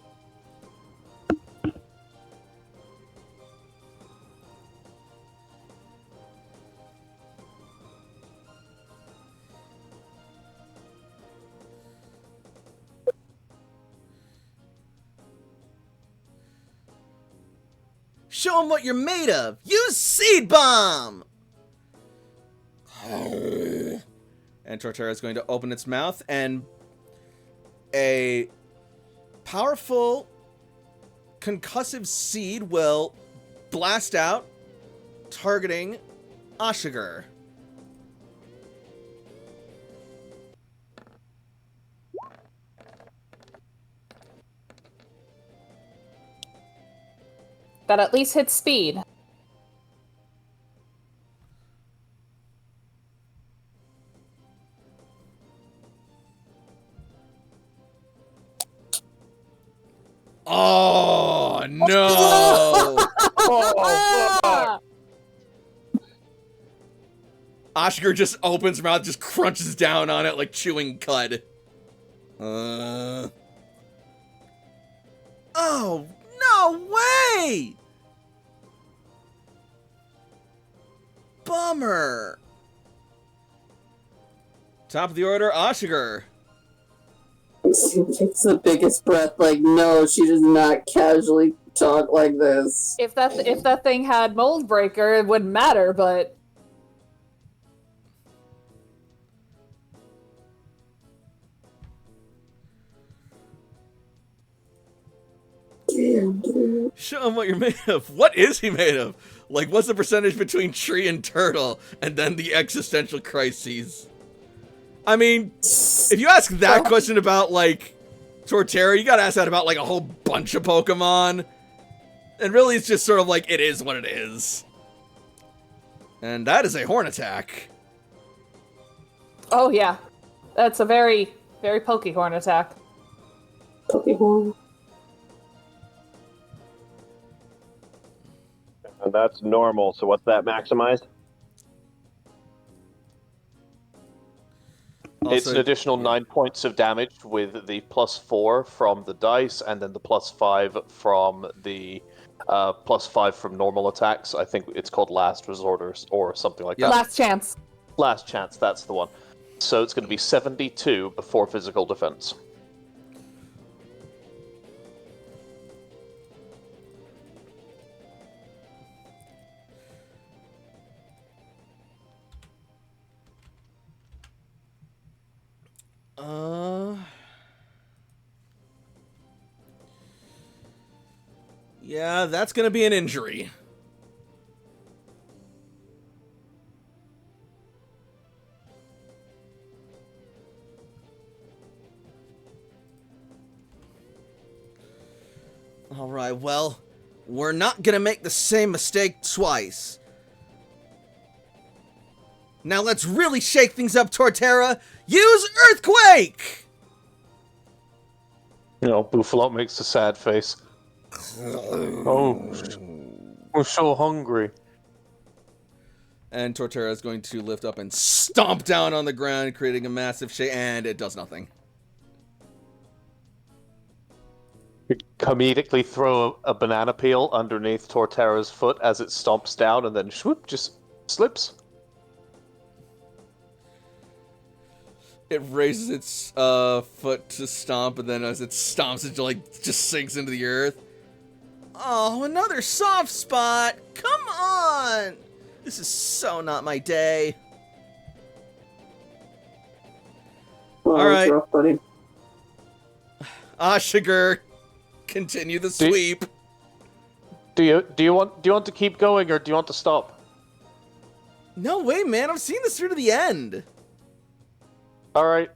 S1: Show him what you're made of. Use Seed Bomb! And Torterra is going to open its mouth, and a powerful concussive seed will blast out, targeting Ashigar.
S4: That at least hits speed.
S1: Oh, no!
S4: Ah!
S1: Ashigar just opens her mouth, just crunches down on it like chewing cud. Oh, no way! Bummer. Top of the order, Ashigar.
S5: She takes the biggest breath, like, no, she does not casually talk like this.
S4: If that thing had Mold Breaker, it wouldn't matter, but
S5: Damn, dude.
S1: Show him what you're made of. What is he made of? Like, what's the percentage between tree and turtle? And then the existential crises. I mean, if you ask that question about, like, Torterra, you gotta ask that about, like, a whole bunch of Pokemon. And really, it's just sort of like, it is what it is. And that is a horn attack.
S4: oh yeah. That's a very, very Pokehorn attack.
S5: Pokemon.
S7: And that's normal. So what's that maximized?
S3: It's
S1: Also-
S3: an additional 9 points of damage with the +4 from the dice, and then the +5 from the +5 from normal attacks. I think it's called Last Resort or something like
S1: Yeah.
S3: that.
S4: Last chance.
S3: Last Chance, that's the one. So it's going to be 72 before physical defense.
S1: Yeah, that's gonna be an injury. Alright, well, we're not gonna make the same mistake twice. Now let's really shake things up, Torterra! Use Earthquake!
S3: You know, Buffalo makes a sad face. Oh, we're so hungry.
S1: And Torterra is going to lift up and stomp down on the ground, creating a massive shake, and it does nothing.
S3: You comedically throw a banana peel underneath Torterra's foot as it stomps down, and then swoop, just slips.
S1: It raises its foot to stomp, and then as it stomps, it just sinks into the earth. Oh, another soft spot! Come on! This is so not my day.
S5: Oh,
S1: All right.
S5: rough, buddy.
S1: Ashigar, continue the sweep.
S3: Do you want to keep going, or do you want to stop?
S1: No way, man! I'm seeing this through to the end.
S3: All right.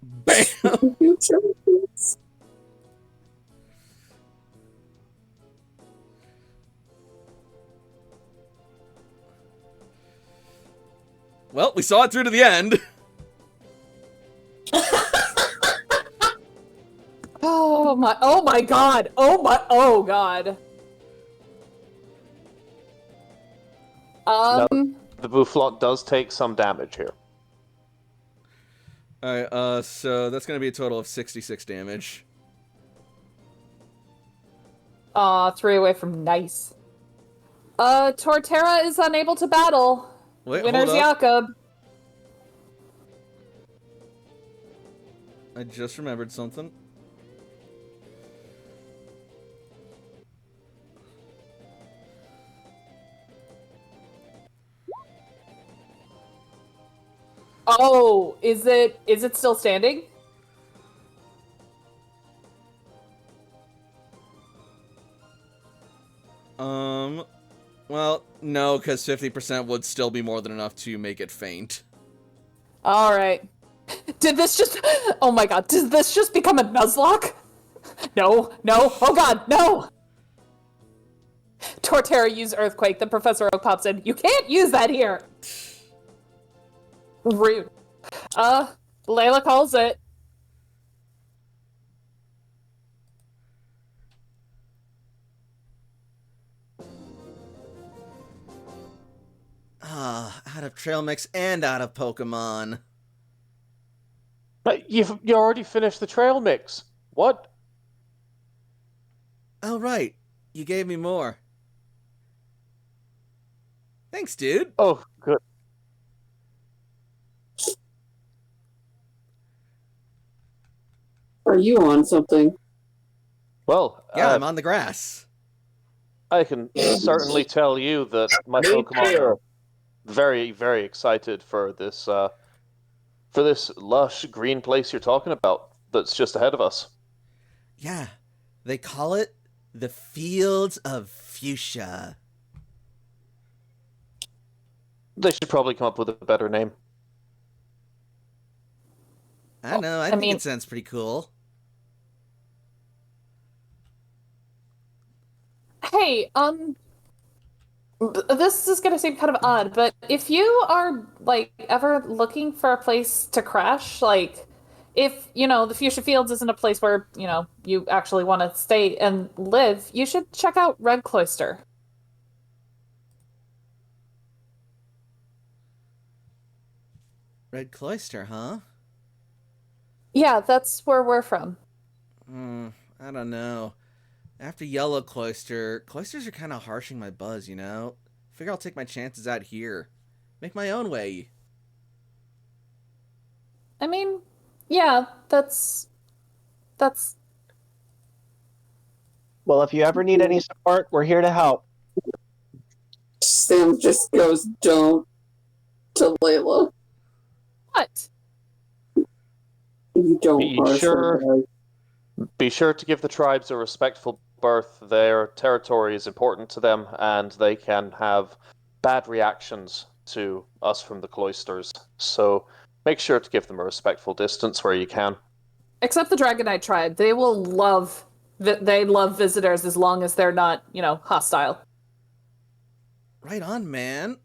S1: Bam!
S5: You champions.
S1: Well, we saw it through to the end.
S4: Oh my god. Oh god.
S3: The Bufflon does take some damage here.
S1: Alright, so that's gonna be a total of 66 damage.
S4: 3 away from nice. Torterra is unable to battle.
S1: Wait,
S4: Winner's
S1: hold up.
S4: Jakob.
S1: I just remembered something.
S4: is it still standing?
S1: Well, no, because 50% would still be more than enough to make it faint.
S4: All right. Did this just... Oh my god, did this just become a Nuzlocke? No, oh god, no! Torterra used Earthquake, then Professor Oak pops in. You can't use that here! Rude. Layla calls it.
S1: Out of trail mix and out of Pokemon.
S3: But you already finished the trail mix. What?
S1: Oh, right. You gave me more. Thanks, dude.
S3: Oh, good.
S5: Are you on something?
S3: Well,
S1: Yeah, I'm on the grass.
S3: I can certainly tell you that my Pokemon are very, very excited for this lush green place you're talking about that's just ahead of us.
S1: Yeah, they call it the Fields of Fuchsia.
S3: They should probably come up with a better name.
S1: I don't know, I think it sounds pretty cool.
S4: Hey, this is gonna seem kind of odd, but if you are, like, ever looking for a place to crash, like, if, the Fuchsia Fields isn't a place where, you actually want to stay and live, you should check out Red Cloister.
S1: Red Cloister, huh?
S4: Yeah, that's where we're from.
S1: I don't know. After Yellow Cloister, Cloisters are kind of harshing my buzz, Figure I'll take my chances out here. Make my own way.
S4: I mean, yeah, that's...
S2: Well, if you ever need any support, we're here to help.
S5: Sam just goes, don't, to Layla.
S4: What?
S5: You don't
S3: Be sure to give the tribes a respectful birth. Their territory is important to them, and they can have bad reactions to us from the cloisters. So make sure to give them a respectful distance where you can.
S4: Except the Dragonite tribe. They love visitors as long as they're not, hostile.
S1: Right on, man.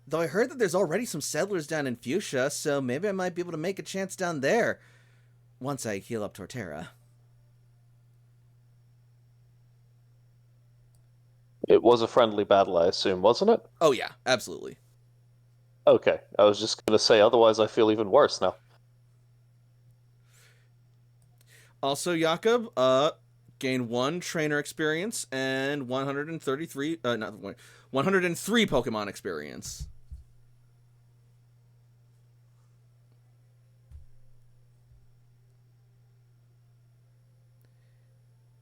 S1: Though I heard that there's already some settlers down in Fuchsia, so maybe I might be able to make a chance down there. Once I heal up Torterra.
S3: It was a friendly battle, I assume, wasn't it?
S1: Oh yeah, absolutely.
S3: Okay, I was just going to say, otherwise I feel even worse now.
S1: Also, Jakob, gain 1 trainer experience and 103 Pokemon experience.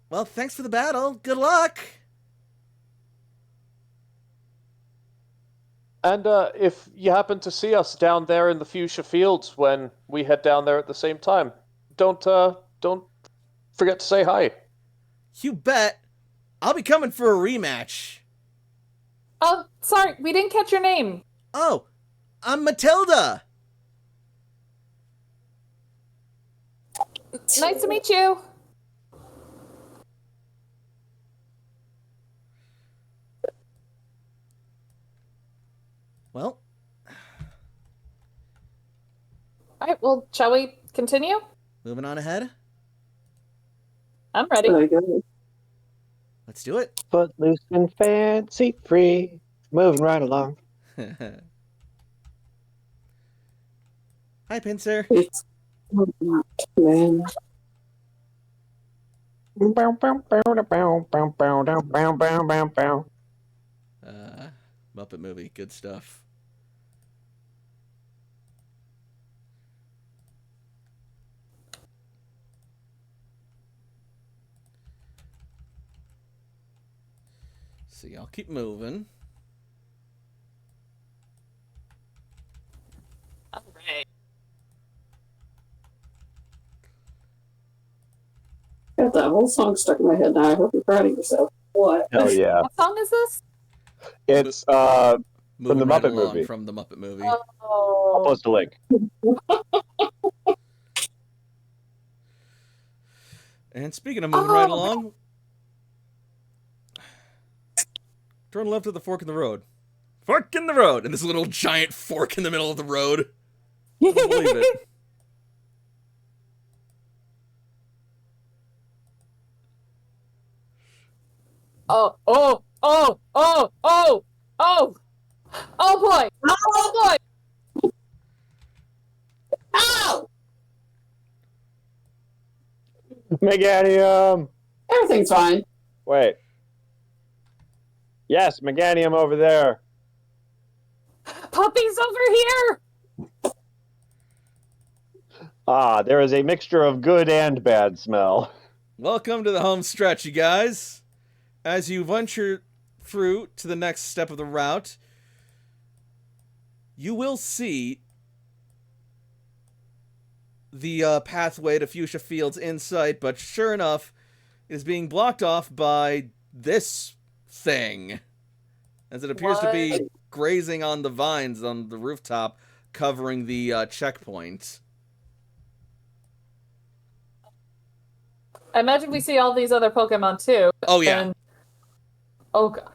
S1: Well, thanks for the battle. Good luck!
S3: And if you happen to see us down there in the Fuchsia Fields when we head down there at the same time, don't forget to say hi.
S1: You bet. I'll be coming for a rematch.
S4: Oh, sorry, we didn't catch your name.
S1: Oh, I'm Matilda.
S4: Nice to meet you.
S1: Well.
S4: All right, well, shall we continue?
S1: Moving on ahead.
S4: I'm ready.
S1: Let's do it.
S2: Footloose and fancy free, moving right along.
S1: Hi, Pinsir.
S5: It's man.
S1: Muppet movie, good stuff. See, I'll keep moving.
S4: All right.
S5: Got that whole song stuck in my head now. I hope you're proud of yourself. What?
S2: Hell yeah.
S4: What song is this?
S2: It's
S1: Moving
S2: the
S1: right
S2: Muppet
S1: along
S2: movie.
S1: From the Muppet movie.
S2: I'll
S4: Oh.
S2: post a link.
S1: And speaking of moving right
S4: Oh.
S1: along, turn left at the fork in the road. Fork in the road! And this little giant fork in the middle of the road. I can't believe it.
S4: Oh, oh, oh, oh, oh, oh, oh boy, oh boy.
S5: Ow!
S2: Meganium!
S5: Everything's fine.
S2: Wait. Yes, Meganium over there.
S4: Puppy's over here.
S2: Ah, there is a mixture of good and bad smell.
S1: Welcome to the home stretch, you guys. As you venture through to the next step of the route, you will see the pathway to Fuchsia Fields in sight, but sure enough, it is being blocked off by this thing, as it appears to be grazing on the vines on the rooftop, covering the checkpoint.
S4: I imagine we see all these other Pokemon too.
S1: Oh, yeah.
S4: And... oh god.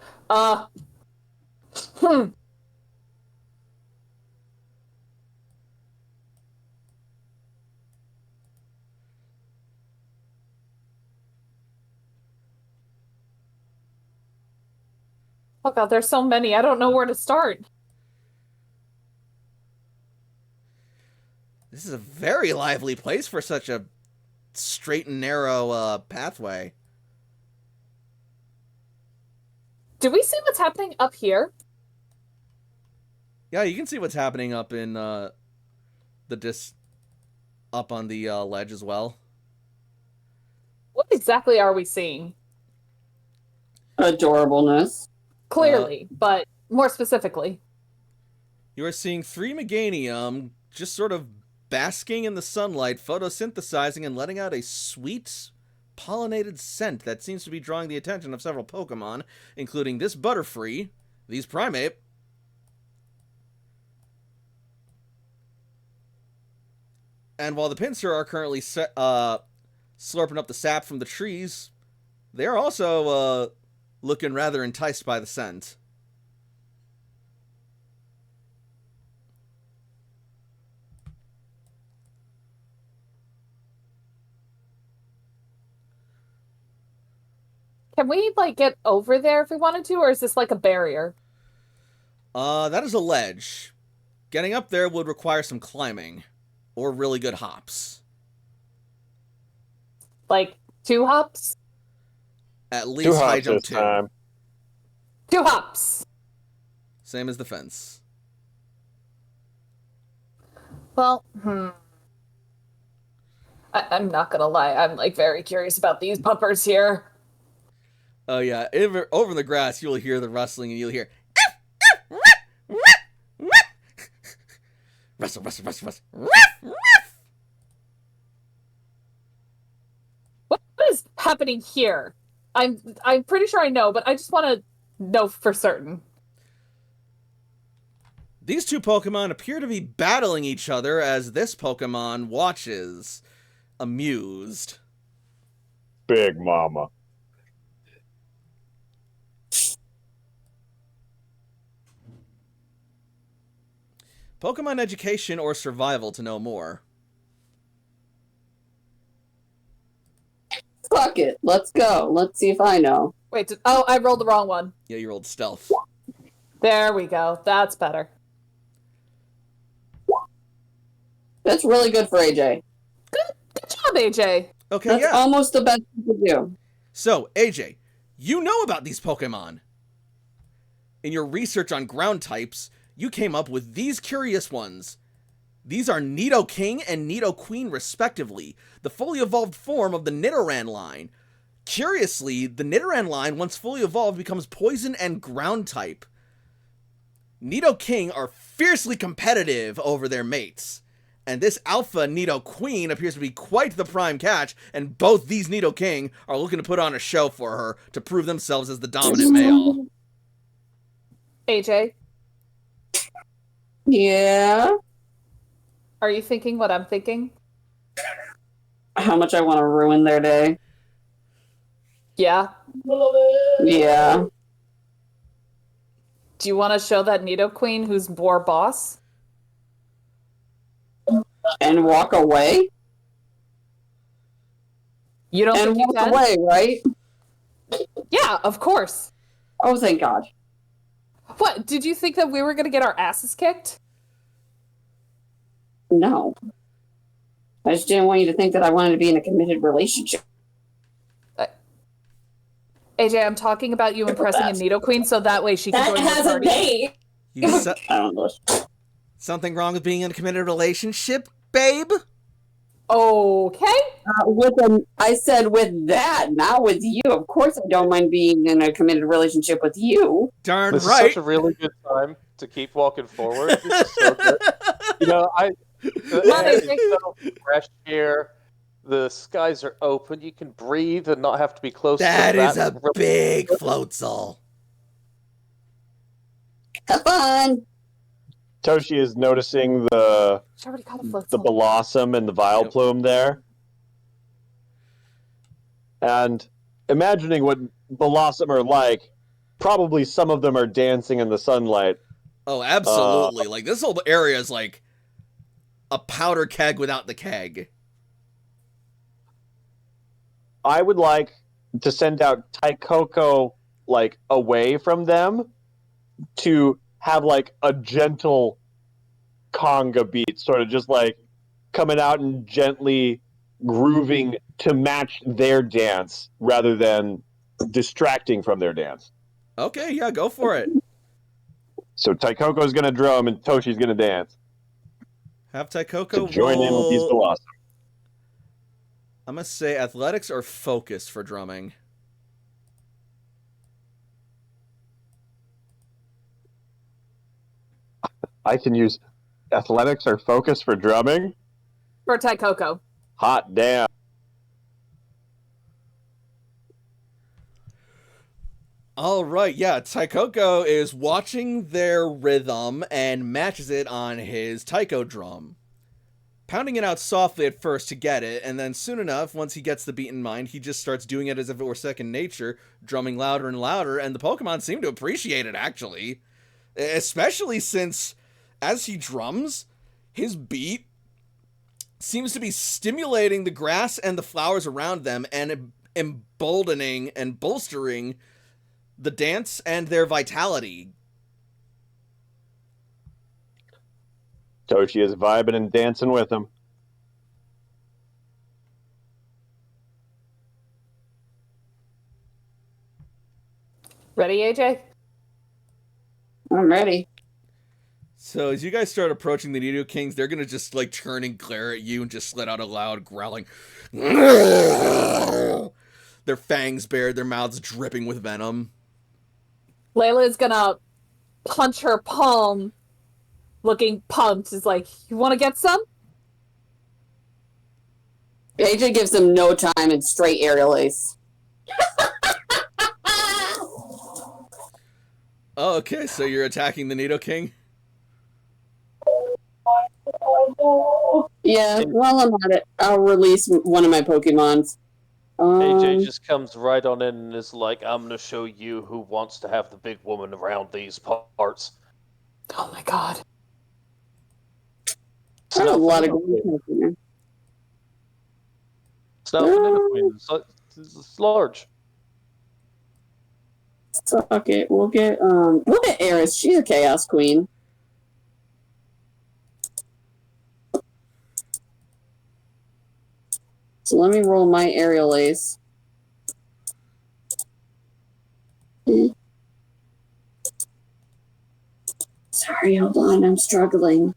S4: Oh god, there's so many. I don't know where to start.
S1: This is a very lively place for such a straight and narrow pathway.
S4: Do we see what's happening up here?
S1: Yeah, you can see what's happening up in up on the ledge as well.
S4: What exactly are we seeing?
S5: Adorableness.
S4: Clearly, but more specifically.
S1: You are seeing 3 Meganium just sort of basking in the sunlight, photosynthesizing and letting out a sweet, pollinated scent that seems to be drawing the attention of several Pokemon, including this Butterfree, these Primeape, and while the Pinsir are currently slurping up the sap from the trees, they are also looking rather enticed by the scent.
S4: Can we, like, get over there if we wanted to, or is this like a barrier?
S1: That is a ledge. Getting up there would require some climbing, or really good hops.
S4: Like, 2 hops?
S1: At least
S2: Two
S1: high
S2: hops
S1: jump
S2: this
S1: 2.
S2: time.
S4: 2 hops!
S1: Same as the fence.
S4: Well, I'm not gonna lie, I'm, like, very curious about these puppers here.
S1: Oh yeah, over in the grass you'll hear the rustling and you'll hear rustle, rustle, rustle, rustle,
S4: What is happening here? I'm pretty sure I know, but I just want to know for certain.
S1: These two Pokemon appear to be battling each other as this Pokemon watches, amused.
S2: Big Mama.
S1: Pokemon education or survival to know more.
S5: Fuck it. Let's go. Let's see if I know.
S4: Wait, oh, I rolled the wrong one.
S1: Yeah, you rolled stealth.
S4: There we go. That's better.
S5: That's really good for AJ.
S4: Good job, AJ.
S1: Okay,
S5: That's
S1: yeah.
S5: almost the best you could do.
S1: So, AJ, you know about these Pokemon. In your research on ground types, you came up with these curious ones. These are Nidoking and Nidoqueen respectively, the fully evolved form of the Nidoran line. Curiously, the Nidoran line, once fully evolved, becomes poison and ground type. Nidoking are fiercely competitive over their mates, And this alpha Nidoqueen appears to be quite the prime catch, and both these Nidoking are looking to put on a show for her to prove themselves as the dominant male.
S4: AJ,
S5: Yeah.
S4: are you thinking what I'm thinking?
S5: How much I want to ruin their day.
S4: Yeah.
S5: Yeah.
S4: Do you want to show that Nidoqueen who's more boss?
S5: And walk away?
S4: You don't
S5: And
S4: think you
S5: walk
S4: can?
S5: away, right?
S4: Yeah, of course.
S5: Oh, thank God.
S4: What? Did you think that we were going to get our asses kicked?
S5: No. I just didn't want you to think that I wanted to be in a committed relationship.
S4: AJ, I'm talking about you impressing a Nidoqueen so that way she can
S6: That
S4: join the
S6: has a
S4: party.
S6: name.
S5: I don't know.
S1: Something wrong with being in a committed relationship, babe?
S4: Okay.
S5: I said with that, not with you. Of course, I don't mind being in a committed relationship with you.
S1: Darn
S3: This
S1: right.
S3: is such a really good time to keep walking forward. This is so good. You know, it's so fresh here. The skies are open. You can breathe and not have to be close
S1: That
S3: to
S1: is a
S3: really
S1: big floatzel.
S5: Have fun.
S2: Toshi is noticing the
S4: She already got a float.
S2: blossom and the Vileplume there. And imagining what blossom are like, probably some of them are dancing in the sunlight.
S1: Oh, absolutely. Like, this whole area is like a powder keg without the keg.
S2: I would like to send out Taikoko like away from them to have like a gentle conga beat, sort of just like coming out and gently grooving to match their dance rather than distracting from their dance.
S1: Okay, yeah, go for it.
S2: So Taikoko's gonna drum and Toshi's gonna dance
S1: Have
S2: to
S1: Taikoko
S2: join in with these
S1: roll.
S2: blossoms.
S1: I'm gonna say athletics or focus for drumming.
S2: I can use athletics or focus for drumming.
S4: For Taikoko.
S2: Hot damn.
S1: All right, yeah, Taikoko is watching their rhythm and matches it on his taiko drum. Pounding it out softly at first to get it, and then soon enough, once he gets the beat in mind, he just starts doing it as if it were second nature, drumming louder and louder, and the Pokemon seem to appreciate it, actually. Especially since, as he drums, his beat seems to be stimulating the grass and the flowers around them, and emboldening and bolstering the dance and their vitality.
S2: Toshi is vibing and dancing with him.
S4: Ready, AJ?
S5: I'm ready.
S1: So as you guys start approaching the Nidokings, they're gonna just like turn and glare at you and just let out a loud growling. Their fangs bared, their mouths dripping with venom.
S4: Layla is gonna punch her palm, looking pumped. Is like, you want to get some?
S5: AJ gives them no time and straight aerial ace.
S1: Oh, okay, so you're attacking the Nidoking?
S5: Yeah, while I'm at it, I'll release one of my Pokemons.
S3: AJ just comes right on in and is like, I'm going to show you who wants to have the big woman around these parts.
S4: Oh my god.
S3: It's
S5: I have a
S3: not
S5: lot of
S3: for
S5: good Pokemon.
S3: It's not for Nidoqueen. It's large.
S5: Suck it. We'll get Eris. She's a Chaos Queen. So let me roll my aerial ace. Sorry, hold on. I'm struggling.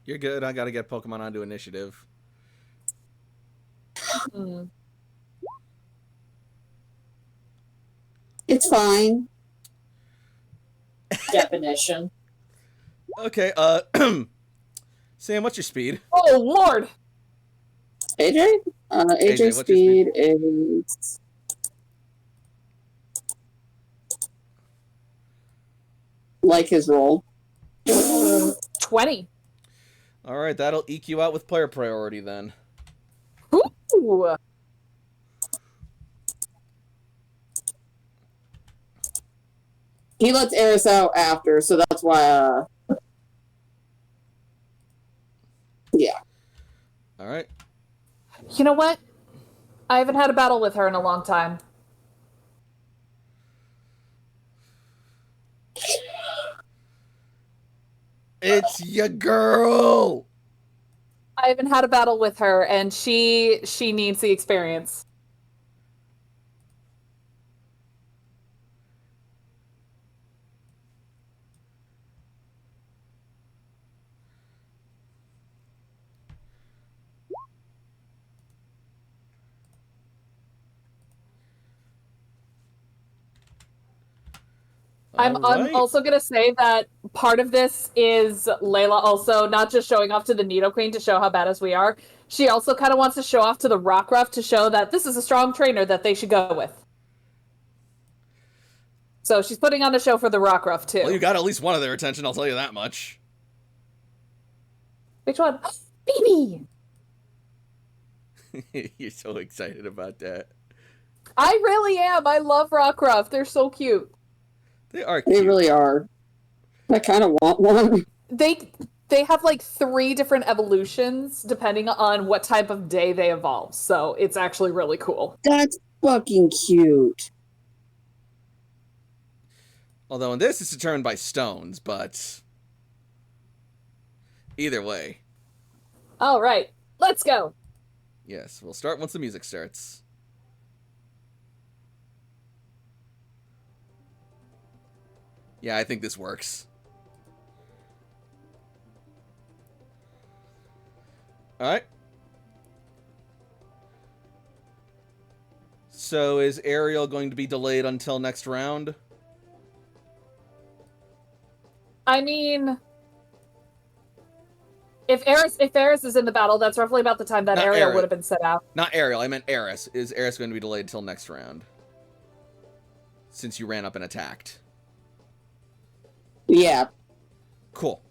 S1: You're good, I gotta get Pokemon onto initiative.
S4: Hmm.
S5: It's fine.
S6: Definition.
S1: Okay, Sam, what's your speed?
S4: Oh Lord!
S5: AJ?
S1: AJ,
S5: AJ
S1: what's your
S5: speed is like his roll.
S4: 20.
S1: All right, that'll eke you out with player priority then.
S4: Ooh.
S5: He lets Eris out after, so that's why. Yeah.
S1: All right.
S4: You know what? I haven't had a battle with her in a long time.
S1: It's your girl.
S4: I haven't had a battle with her, and she needs the experience. I'm
S1: Alright.
S4: also going to say that part of this is Layla also not just showing off to the Nidoqueen to show how badass we are. She also kind of wants to show off to the Rockruff to show that this is a strong trainer that they should go with. So she's putting on a show for the Rockruff too.
S1: Well, you got at least one of their attention, I'll tell you that much.
S4: Which one? Baby!
S1: You're so excited about that.
S4: I really am. I love Rockruff. They're so cute.
S1: They are
S5: They
S1: cute.
S5: really are. I kind of want one.
S4: They have like 3 different evolutions depending on what type of day they evolve. So it's actually really cool.
S5: That's fucking cute.
S1: Although in this, it's determined by stones, but either way.
S4: All right, let's go.
S1: Yes, we'll start once the music starts. Yeah, I think this works. Alright. So is Ariel going to be delayed until next round?
S4: I mean, if Eris is in the battle, that's roughly about the time that
S1: Not
S4: Ariel
S1: Eris.
S4: would have been set out.
S1: Not Ariel, I meant Eris. Is Eris going to be delayed until next round? Since you ran up and attacked.
S5: Yeah.
S1: Cool.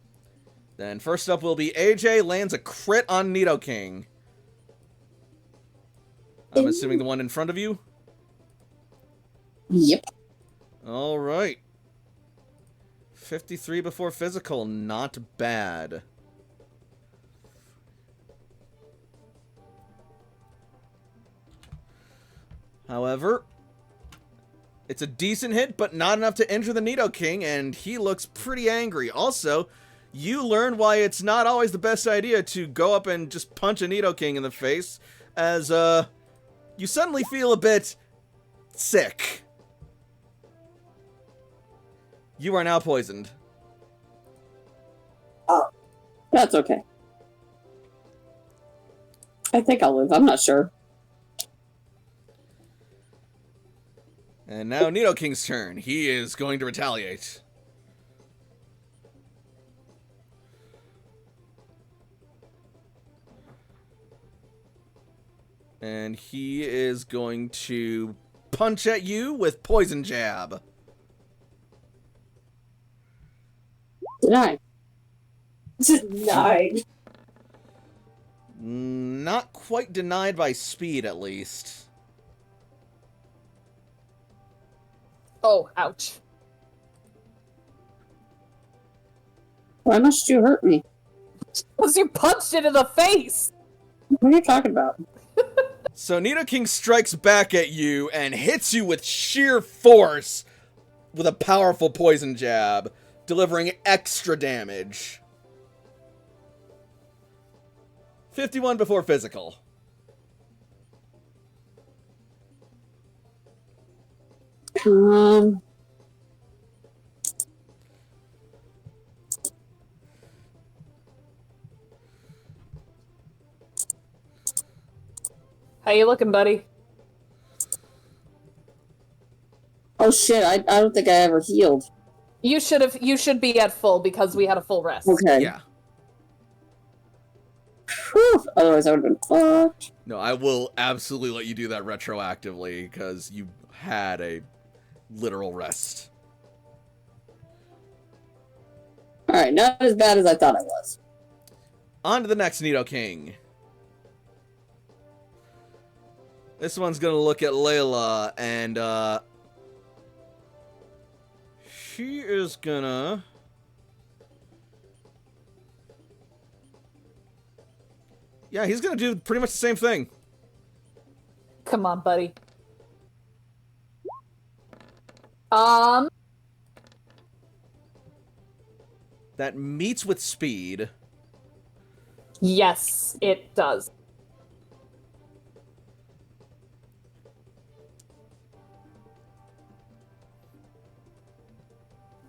S1: Then first up will be AJ lands a crit on Nidoking. I'm assuming the one in front of you?
S5: Yep.
S1: Alright. 53 before physical, not bad. However, it's a decent hit, but not enough to injure the Nidoking, and he looks pretty angry. Also, you learn why it's not always the best idea to go up and just punch a Nidoking in the face, as, you suddenly feel a bit sick. You are now poisoned.
S5: That's okay. I think I'll live. I'm not sure.
S1: And now Nidoking's turn. He is going to retaliate. And he is going to punch at you with Poison Jab.
S5: Denied.
S6: Denied.
S1: Not quite denied by speed, at least.
S4: Oh, ouch.
S5: Why must you hurt me?
S4: Because you punched it in the face!
S5: What are you talking about?
S1: So Nidoking strikes back at you and hits you with sheer force with a powerful Poison Jab, delivering extra damage. 51 before physical.
S4: How you looking, buddy?
S5: Oh shit, I don't think I ever healed.
S4: You should be at full because we had a full rest.
S5: Okay.
S1: Yeah.
S5: Whew, otherwise, I would have been fucked.
S1: No, I will absolutely let you do that retroactively because you had a literal rest.
S5: Alright, not as bad as I thought I was.
S1: On to the next Nidoking. This one's gonna look at Layla, and, she is gonna... Yeah, he's gonna do pretty much the same thing.
S4: Come on, buddy.
S1: That meets with speed.
S4: Yes, it does.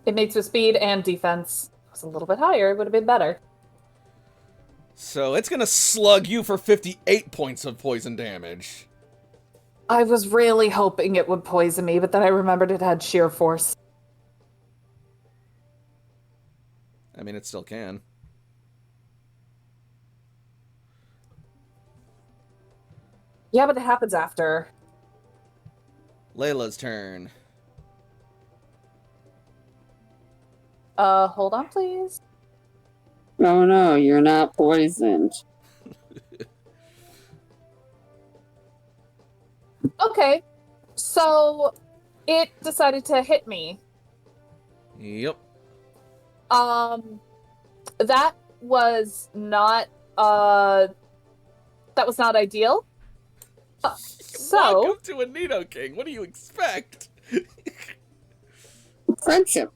S4: It makes with speed and defense. If it was a little bit higher, it would have been better.
S1: So it's gonna slug you for 58 points of poison damage.
S4: I was really hoping it would poison me, but then I remembered it had sheer force.
S1: I mean, it still can.
S4: Yeah, but it happens after.
S1: Layla's turn.
S4: Hold on, please.
S5: Oh no, you're not poisoned.
S4: Okay, so it decided to hit me.
S1: Yep.
S4: That was not, that was not ideal. So,
S1: Welcome to a Nidoking. What do you expect?
S5: Friendship.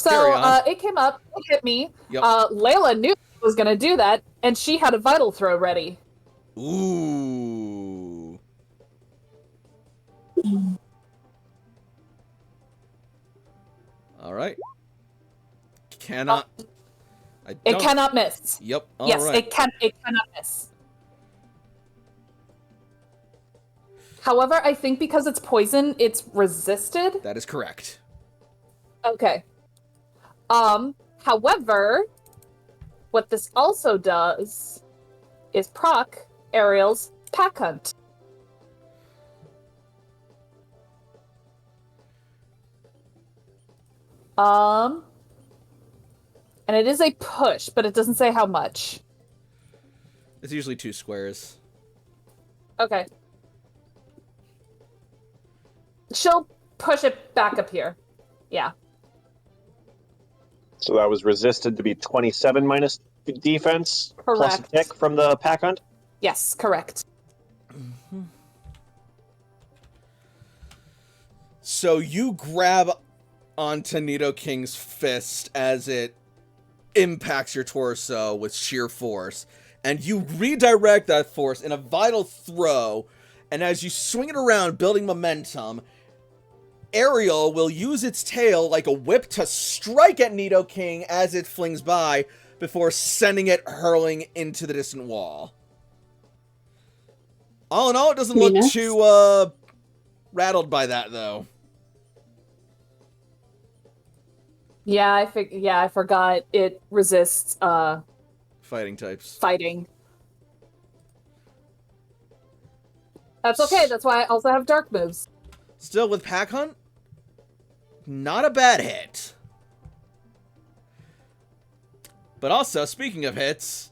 S1: Carry on.
S4: It came up, it hit me.
S1: Yep.
S4: Layla knew I was gonna do that, and she had a vital throw ready.
S1: Ooh. All right. Cannot. I
S4: It
S1: don't-
S4: cannot miss.
S1: Yep. All
S4: Yes,
S1: right.
S4: it cannot miss. However, I think because it's poison, it's resisted.
S1: That is correct.
S4: Okay. However, what this also does is proc Ariel's pack hunt. And it is a push, but it doesn't say how much.
S1: It's usually 2 squares.
S4: Okay. She'll push it back up here. Yeah.
S2: So that was resisted to be 27 minus defense plus a
S4: Correct.
S2: tick from the pack hunt.
S4: Yes, correct.
S1: So you grab onto Nidoking's fist as it impacts your torso with sheer force, and you redirect that force in a vital throw, and as you swing it around, building momentum, Ariel will use its tail like a whip to strike at Nidoking as it flings by, before sending it hurling into the distant wall. All in all, it doesn't look
S5: Venus?
S1: too, rattled by that, though.
S4: Yeah, I forgot it resists
S1: Fighting types.
S4: fighting. That's okay. That's why I also have dark moves.
S1: Still with Pack Hunt, not a bad hit. But also, speaking of hits,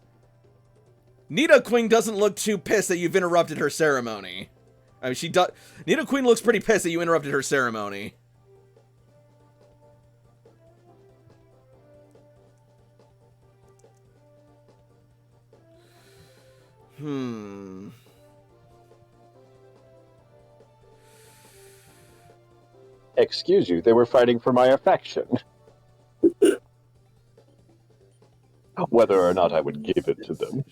S1: Nidoking doesn't look too pissed that you've interrupted her ceremony. I mean, Nidoking looks pretty pissed that you interrupted her ceremony.
S2: Excuse you, they were fighting for my affection. Whether or not I would give it to them.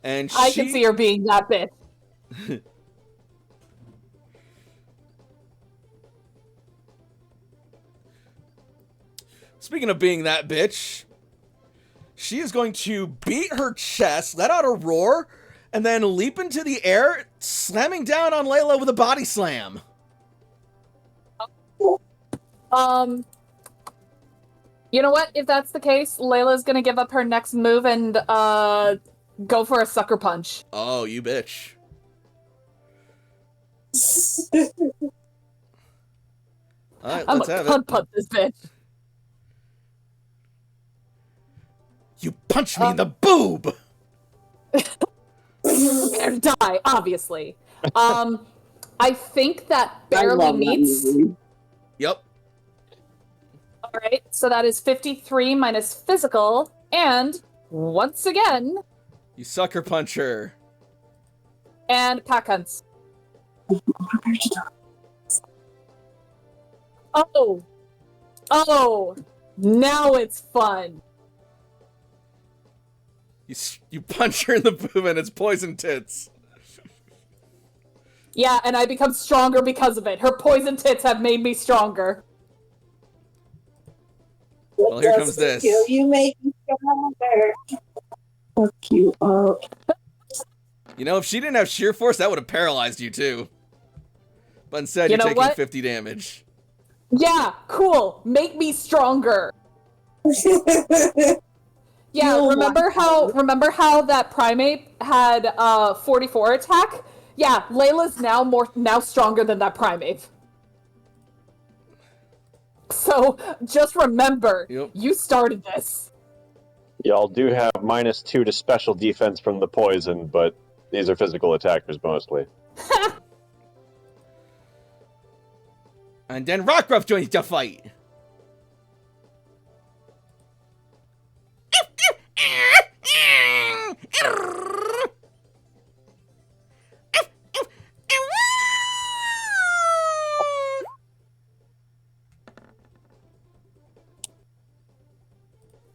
S1: And
S4: I can see her being that bitch.
S1: Speaking of being that bitch, she is going to beat her chest, let out a roar, and then leap into the air, slamming down on Layla with a body slam.
S4: You know what? If that's the case, Layla's gonna give up her next move and go for a sucker punch.
S1: Oh, you bitch. Alright,
S4: I'm
S1: let's
S4: gonna
S1: have it.
S4: punt this bitch.
S1: You punched me in the boob!
S4: Prepare to die, obviously. I think that
S5: I
S4: barely
S5: love that
S4: meets.
S5: movie.
S1: Yep.
S4: Alright, so that is 53 minus physical, and once again,
S1: You sucker puncher.
S4: and pack hunts. Oh, now it's fun.
S1: You punch her in the boob and it's poison tits.
S4: Yeah, and I become stronger because of it. Her poison tits have made me stronger.
S1: Well, here comes this.
S6: You make me stronger.
S5: Fuck you up.
S1: You know, if she didn't have sheer force, that would have paralyzed you too. But instead,
S4: You
S1: you're
S4: know
S1: taking
S4: what?
S1: 50 damage.
S4: Yeah, cool. Make me stronger. Yeah,
S5: Oh
S4: remember how that primate had 44 attack? Yeah, Layla's now stronger than that primate. So just remember,
S1: Yep.
S4: you started this.
S2: Y'all do have -2 to special defense from the poison, but these are physical attackers mostly.
S1: And then Rockruff joins the fight.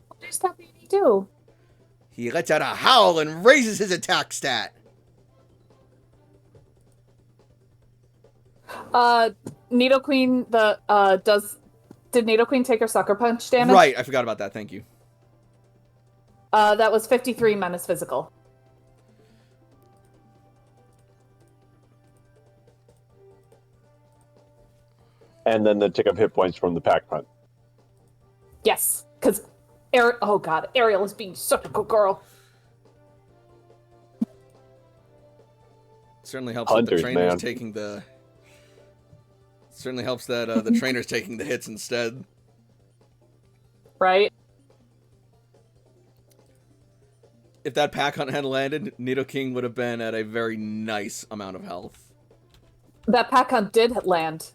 S4: What does that baby do?
S1: He lets out a howl and raises his attack stat.
S4: Nidoqueen did Nidoqueen take her sucker punch damage?
S1: Right, I forgot about that. Thank you.
S4: That was 53 minus physical.
S2: And then the tick of hit points from the pack hunt.
S4: Yes, because oh god, Ariel is being such a good girl.
S1: Certainly helps that the
S2: Hunters,
S1: trainer's
S2: man.
S1: taking the. Certainly helps that the trainer's taking the hits instead.
S4: Right?
S1: If that pack hunt had landed, Nidoking would have been at a very nice amount of health.
S4: That pack hunt did land.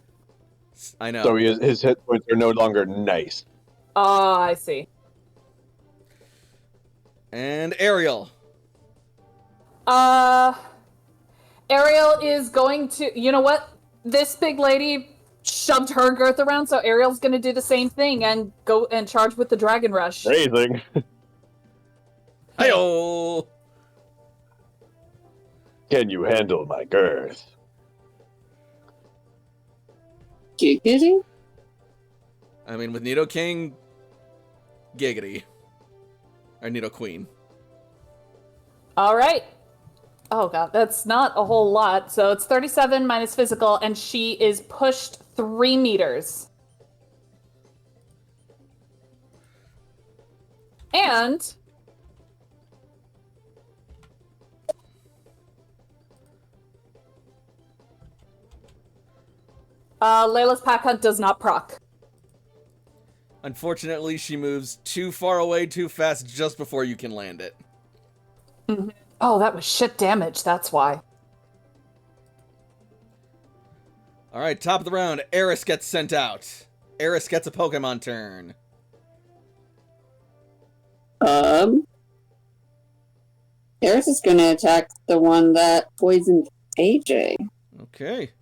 S1: I know.
S2: So his hit points are no longer nice.
S4: Oh, I see.
S1: And Ariel.
S4: Ariel is going to. You know what? This big lady shoved her girth around, so Ariel's going to do the same thing and go and charge with the Dragon Rush.
S2: Raising.
S1: Hi-oh!
S2: Can you handle my girth?
S5: Giggity?
S1: I mean, with Nidoking, giggity. Or Nidoqueen.
S4: All right. Oh god, that's not a whole lot. So it's 37 minus physical, and she is pushed 3 meters. And Layla's pack hunt does not proc.
S1: Unfortunately, she moves too far away too fast just before you can land it.
S4: Oh, that was shit damage, that's why.
S1: Alright, top of the round, Eris gets sent out. Eris gets a Pokemon turn.
S5: Eris is gonna attack the one that poisoned AJ.
S1: Okay.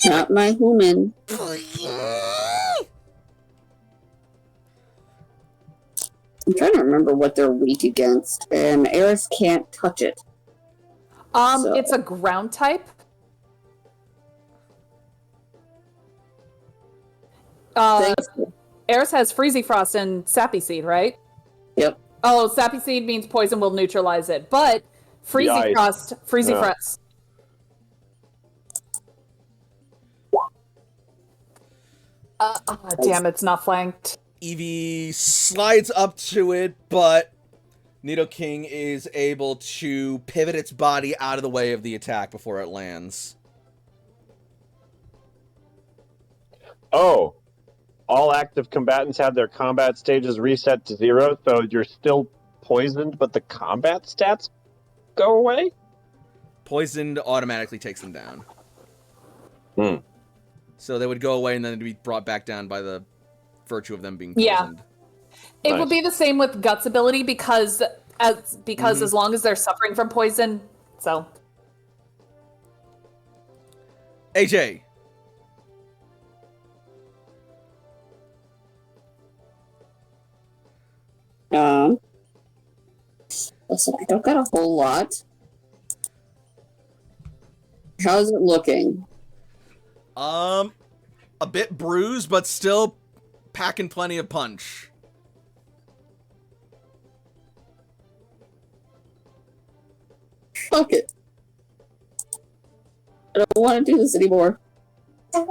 S5: Not my human. I'm trying to remember what they're weak against, and Eris can't touch it. So-
S4: It's a ground type.
S5: Thanks.
S4: Eris has Freezy Frost and Sappy Seed, right?
S5: Yep.
S4: Oh, Sappy Seed means poison will neutralize it, but Freezy
S2: ice.
S4: Frost, Freezy
S2: Yeah.
S4: Frost. Damn, it's not flanked.
S1: Eevee slides up to it, but Nidoking is able to pivot its body out of the way of the attack before it lands.
S7: Oh, all active combatants have their combat stages reset to 0, so you're still poisoned, but the combat stats go away?
S1: Poisoned automatically takes them down.
S7: Hmm.
S1: So they would go away and then they'd be brought back down by the virtue of them being
S4: Yeah.
S1: poisoned.
S4: It
S7: Nice.
S4: would be the same with Guts ability because as long as they're suffering from poison, so
S1: AJ.
S5: Listen, I don't got a whole lot. How's it looking?
S1: A bit bruised, but still packing plenty of punch.
S5: Fuck it. I don't want to do this anymore. I'm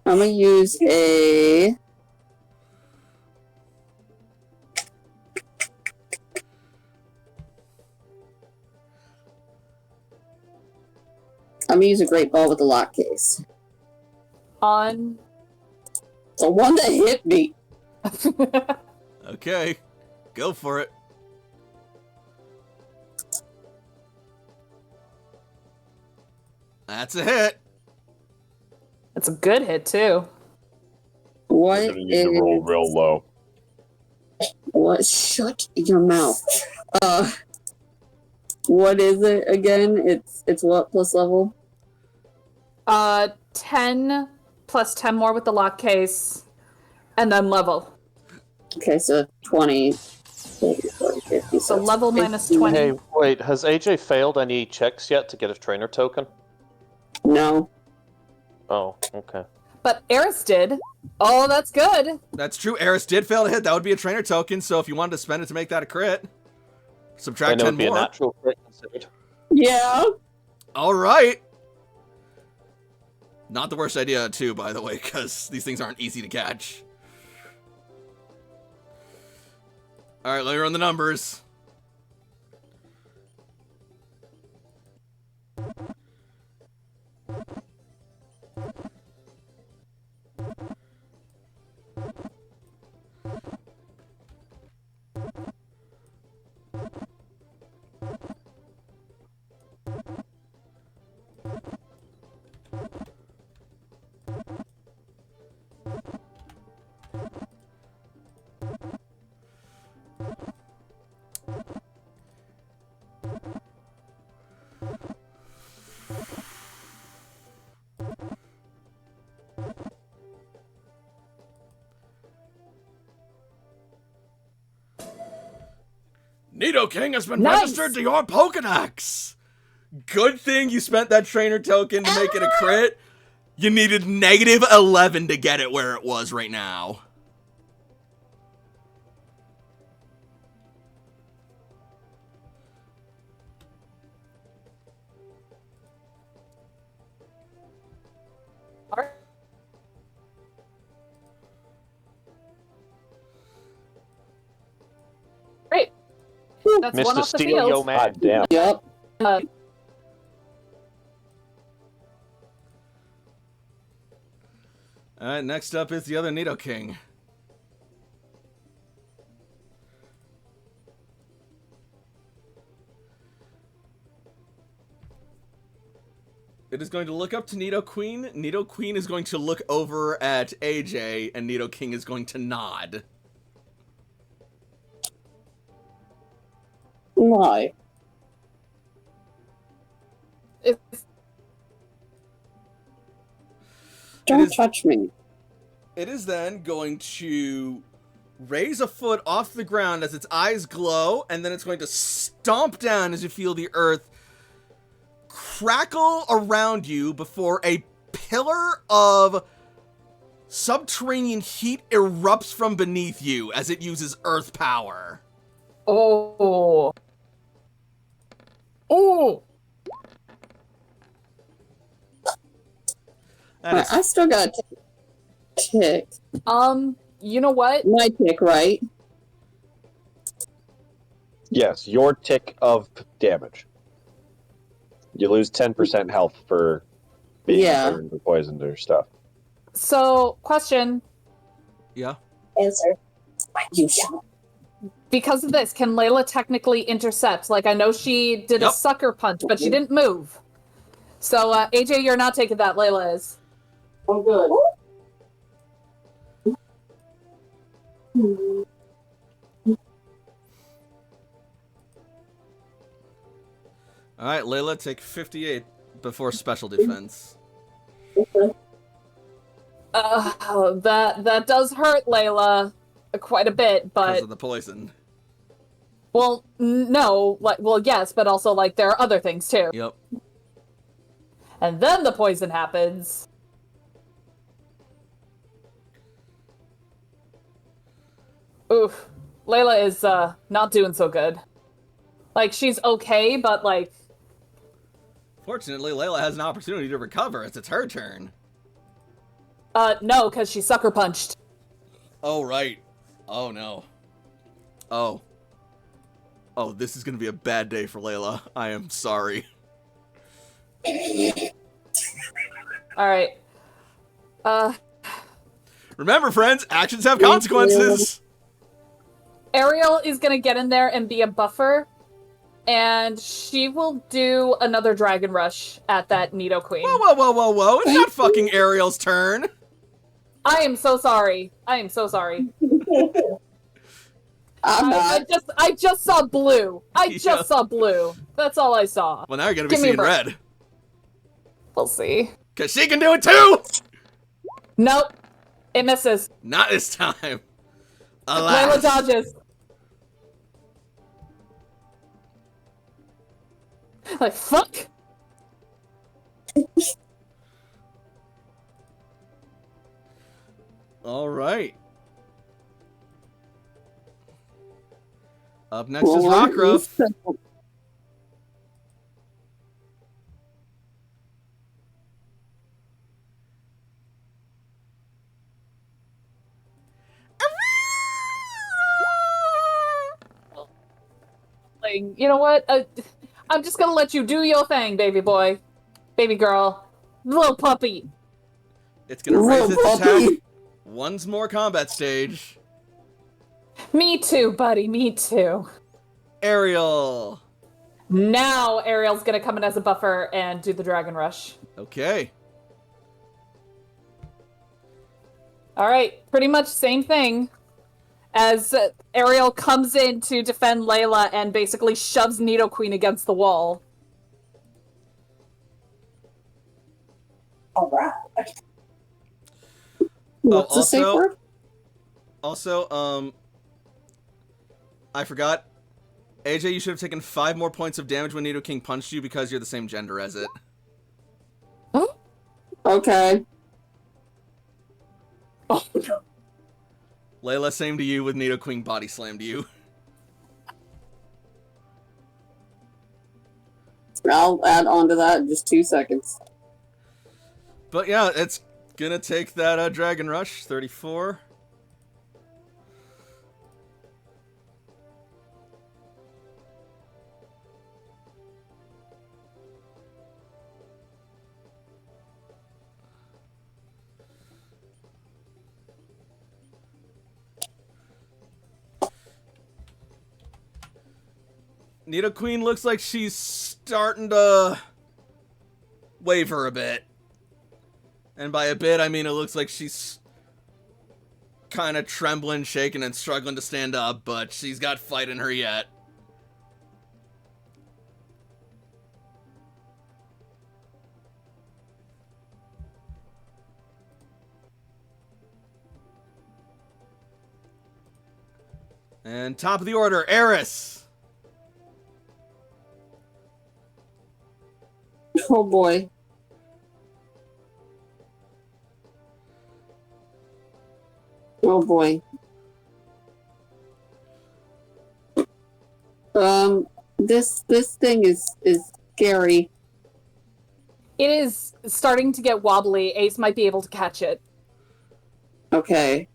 S5: gonna use a... I'm gonna use a great ball with the lock case.
S4: on.
S5: The one that hit me.
S1: Okay, go for it. That's a hit.
S4: It's a good hit too.
S5: What
S7: We're gonna need to
S5: is...
S7: roll real low.
S5: What? Shut your mouth. What is it again? It's what plus level?
S4: 10 plus 10 more with the lock case, and then level.
S5: Okay, so 20, 30, 40, 50.
S4: So level minus
S5: 50.
S4: 20.
S3: Hey, wait, has AJ failed any checks yet to get a trainer token?
S5: No.
S3: Oh, okay.
S4: But Eris did. Oh, that's good.
S1: That's true. Eris did fail to hit. That would be a trainer token, so if you wanted to spend it to make that a crit, subtract
S3: And it
S1: 10
S3: would be
S1: more.
S3: a natural crit considered.
S5: Yeah.
S1: All right. Not the worst idea, too, by the way, because these things aren't easy to catch. All right, let me run the numbers. Nidoking has been
S4: Nice.
S1: registered to your Pokedex. Good thing you spent that trainer token to make it a crit. You needed negative 11 to get it where it was right now.
S4: Great. That's one
S3: Mr.
S4: off the
S3: Steal Yo
S4: field.
S3: Man.
S7: God damn.
S5: Yep.
S1: All right, next up is the other Nidoking. It is going to look up to Nidoqueen. Nidoqueen is going to look over at AJ, and Nidoking is going to nod.
S5: Why?
S4: If-
S5: Don't
S1: is-
S5: touch me.
S1: It is then going to raise a foot off the ground as its eyes glow, and then it's going to stomp down as you feel the earth crackle around you before a pillar of subterranean heat erupts from beneath you as it uses earth power.
S4: Oh. Oh.
S1: That is
S5: I still got a tick.
S4: You know what?
S5: My tick, right?
S2: Yes, your tick of damage. You lose 10% health for being
S5: Yeah.
S2: burned or poisoned or stuff.
S4: So, question.
S1: yeah.
S6: Answer.
S5: You shall.
S4: Because of this, can Layla technically intercept? Like, I know she did a
S1: Yep.
S4: sucker punch, but she didn't move. So, AJ, you're not taking that. Layla is.
S5: I'm good.
S1: All right, Layla, take 58 before special defense.
S4: That does hurt Layla quite a bit,
S1: Because
S4: but
S1: of the poison.
S4: well, no, like, well, yes, but also like there are other things too.
S1: Yep.
S4: And then the poison happens. Oof, Layla is not doing so good. Like she's okay, but like
S1: Fortunately, Layla has an opportunity to recover as it's her turn.
S4: no, because she sucker punched.
S1: Oh, right. Oh, no. Oh. Oh, this is going to be a bad day for Layla. I am sorry.
S4: All right.
S1: Remember, friends, actions have consequences.
S4: Ariel is gonna get in there and be a buffer, and she will do another Dragon Rush at that Nidoqueen.
S1: Whoa, whoa, whoa, whoa, whoa. It's not fucking Ariel's turn.
S4: I am so sorry. I am so sorry.
S5: I'm not.
S4: I just saw blue. I
S1: Yeah.
S4: just saw blue. That's all I saw.
S1: Well, now you're going to be
S4: Give me a
S1: seeing
S4: break.
S1: red.
S4: We'll see.
S1: Because she can do it too!
S4: Nope. It misses.
S1: Not this time.
S4: Layla
S1: Alas.
S4: dodges. Like, fuck.
S1: All right. Up next is Rockruff.
S4: Like, you know what? I'm just gonna let you do your thing, baby boy. Baby girl. Little puppy.
S1: It's going to raise its
S5: Puppy.
S1: attack. One's more combat stage.
S4: Me too, buddy. Me too.
S1: Ariel.
S4: Now Ariel's gonna come in as a buffer and do the Dragon Rush.
S1: Okay.
S4: Alright, pretty much same thing. As Ariel comes in to defend Layla and basically shoves Nidoqueen against the wall.
S6: All right.
S5: What's the safe
S1: also-
S5: word?
S1: Also, I forgot. AJ, you should have taken 5 more points of damage when Nidoking punched you because you're the same gender as it.
S5: Okay.
S4: Oh no.
S1: Layla, same to you with Nidoking body slammed you.
S5: I'll add on to that in just 2 seconds.
S1: But yeah, it's gonna take that Dragon Rush, 34. Nidoqueen looks like she's starting to waver a bit. And by a bit, I mean it looks like she's kind of trembling, shaking, and struggling to stand up, but she's got fight in her yet. And top of the order, Eris.
S5: Oh boy. Oh boy. This thing is scary.
S4: It is starting to get wobbly. Ace might be able to catch it.
S5: Okay.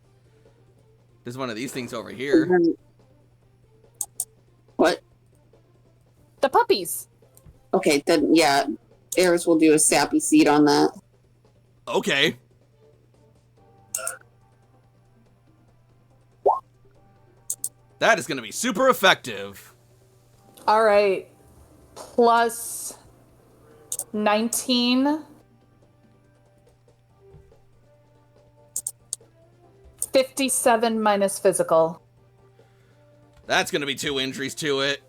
S1: There's one of these things over here.
S5: What?
S4: The puppies.
S5: Okay, then yeah, Eris will do a sappy seed on that.
S1: Okay. That is going to be super effective.
S4: All right. Plus 19. 57 minus physical.
S1: That's going to be 2 injuries to it.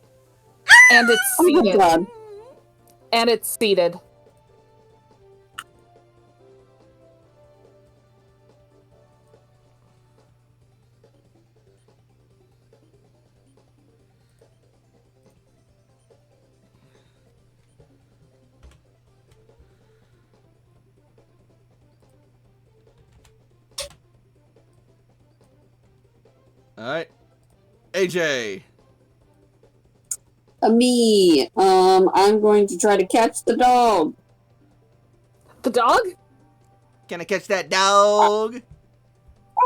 S4: And it's
S5: Oh my
S4: seated.
S5: god.
S4: And it's seated.
S1: All right. AJ.
S5: Me. I'm going to try to catch the dog.
S4: The dog?
S1: Can I catch that dog?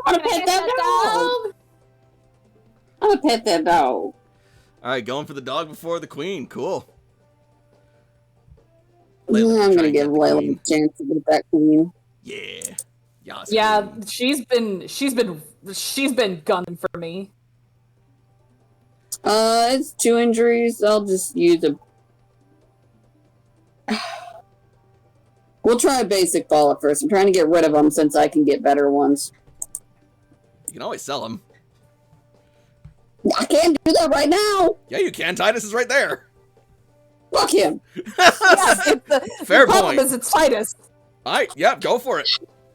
S5: I want to pet that dog. I want to pet that dog.
S1: All right, going for the dog before the queen. Cool. Layla,
S5: Yeah, I'm
S1: try
S5: gonna
S1: and
S5: give
S1: get the
S5: Layla
S1: queen.
S5: a chance to get that queen.
S1: Yeah. Yas,
S4: Yeah,
S1: queen.
S4: she's been gunning for me.
S5: It's 2 injuries. I'll just use a. We'll try a basic ball at first. I'm trying to get rid of them since I can get better ones.
S1: You can always sell him.
S5: I can't do that right now.
S1: Yeah, you can. Titus is right there.
S5: Fuck him.
S4: Yes,
S1: Fair
S4: the problem
S1: point.
S4: is it's Titus.
S1: All right, yeah, go for it.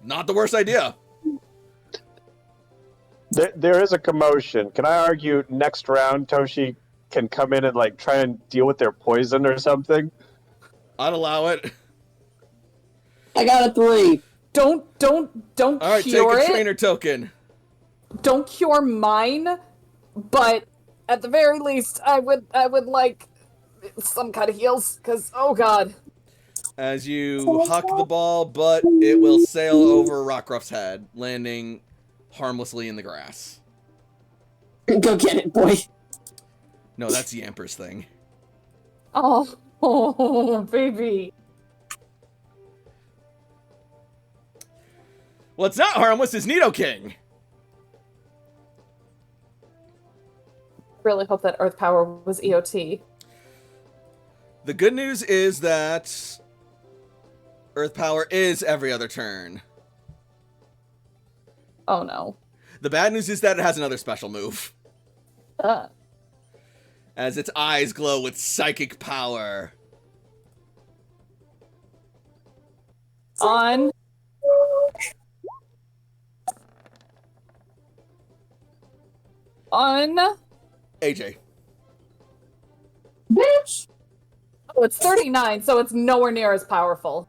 S1: Not the worst idea.
S2: There is a commotion. Can I argue next round Toshi can come in and like try and deal with their poison or something?
S1: I'd allow it.
S5: I got a 3.
S4: Don't
S1: All right,
S4: cure
S1: take a
S4: it.
S1: trainer token.
S4: Don't cure mine, but at the very least, I would like some kind of heals, because oh god.
S1: As you huck the ball, but it will sail over Rockruff's head, landing harmlessly in the grass.
S5: Go get it, boy.
S1: No, that's Yamper's thing.
S4: Oh, baby.
S1: What's not harmless is Nidoking.
S4: Really hope that Earth Power was EOT.
S1: The good news is that Earth Power is every other turn.
S4: Oh no.
S1: The bad news is that it has another special move,
S4: Uh,
S1: as its eyes glow with psychic power.
S4: on. On.
S1: AJ.
S5: Bitch.
S4: Oh, it's 39, so it's nowhere near as powerful.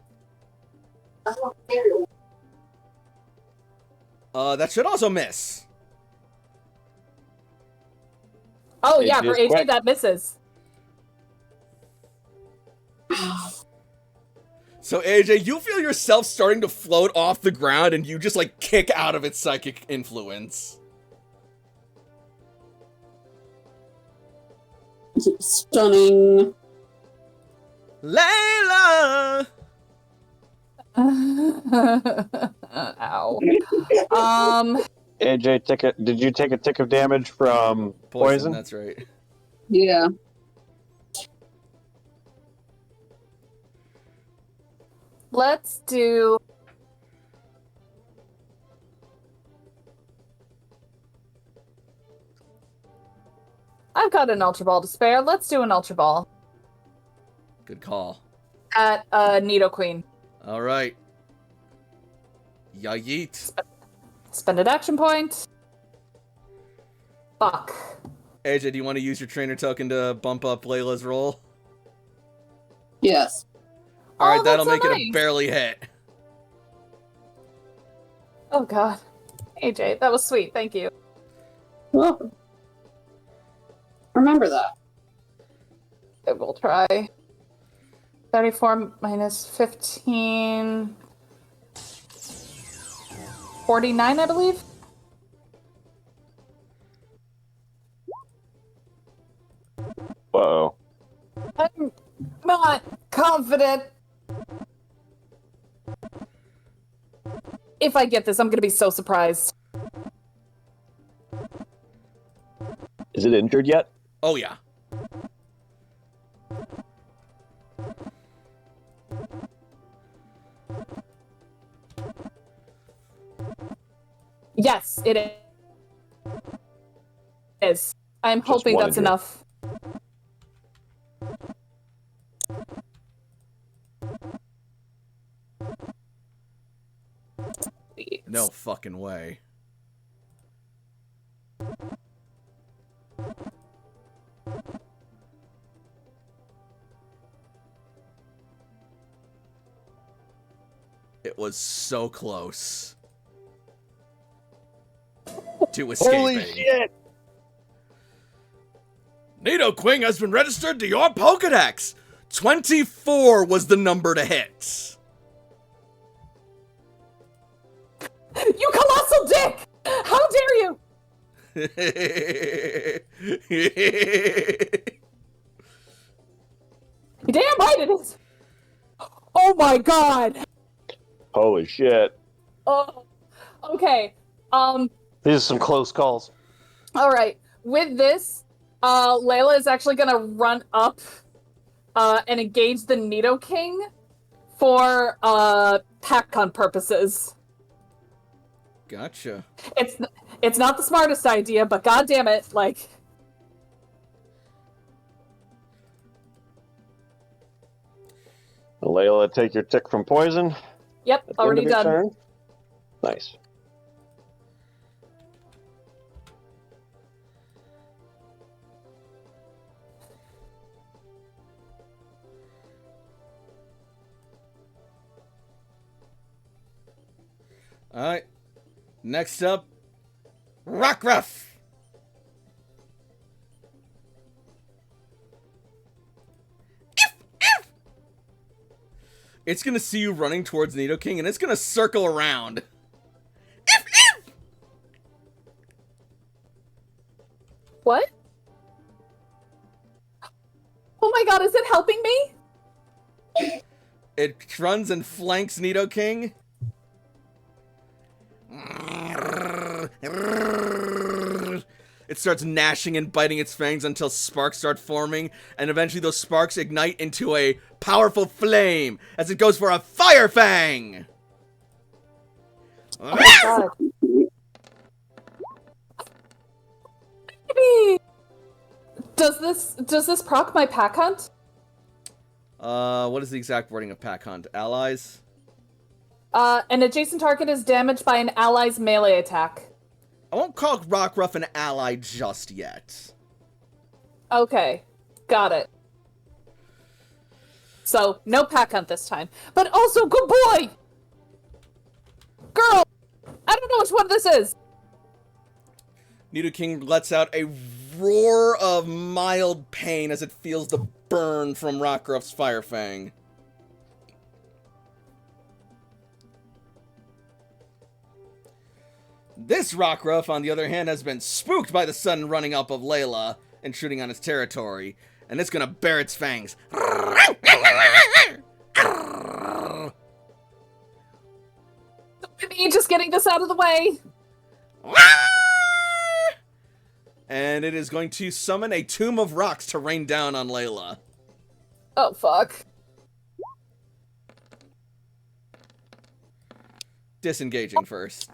S1: That should also miss.
S4: Oh
S2: It
S4: yeah, for
S2: is
S4: AJ
S2: quick.
S4: that misses.
S1: So AJ, you feel yourself starting to float off the ground and you just like kick out of its psychic influence.
S5: Stunning.
S1: Layla!
S4: Ow.
S2: AJ, did you take a tick of damage from poison?
S1: That's right.
S5: Yeah.
S4: Let's do. I've got an Ultra Ball to spare. Let's do an Ultra Ball
S1: Good call.
S4: at Nidoqueen.
S1: All right. Ya yeet.
S4: Spend an action point. Fuck.
S1: AJ, do you want to use your trainer token to bump up Layla's roll?
S5: Yes.
S1: All right,
S4: Oh,
S1: that'll
S4: that's
S1: make
S4: so
S1: it a
S4: nice.
S1: barely hit.
S4: Oh god. AJ, that was sweet. Thank you.
S5: Welcome. Remember that.
S4: I will try. 34 minus 15. 49, I believe.
S2: Whoa.
S4: I'm not confident. If I get this, I'm gonna be so surprised.
S2: Is it injured yet?
S1: Oh, yeah.
S4: Yes, it is. I'm
S2: Just
S4: hoping
S2: one
S4: that's
S2: injury.
S4: enough.
S1: No fucking way. It was so close to escaping.
S2: Holy shit!
S1: Nidoking has been registered to your Pokedex. 24 was the number to hit.
S4: You colossal dick! How dare you! Damn right it is! Oh my god!
S2: Holy shit.
S4: Oh, okay.
S3: These are some close calls.
S4: All right. With this, Layla is actually gonna run up, and engage the Nidoking for pack hunt purposes.
S1: Gotcha.
S4: It's not the smartest idea, but god damn it, like.
S2: Layla, take your tick from poison.
S4: Yep,
S2: At the
S4: already
S2: end of your
S4: done.
S2: turn. Nice.
S1: Alright. Next up, Rockruff. It's gonna see you running towards Nidoking, and it's gonna circle around.
S4: What? Oh my god, is it helping me?
S1: It runs and flanks Nidoking. It starts gnashing and biting its fangs until sparks start forming, and eventually those sparks ignite into a powerful flame as it goes for a Fire Fang!
S4: Oh my god. Maybe. Does this proc my pack hunt?
S1: What is the exact wording of Pack Hunt? Allies?
S4: An adjacent target is damaged by an ally's melee attack.
S1: I won't call Rockruff an ally just yet.
S4: Okay, got it. So, no pack hunt this time. But also, good boy! Girl! I don't know which one this is!
S1: Nidoking lets out a roar of mild pain as it feels the burn from Rockruff's Fire Fang. This Rockruff, on the other hand, has been spooked by the sudden running up of Layla, intruding on its territory, and it's gonna bare its fangs.
S4: Me just getting this out of the way.
S1: And it is going to summon a Tomb of Rocks to rain down on Layla.
S4: Oh, fuck.
S1: Disengaging first.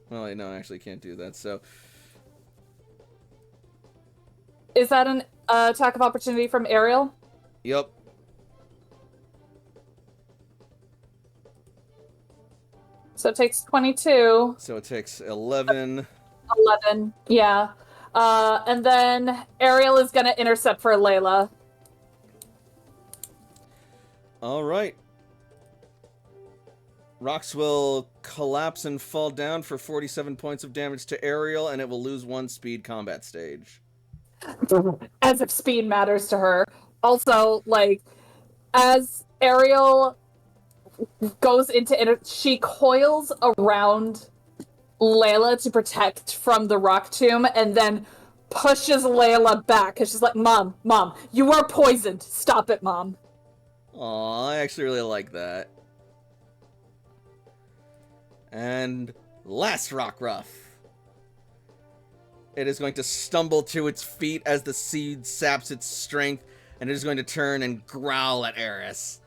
S1: Well, wait, no, I actually can't do that, so...
S4: Is that an attack of opportunity from Ariel?
S1: Yup.
S4: So it takes 22.
S1: So it takes 11.
S4: 11, yeah. And then Ariel is gonna intercept for Layla.
S1: Alright. Rocks will collapse and fall down for 47 points of damage to Ariel, and it will lose 1 speed combat stage.
S4: As if speed matters to her. Also, like, As Ariel goes into she coils around Layla to protect from the rock tomb, and then pushes Layla back because she's like, Mom, you are poisoned. Stop it, Mom.
S1: Aw, I actually really like that. And last Rockruff. It is going to stumble to its feet as the seed saps its strength, and it is going to turn and growl at Eris.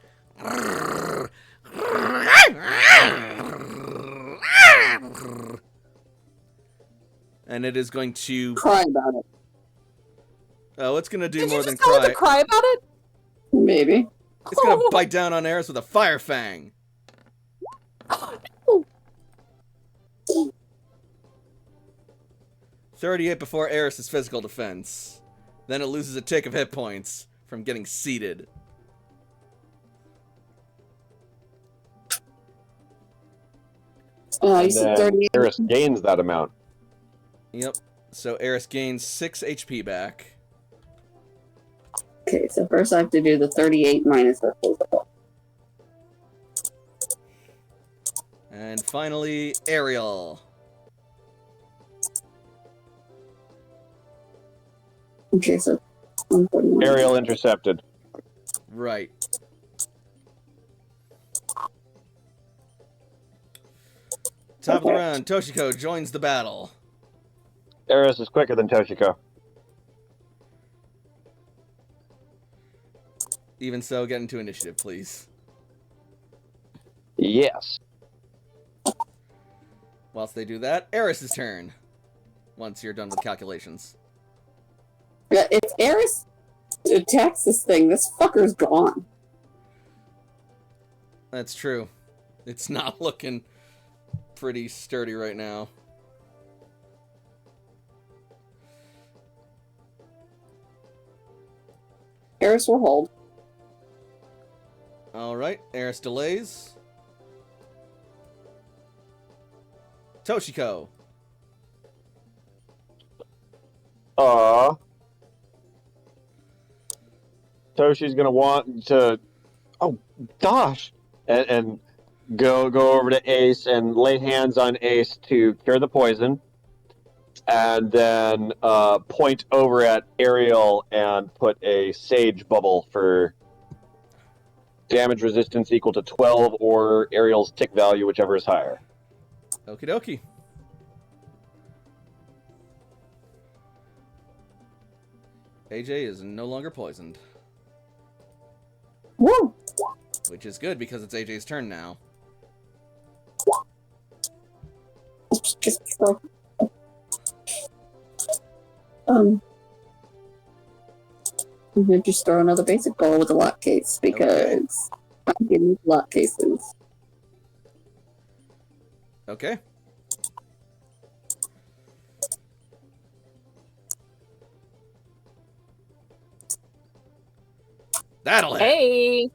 S1: And it is going to
S5: Cry about it.
S1: Oh, it's gonna do
S4: Did
S1: more
S4: you
S1: than
S4: just tell her
S1: cry.
S4: to cry about it?
S5: Maybe.
S1: It's gonna bite down on Eris with a fire fang.
S4: Oh,
S1: 38 before Eris' physical defense. Then it loses a tick of hit points from getting seated.
S5: You
S2: And
S5: said
S2: then
S5: 38.
S2: Eris gains that amount.
S1: Yep. So Eris gains 6 HP back.
S5: Okay, so first I have to do the 38 minus the physical.
S1: And finally, Ariel.
S5: Okay, so 141.
S2: Ariel intercepted.
S1: Right. Top of the round, Toshiko joins the battle.
S2: Eris is quicker than Toshiko.
S1: Even so, get into initiative, please.
S2: Yes.
S1: Whilst they do that, Eris' turn. Once you're done with calculations.
S5: Yeah, if Eris attacks this thing, this fucker's gone.
S1: That's true. It's not looking pretty sturdy right now.
S5: Eris will hold.
S1: Alright, Eris delays. Toshiko.
S2: Toshi's gonna want to, oh gosh, and go over to Ace and lay hands on Ace to cure the poison, and then point over at Ariel and put a Sage bubble for damage resistance equal to 12 or Ariel's tick value, whichever is higher.
S1: Okie dokie. AJ is no longer poisoned.
S5: Woo!
S1: Which is good because it's AJ's turn now.
S5: I'm gonna just throw another basic ball with a lock case because I'm getting lock cases.
S1: Okay. That'll hit.
S4: hey.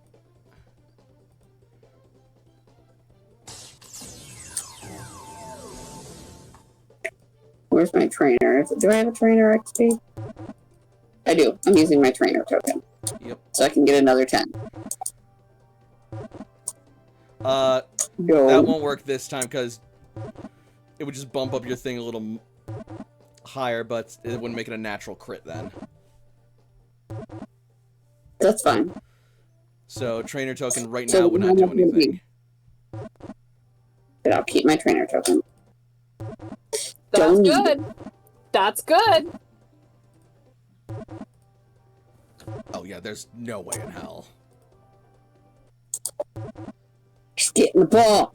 S5: Where's my trainer? Do I have a trainer XP? I do. I'm using my trainer token.
S1: Yep.
S5: So I can get another 10.
S1: That
S5: Go.
S1: won't work this time because it would just bump up your thing a little higher, but it wouldn't make it a natural crit then.
S5: That's fine.
S1: So trainer token right
S5: So
S1: now would not do
S5: how much would it be?
S1: anything.
S5: But I'll keep my trainer token.
S4: That's
S5: Don't need
S4: good. That's good.
S1: Oh yeah, there's no way in hell.
S5: Just get in the ball.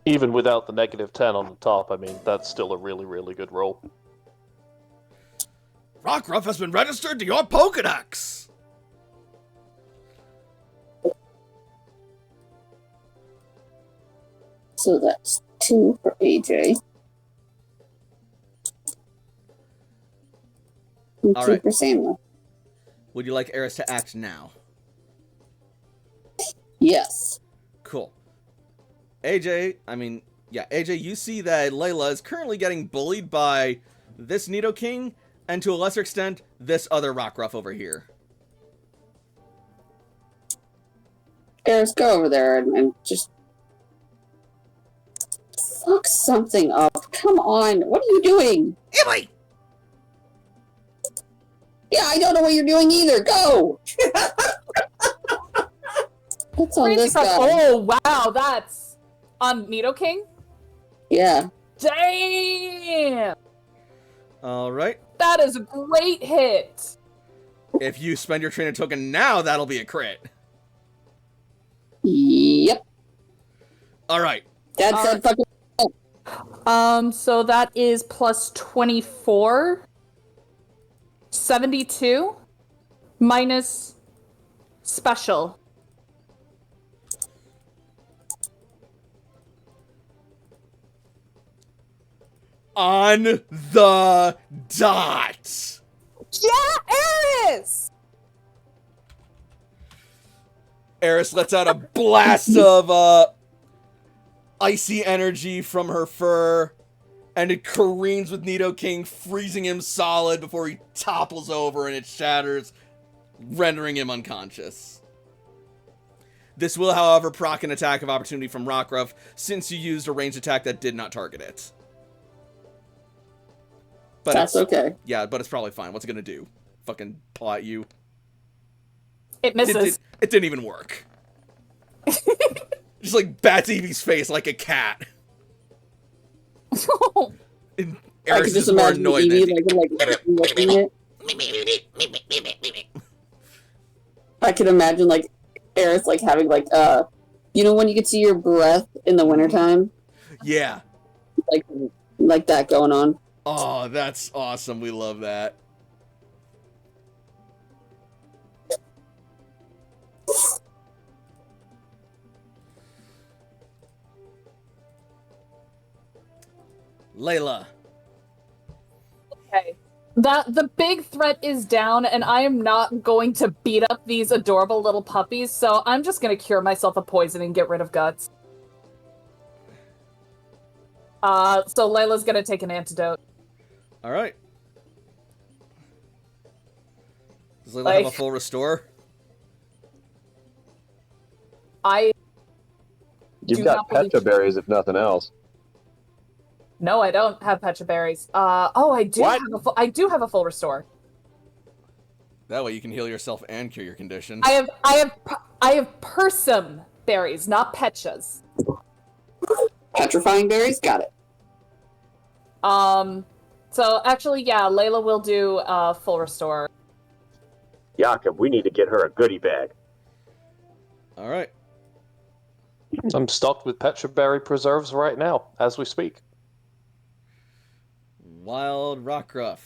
S3: Even without the -10 on the top, I mean, that's still a really, really good roll.
S1: Rockruff has been registered to your Pokedex!
S5: So that's 2 for AJ. And 2
S1: All right.
S5: for Samuel.
S1: Would you like Eris to act now?
S5: Yes.
S1: Cool. AJ, you see that Layla is currently getting bullied by this Nidoking, and to a lesser extent, this other Rockruff over here.
S5: Eris, go over there and just fuck something up. Come on. What are you doing?
S1: Emily!
S5: Yeah, I don't know what you're doing either. Go! What's on
S4: Crazy
S5: this
S4: Frog.
S5: guy?
S4: Oh, wow, that's on Nidoking?
S5: Yeah.
S4: Damn!
S1: All right.
S4: That is a great hit.
S1: If you spend your trainer token now, that'll be a crit.
S5: Yep.
S1: All right.
S5: That's that fucking.
S4: So that is plus 24. 72 minus special.
S1: On the dot.
S4: Yeah, Eris!
S1: Eris lets out a blast of icy energy from her fur, and it careens with Nidoking, freezing him solid before he topples over and it shatters, rendering him unconscious. This will, however, proc an attack of opportunity from Rockruff, since you used a ranged attack that did not target it. But
S5: That's okay.
S1: Yeah, but it's probably fine. What's it gonna do? Fucking paw at you?
S4: It misses.
S1: It didn't even work. Just like bats Eevee's face like a cat. And
S5: I
S1: Eris
S5: could
S1: is
S5: just
S1: more
S5: imagine
S1: annoyed than
S5: Eevee like looking it. I could imagine like Eris like having like you know when you could see your breath in the wintertime?
S1: Yeah.
S5: Like that going on.
S1: Oh, that's awesome. We love that. Layla.
S4: Okay. The big threat is down, and I am not going to beat up these adorable little puppies, so I'm just gonna cure myself of poison and get rid of guts. So Layla's gonna take an antidote.
S1: Alright. Does Layla have a full restore?
S2: You've got Petra berries, if nothing else.
S4: No, I don't have Petra berries. I do
S2: What?
S4: have a full restore.
S1: That way you can heal yourself and cure your condition.
S4: I have Persum berries, not Petras.
S5: Petrifying berries? Got it.
S4: So actually, yeah, Layla will do full restore.
S7: Jakob, we need to get her a goodie bag.
S1: Alright.
S3: I'm stocked with Petra berry preserves right now, as we speak.
S1: Wild Rockruff.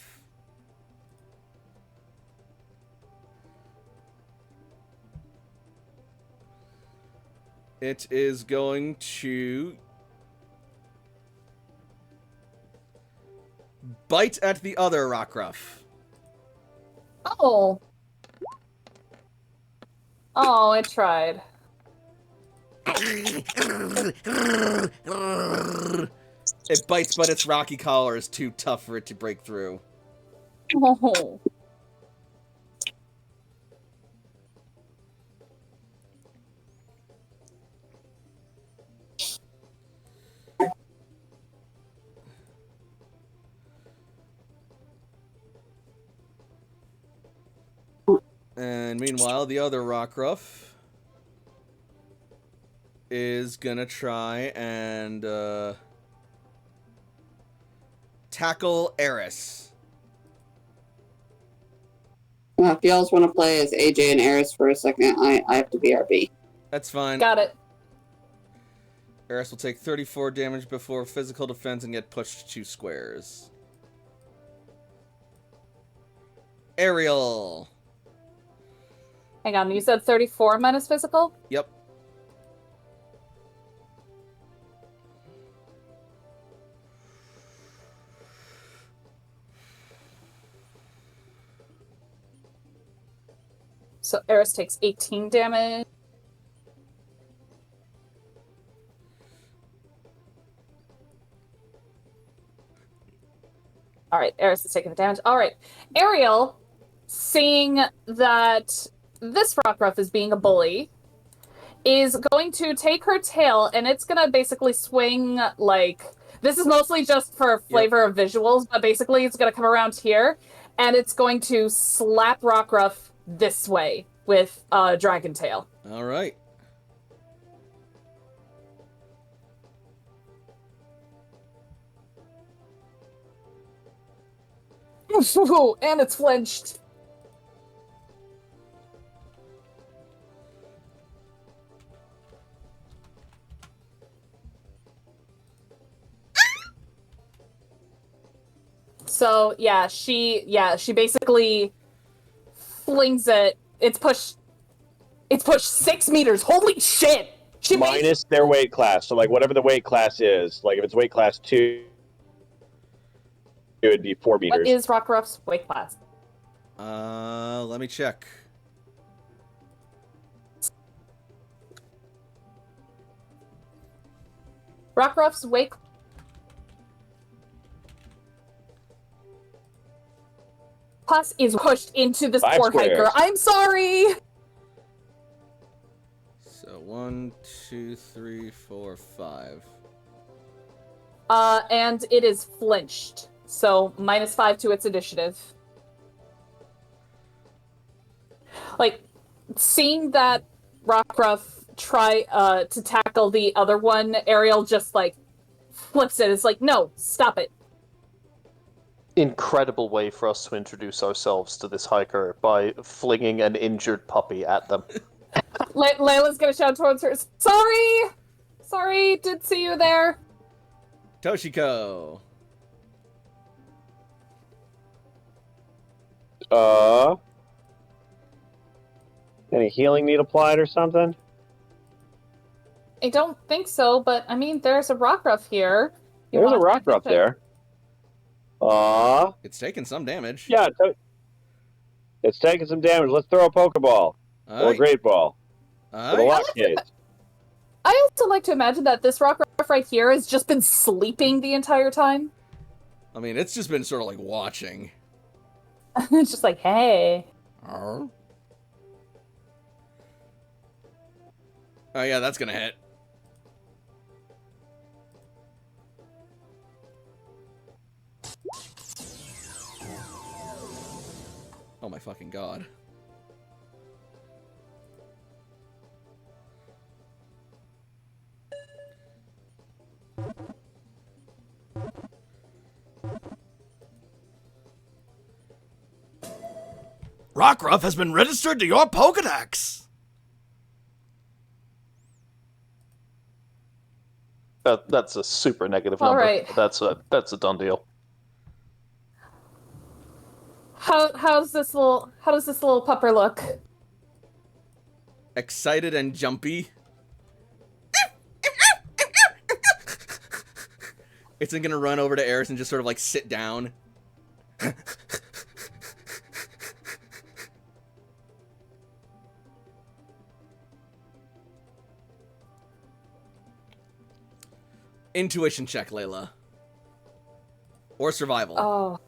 S1: It is going to bite at the other Rockruff.
S4: Oh. Oh, it tried.
S1: It bites, but its rocky collar is too tough for it to break through.
S4: Oh.
S1: And meanwhile, the other Rockruff is gonna try and tackle Eris.
S5: Well, if y'all want to play as AJ and Eris for a second, I have to BRB.
S1: That's fine.
S4: Got it.
S1: Eris will take 34 damage before physical defense and get pushed 2 squares. Ariel.
S4: Hang on, you said 34 minus physical?
S1: Yep.
S4: So Eris takes 18 damage. Alright, Eris is taking the damage. Alright. Ariel, seeing that this Rockruff is being a bully, is going to take her tail, and it's gonna basically swing like... This is mostly just for flavor of visuals, but basically it's gonna come around here, and it's going to slap Rockruff this way with Dragon Tail.
S1: All right.
S4: And it's flinched. So she basically flings it. It's pushed 6 meters. Holy shit!
S7: Minus their weight class. So like whatever the weight class is, like if it's weight class 2, it would be 4 meters.
S4: What is Rockruff's weight class?
S1: Let me check.
S4: Rockruff's weight class is pushed into this
S7: 5
S4: poor
S7: squares.
S4: hiker. I'm sorry!
S1: So 1, 2, 3, 4, 5.
S4: And it is flinched. So -5 to its initiative. Like, seeing that Rockruff try to tackle the other one, Ariel just like flips it. It's like, no, stop it.
S3: Incredible way for us to introduce ourselves to this hiker by flinging an injured puppy at them.
S4: Layla's gonna shout towards her. Sorry, did see you there.
S1: Toshiko.
S7: Any healing need applied or something?
S4: I don't think so, but I mean, there's a Rockruff here. You
S7: There's a
S4: want to
S7: Rockruff there.
S1: It's taking some damage.
S7: Yeah, it's taking some damage. Let's throw a Pokeball. Or a Great Ball. With a lock case.
S4: I also like to imagine that this Rockruff right here has just been sleeping the entire time.
S1: I mean, it's just been sort of like watching.
S4: It's just like, hey.
S1: Oh yeah, that's gonna hit. Oh my fucking god. Rockruff has been registered to your Pokedex.
S3: That's a super negative
S4: All
S3: number.
S4: right.
S3: That's a done deal.
S4: How does this little pupper look?
S1: Excited and jumpy. It's gonna run over to Eris and just sort of like sit down. Intuition check, Layla. Or survival.
S4: Oh.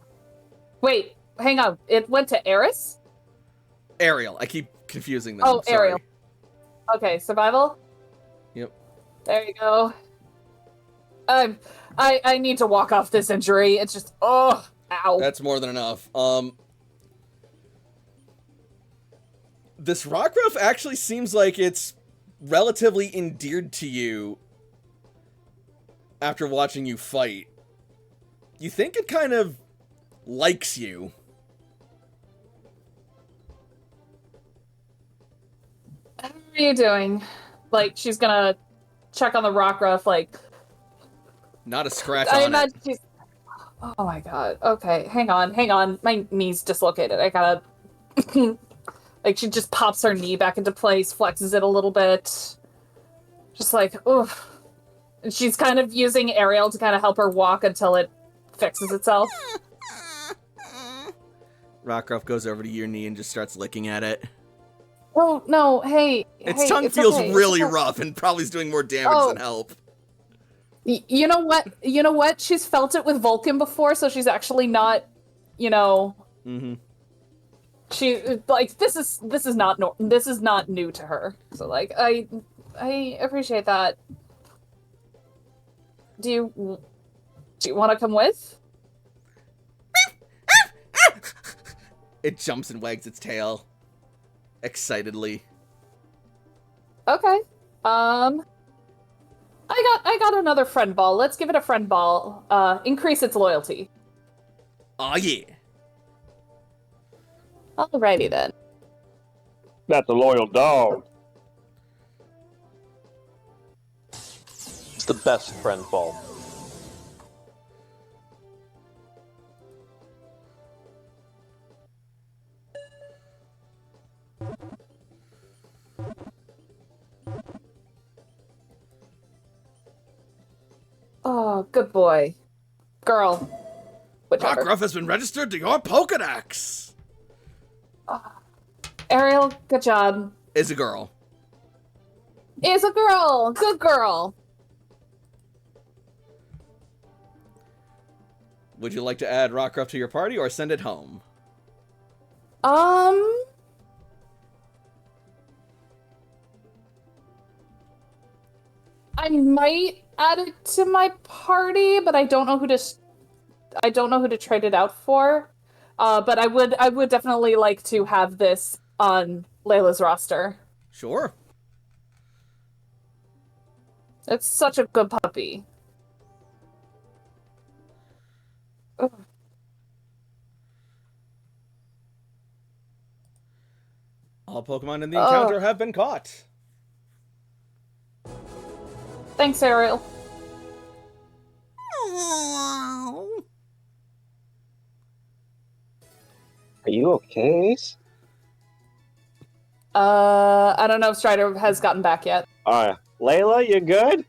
S4: Wait, hang on. It went to Eris?
S1: Ariel. I keep confusing them.
S4: Oh,
S1: Sorry.
S4: Ariel. Okay, survival?
S1: Yep.
S4: There you go. I need to walk off this injury. It's just, oh, ow.
S1: That's more than enough. This Rockruff actually seems like it's relatively endeared to you after watching you fight. You think it kind of likes you.
S4: How are you doing? Like, she's gonna check on the Rockruff, like...
S1: Not a scratch
S4: I
S1: on
S4: imagine
S1: it.
S4: she's... Oh my god. Okay, hang on. My knee's dislocated. I gotta... like, she just pops her knee back into place, flexes it a little bit. Just like, oof. And she's kind of using Ariel to kind of help her walk until it fixes itself.
S1: Rockruff goes over to your knee and just starts licking at it.
S4: Oh, no, hey.
S1: Its
S4: hey,
S1: tongue
S4: it's
S1: feels
S4: okay.
S1: really
S4: It's okay.
S1: rough and probably is doing more damage
S4: Oh.
S1: than help.
S4: You know what? She's felt it with Vulcan before, so she's actually not,
S1: Mm-hmm.
S4: she like this is not new to her. So like I appreciate that. Do you want to come with?
S1: It jumps and wags its tail excitedly.
S4: Okay. I got another friend ball. Let's give it a friend ball. Increase its loyalty.
S1: Aw, yeah.
S4: Alrighty then.
S2: That's a loyal dog.
S3: It's the best friend ball.
S4: Oh, good boy. Girl. Whichever.
S1: Rockruff has been registered to your Pokedex.
S4: Ariel, good job.
S1: Is a girl.
S4: Is a girl. Good girl.
S1: Would you like to add Rockruff to your party or send it home?
S4: I might add it to my party, but I don't know who to trade it out for. But I would definitely like to have this on Layla's roster.
S1: Sure.
S4: It's such a good puppy. Ugh.
S1: All Pokemon in the encounter have been caught.
S4: Thanks, Ariel.
S2: Are you okay, Ace?
S4: I don't know if Strider has gotten back yet.
S2: Layla, you good?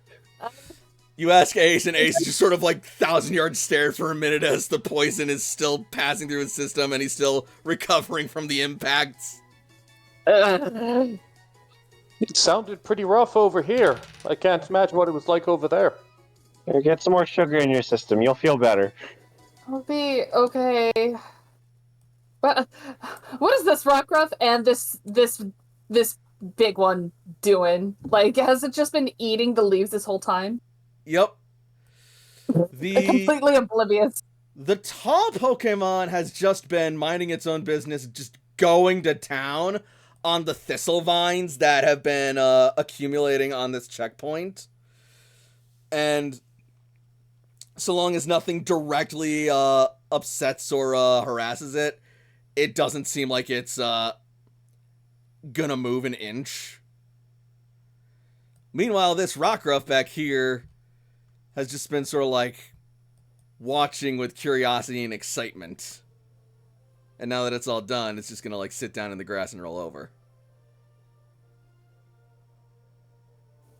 S1: You ask Ace, and Ace just sort of like 1,000-yard stares for a minute as the poison is still passing through his system and he's still recovering from the impacts.
S3: It sounded pretty rough over here. I can't imagine what it was like over there.
S2: Here, get some more sugar in your system. You'll feel better.
S4: I'll be okay. What is this Rockruff and this big one doing? Like, has it just been eating the leaves this whole time?
S1: Yep.
S4: Completely oblivious.
S1: The tall Pokemon has just been minding its own business, just going to town on the thistle vines that have been accumulating on this checkpoint. And so long as nothing directly upsets or harasses it, it doesn't seem like it's gonna move an inch. Meanwhile, this Rockruff back here has just been sort of like watching with curiosity and excitement. And now that it's all done, it's just gonna like sit down in the grass and roll over.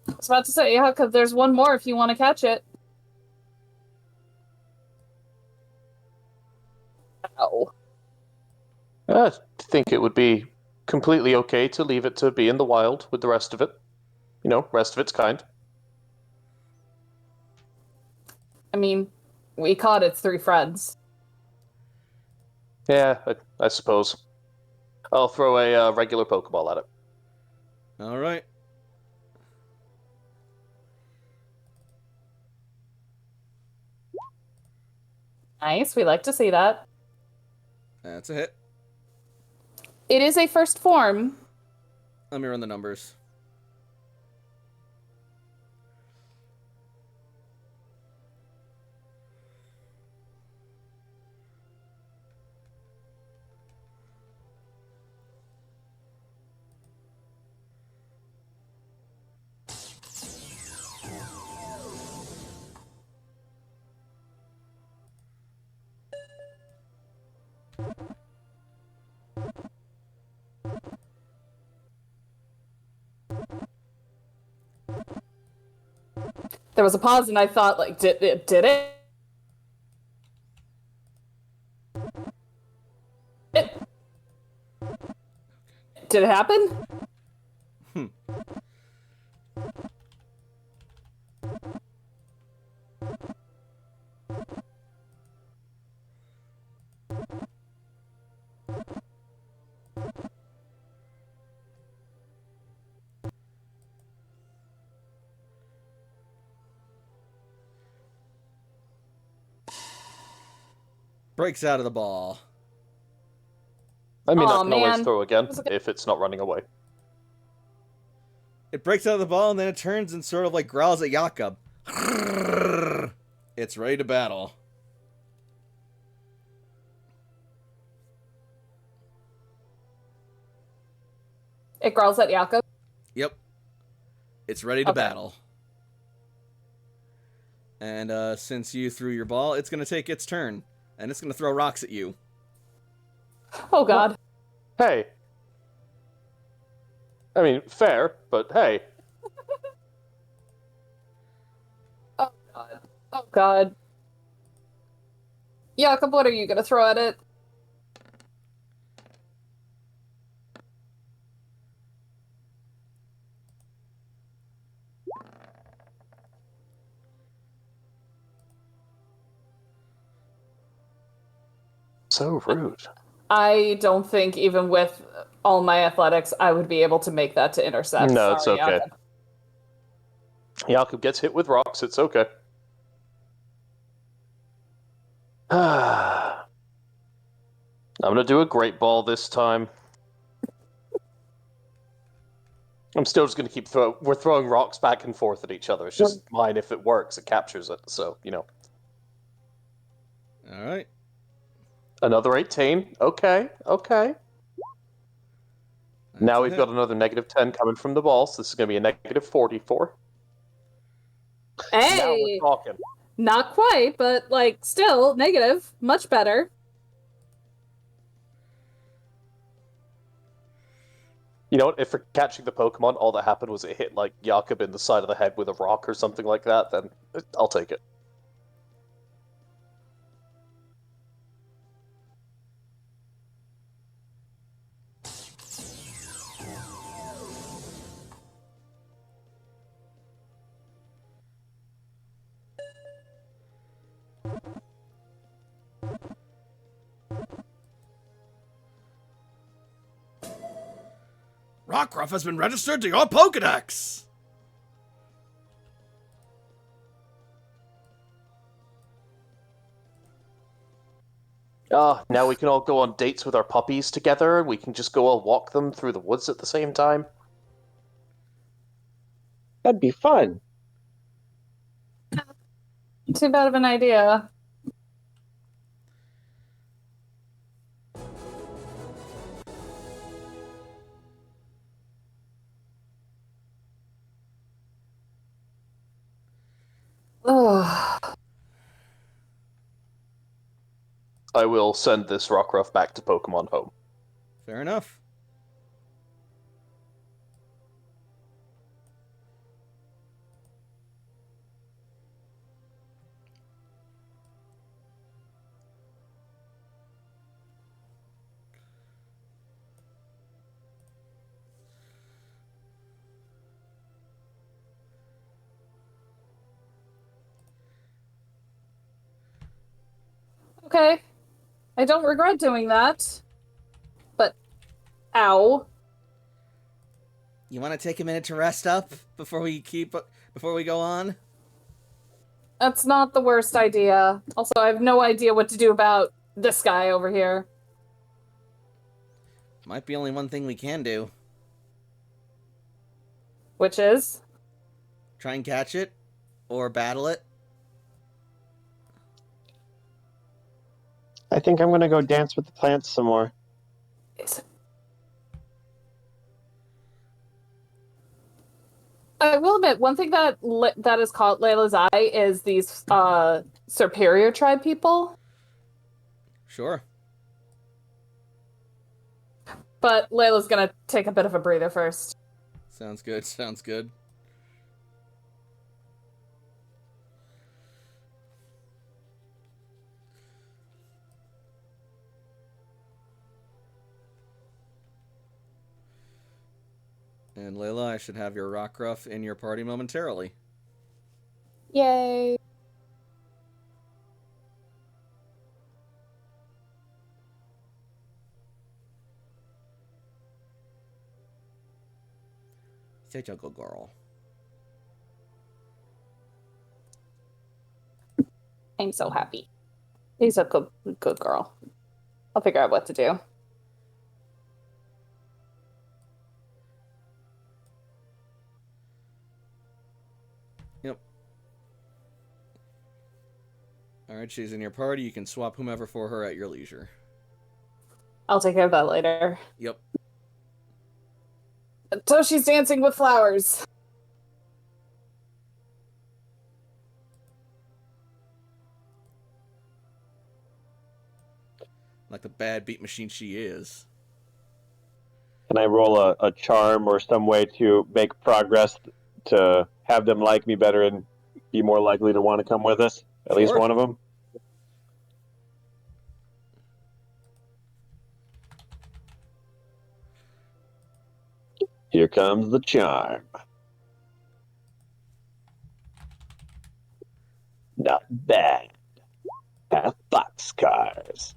S4: I was about to say, yeah, because there's one more if you want to catch it. Ow.
S3: I think it would be completely okay to leave it to be in the wild with the rest of it. You know, rest of its kind.
S4: I mean, we caught its 3 friends.
S3: Yeah, I suppose. I'll throw a regular Pokeball at it.
S1: All right.
S4: Nice, we like to see that.
S1: That's a hit.
S4: It is a first form.
S1: Let me run the numbers.
S4: There was a pause, and I thought, like, did it? Did it happen?
S1: breaks out of the ball.
S3: I mean, I
S4: Aw,
S3: can always
S4: man.
S3: throw again if it's not running away.
S1: It breaks out of the ball, and then it turns and sort of like growls at Jakob. It's ready to battle.
S4: It growls at Jakob.
S1: Yep. It's ready to
S4: Okay.
S1: battle. And since you threw your ball, it's going to take its turn. And it's going to throw rocks at you.
S4: Oh god.
S3: Hey. I mean, fair, but hey.
S4: Oh god. Oh god. Jakob, what are you gonna throw at it?
S3: So rude.
S4: I don't think even with all my athletics I would be able to make that to intercept.
S3: No, it's
S4: Sorry,
S3: okay.
S4: Jakob.
S3: Jakob gets hit with rocks, it's okay. I'm gonna do a great ball this time. I'm still just gonna keep we're throwing rocks back and forth at each other. It's just mine. If it works, it captures it. So, you know.
S1: All right.
S3: Another 18. Okay. Now
S1: That's
S3: we've
S1: a
S3: got
S1: hit.
S3: another negative 10 coming from the ball, so this is gonna be a negative 44. Now
S4: Hey!
S3: we're talking.
S4: Not quite, but like still negative. Much better.
S3: You know what? If for catching the Pokemon, all that happened was it hit like Jakob in the side of the head with a rock or something like that, then I'll take it.
S1: Rockruff has been registered to your Pokedex!
S3: Now we can all go on dates with our puppies together, and we can just go all walk them through the woods at the same time.
S2: That'd be fun.
S4: Too bad of an idea. Ugh.
S3: I will send this Rockruff back to Pokemon Home.
S1: Fair enough.
S4: Okay. I don't regret doing that. But ow.
S1: You want to take a minute to rest up before we go on?
S4: That's not the worst idea. Also, I have no idea what to do about this guy over here.
S1: Might be only one thing we can do.
S4: Which is?
S1: Try and catch it, or battle it.
S2: I think I'm gonna go dance with the plants some more.
S4: I will admit, one thing that that has caught Layla's eye is these superior tribe people.
S1: Sure.
S4: But Layla's gonna take a bit of a breather first.
S1: Sounds good, sounds good. And Layla, I should have your Rockruff in your party momentarily.
S4: Yay.
S1: Such a good girl.
S4: I'm so happy. He's a good girl. I'll figure out what to do.
S1: Yep. Alright, she's in your party. You can swap whomever for her at your leisure.
S4: I'll take care of that later.
S1: Yep.
S4: Toshi's dancing with flowers.
S1: Like the bad beat machine she is.
S2: Can I roll a charm or some way to make progress to have them like me better and be more likely to want to come with us? At least
S1: Sure.
S2: one of them? Here comes the charm. Not bad. Half boxcars.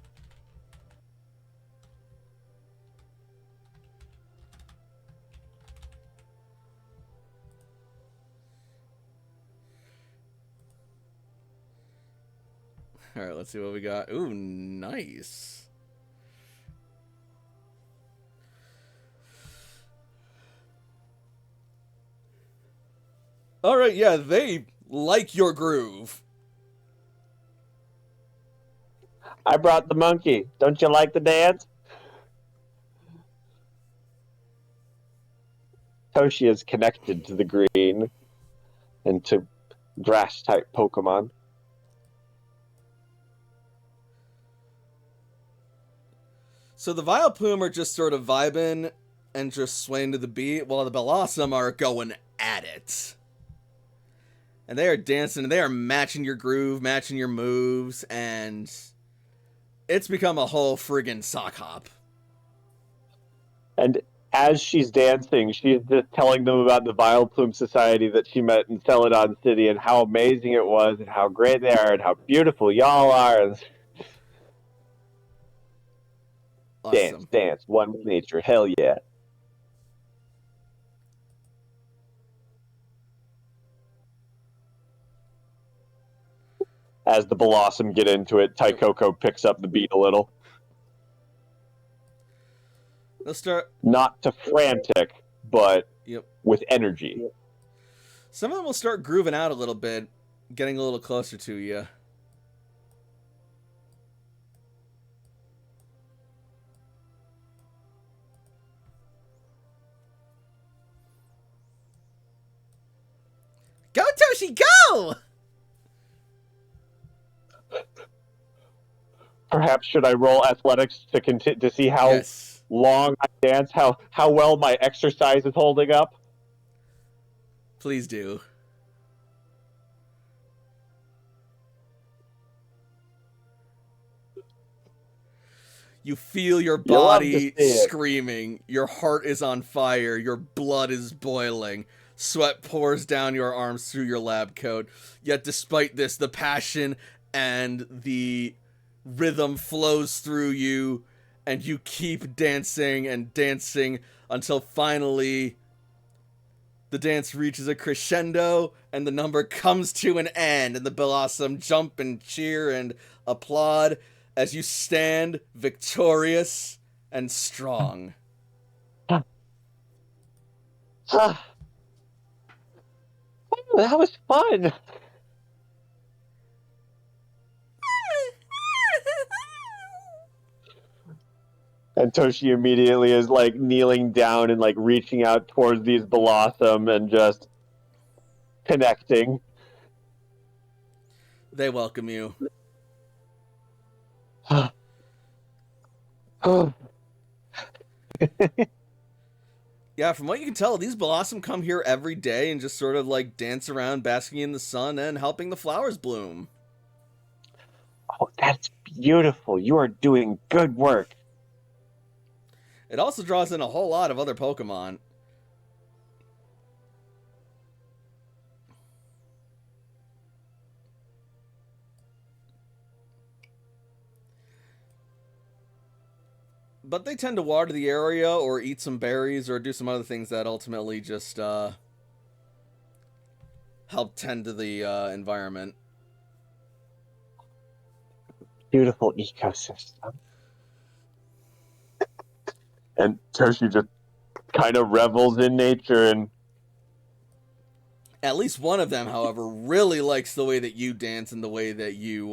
S1: Alright, let's see what we got. Ooh, nice. Alright, yeah, they like your groove.
S2: I brought the monkey. Don't you like the dance? Toshi is connected to the green and to grass type Pokemon.
S1: So the Vileplume are just sort of vibing and just swaying to the beat, while the Bellossom are going at it. And they are dancing, and they are matching your groove, matching your moves, and it's become a whole friggin' sock hop.
S2: And as she's dancing, she's just telling them about the Vileplume Society that she met in Celadon City and how amazing it was and how great they are and how beautiful y'all are. And
S1: Awesome.
S2: dance, one with nature. Hell yeah. As the Blossom get into it, Taikoko picks up the beat a little.
S1: Let's start.
S2: Not to frantic, but
S1: Yep.
S2: with energy.
S1: Some of them will start grooving out a little bit, getting a little closer to you. Go, Toshi, go!
S2: Perhaps should I roll athletics to see how
S1: Yes.
S2: long I dance, how well my exercise is holding up?
S1: Please do. You feel your
S2: You'll love to
S1: body
S2: see it.
S1: screaming. Your heart is on fire. Your blood is boiling. Sweat pours down your arms through your lab coat. Yet despite this, the passion and the rhythm flows through you, and you keep dancing and dancing until finally the dance reaches a crescendo and the number comes to an end, and the Bellossom jump and cheer and applaud as you stand victorious and strong.
S2: That was fun. And Toshi immediately is like kneeling down and like reaching out towards these Blossom and just connecting.
S1: They welcome you. Yeah, from what you can tell, these Blossom come here every day and just sort of like dance around, basking in the sun and helping the flowers bloom.
S2: Oh, that's beautiful. You are doing good work.
S1: It also draws in a whole lot of other Pokemon. But they tend to water the area or eat some berries or do some other things that ultimately just help tend to the environment.
S2: beautiful ecosystem. And Toshi just kind of revels in nature and
S1: At least one of them, however, really likes the way that you dance and the way that you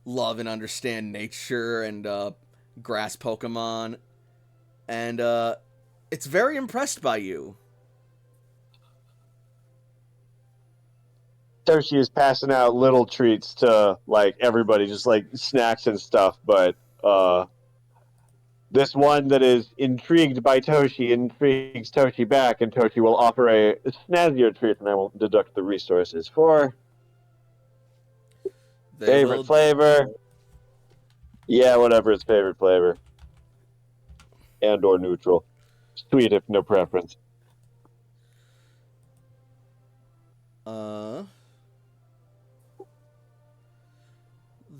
S1: love and understand nature and grass Pokemon. And it's very impressed by you.
S2: Toshi is passing out little treats to like everybody, just like snacks and stuff. But this one that is intrigued by Toshi intrigues Toshi back, and Toshi will offer a snazzier treat, and I will deduct the resources for favorite flavor. Yeah, whatever his favorite flavor, and or neutral, sweet if no preference.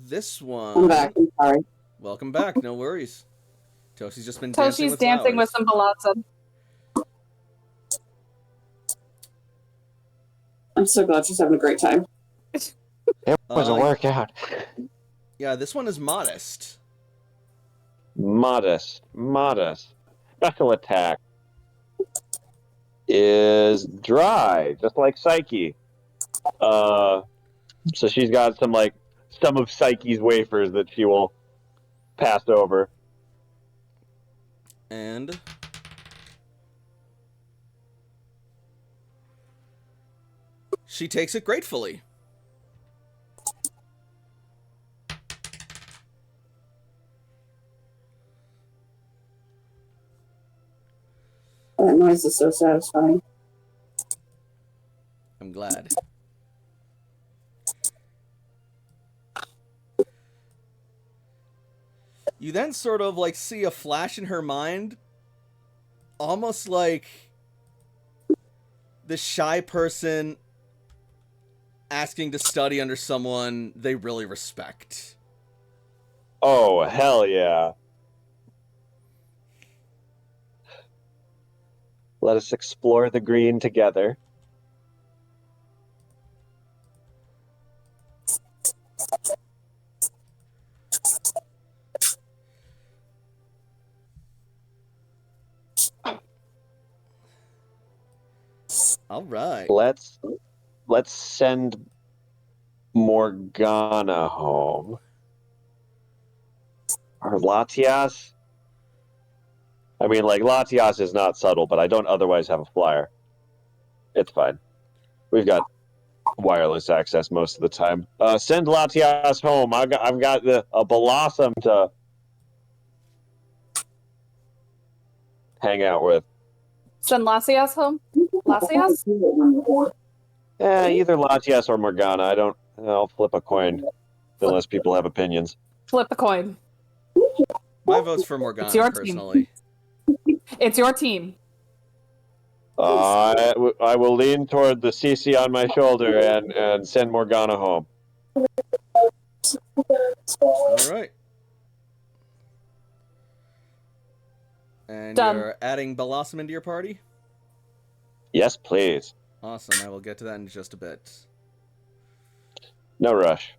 S1: This one.
S5: I'm back. I'm sorry.
S1: Welcome back. No worries. Toshi's just been dancing
S4: Toshi's
S1: with
S4: dancing
S1: flowers.
S4: with some Balazza.
S5: I'm so glad she's having a great time.
S2: It was a workout.
S1: Yeah, this one is modest.
S2: Modest. Special attack is dry, just like Psyche. So she's got some of Psyche's wafers that she will pass over.
S1: And she takes it gratefully.
S5: That noise is so satisfying.
S1: I'm glad. You then sort of like see a flash in her mind, almost like the shy person asking to study under someone they really respect.
S2: Oh, hell yeah. Let us explore the green together.
S1: All right.
S2: Let's send Morgana home. Or Latias? I mean, like, Latias is not subtle, but I don't otherwise have a flyer. It's fine. We've got wireless access most of the time. Send Latias home. I've got a Blossom to hang out with.
S4: Send Lassias home? Lassias?
S2: Either Latias or Morgana. I'll flip a coin. Unless people have opinions.
S4: Flip a coin.
S1: My vote's for Morgana,
S4: It's your
S1: personally.
S4: It's your team.
S2: I will lean toward the CC on my shoulder and send Morgana home.
S1: All right. And
S4: Done.
S1: you're adding Blossom into your party?
S2: Yes, please.
S1: Awesome. I will get to that in just a bit.
S2: No rush.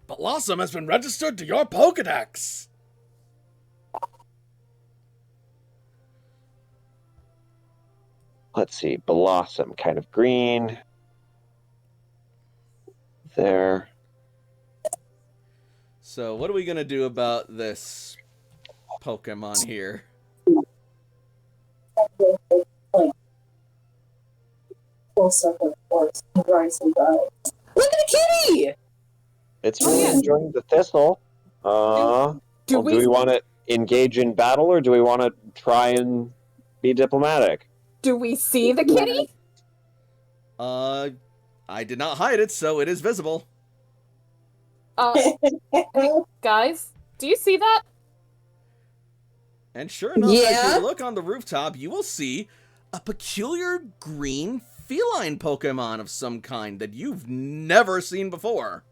S1: Blossom has been registered to your Pokedex!
S2: Let's see. Blossom, kind of green. There.
S1: So, what are we gonna do about this Pokemon here?
S5: Look at the kitty!
S2: It's really enjoying the thistle.
S4: Do
S2: Do we want to engage in battle, or do we want to try and be diplomatic?
S4: Do we see the kitty?
S1: I did not hide it, so it is visible.
S4: Hey, guys, do you see that?
S1: And sure enough, as
S5: Yeah?
S1: you look on the rooftop, you will see a peculiar green feline Pokemon of some kind that you've never seen before.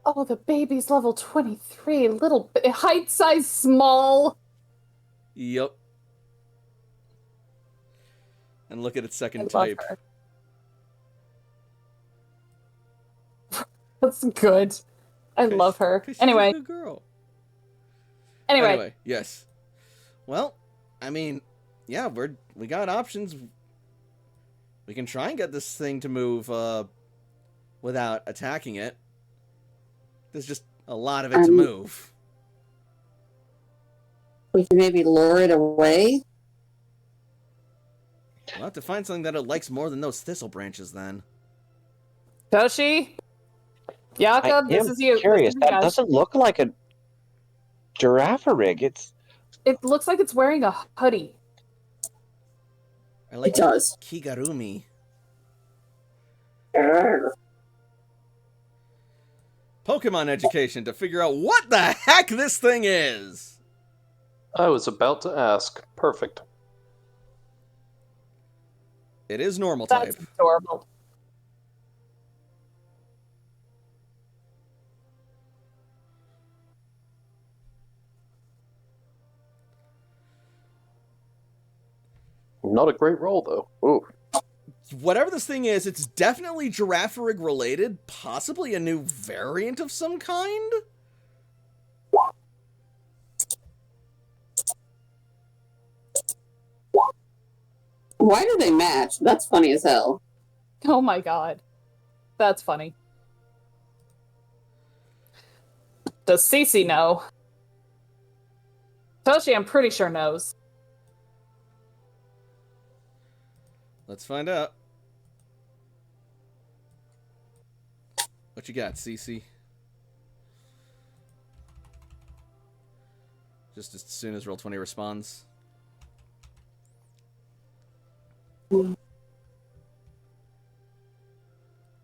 S4: Oh, the baby's level 23. Height size small.
S1: Yup. and look at its second
S4: I love
S1: type.
S4: her. That's good. I love her.
S1: 'Cause she's
S4: Anyway,
S1: a good girl.
S4: anyway,
S1: Yes. Well, I mean, yeah, we got options. We can try and get this thing to move without attacking it. There's just a lot of it to move.
S5: We can maybe lure it away.
S1: We'll have to find something that it likes more than those thistle branches then.
S4: Toshi, Jakob, this is you.
S2: Curious.
S4: This is you
S2: That
S4: guys.
S2: doesn't look like a Giraffarig.
S4: It looks like it's wearing a hoodie.
S1: I like
S5: It does.
S1: Kigarumi. Pokemon education to figure out what the heck this thing is.
S3: I was about to ask. Perfect.
S1: It is normal type.
S4: That's adorable.
S3: Not a great roll, though. Ooh.
S1: Whatever this thing is, it's definitely Giraffarig related, possibly a new variant of some kind?
S5: Why do they match? That's funny as hell.
S4: Oh my god. That's funny. Does Cece know? Toshi, I'm pretty sure knows.
S1: Let's find out. What you got, Cece? Just as soon as Roll20 responds.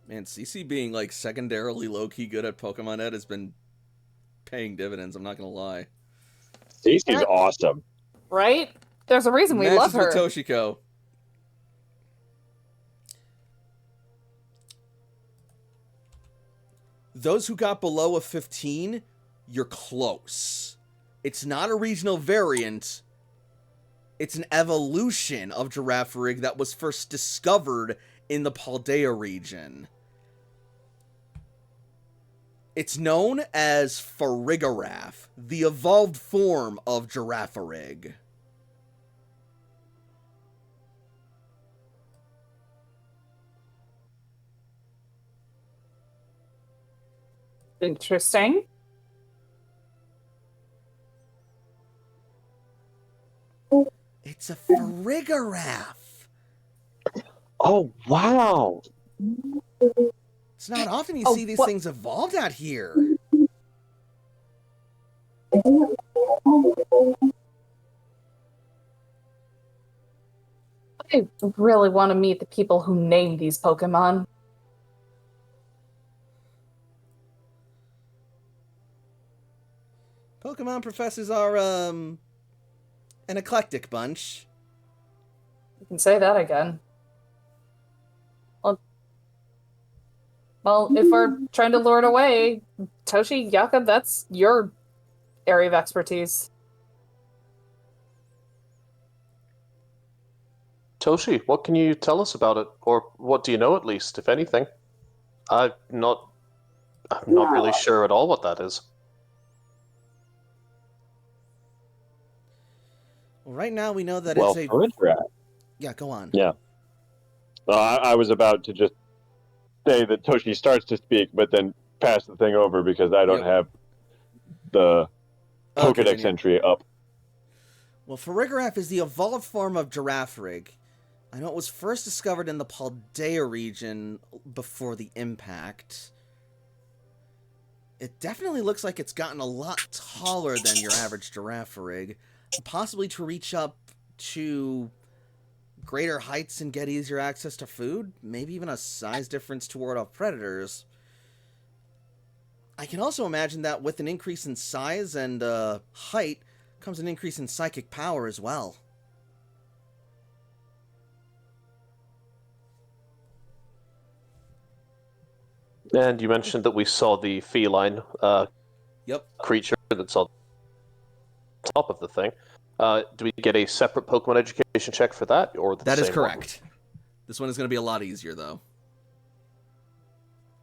S1: Man, CC being like secondarily low-key good at Pokemon Ed has been paying dividends, I'm not gonna lie.
S2: Cece's awesome.
S4: Right? There's a reason we love her.
S1: Matches with Toshiko. Those who got below a 15, you're close. It's not a regional variant. It's an evolution of Giraffarig that was first discovered in the Paldea region. It's known as Farigiraf, the evolved form of Giraffarig.
S4: Interesting.
S1: It's a Farigiraf.
S2: Oh, wow.
S1: It's not often you
S4: Oh,
S1: see these
S4: what-
S1: things evolved out here.
S4: I really want to meet the people who named these Pokemon.
S1: Pokemon professors are, an eclectic bunch.
S4: You can say that again. Well, if we're trying to lure it away, Toshi, Jakob, that's your area of expertise.
S3: Toshi, what can you tell us about it? Or what do you know, at least, if anything? I'm not really sure at all what that is.
S1: Well, right now we know that
S2: Well,
S1: it's a...
S2: Farigiraf.
S1: Yeah, go on.
S2: Yeah. I was about to just say that Toshi starts to speak, but then pass the thing over because I don't
S1: Yep.
S2: have the
S1: Okay,
S2: Pokedex
S1: yeah.
S2: entry up.
S1: Well, Farigiraf is the evolved form of Giraffarig. I know it was first discovered in the Paldea region before the impact. It definitely looks like it's gotten a lot taller than your average Giraffarig, possibly to reach up to greater heights and get easier access to food, maybe even a size difference to ward off predators. I can also imagine that with an increase in size and height comes an increase in psychic power as well.
S3: And you mentioned that we saw the feline
S1: Yep.
S3: creature that saw. top of the thing. Do we get a separate Pokemon education check for that, or the
S1: That is
S3: same one?
S1: correct. This one is going to be a lot easier, though.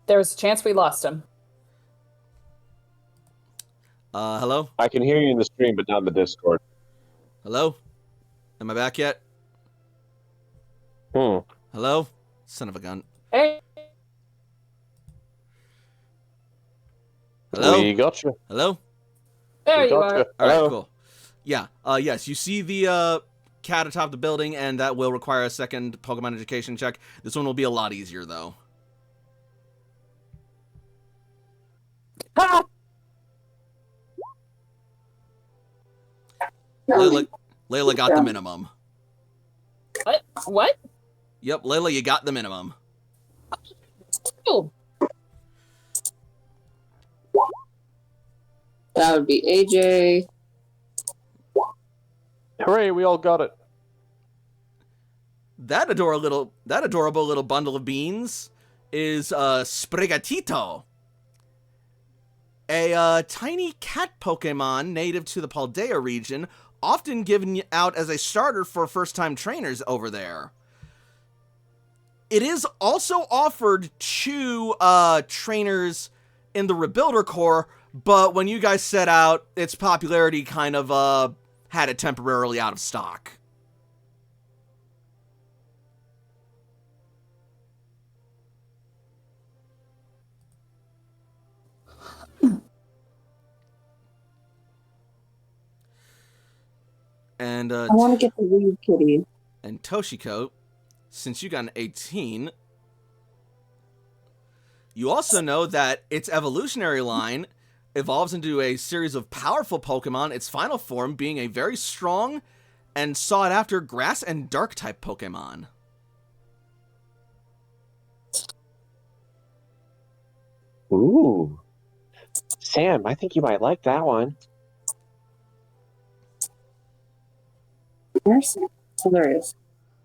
S4: There's a chance we lost him.
S1: Hello?
S2: I can hear you in the stream, but not in the Discord.
S1: Hello? Am I back yet? Hello? Son of a gun.
S4: Hey,
S1: Hello?
S3: We got you.
S1: Hello?
S4: there
S3: We
S4: you
S3: got
S4: are.
S3: you.
S1: All right,
S3: Hello.
S1: cool. Yeah, yes, you see the cat atop the building, and that will require a second Pokemon education check. This one will be a lot easier, though.
S4: Ha!
S1: Layla got the minimum.
S4: What? What?
S1: Yep, Layla, you got the minimum.
S4: Oh,
S5: That would be AJ.
S3: Hooray, we all got it.
S1: That adorable little bundle of beans is Sprigatito, a tiny cat Pokemon native to the Paldea region, often given out as a starter for first-time trainers over there. It is also offered to trainers in the Rebuilder Corps, but when you guys set out, its popularity kind of had it temporarily out of stock. And
S5: I want to get the weed kitty.
S1: and Toshiko, since you got an 18, you also know that its evolutionary line evolves into a series of powerful Pokemon, its final form being a very strong and sought-after grass and dark-type Pokemon.
S2: Ooh. Sam, I think you might like that one.
S5: Hilarious.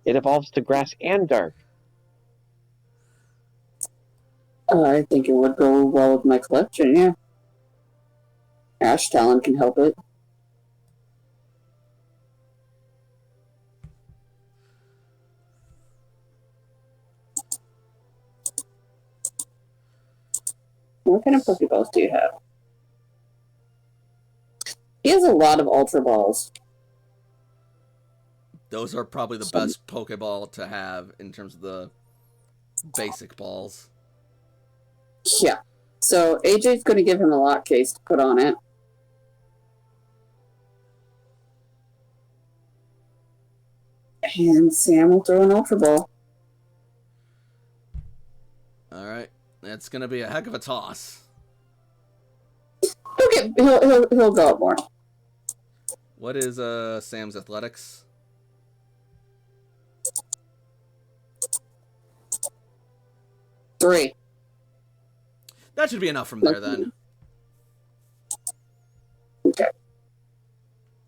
S2: It evolves to grass and dark.
S5: I think it would go well with my collection, yeah. Ash Talon can help it. What kind of Pokeballs do you have? He has a lot of Ultra Balls.
S1: Those are probably the best Pokeball to have in terms of the basic balls.
S5: Yeah. So AJ's going to give him a lock case to put on it. And Sam will throw an Ultra Ball.
S1: Alright, that's gonna be a heck of a toss.
S5: He'll go up more.
S1: What is Sam's athletics?
S5: Three.
S1: That should be enough from there then.
S5: Okay.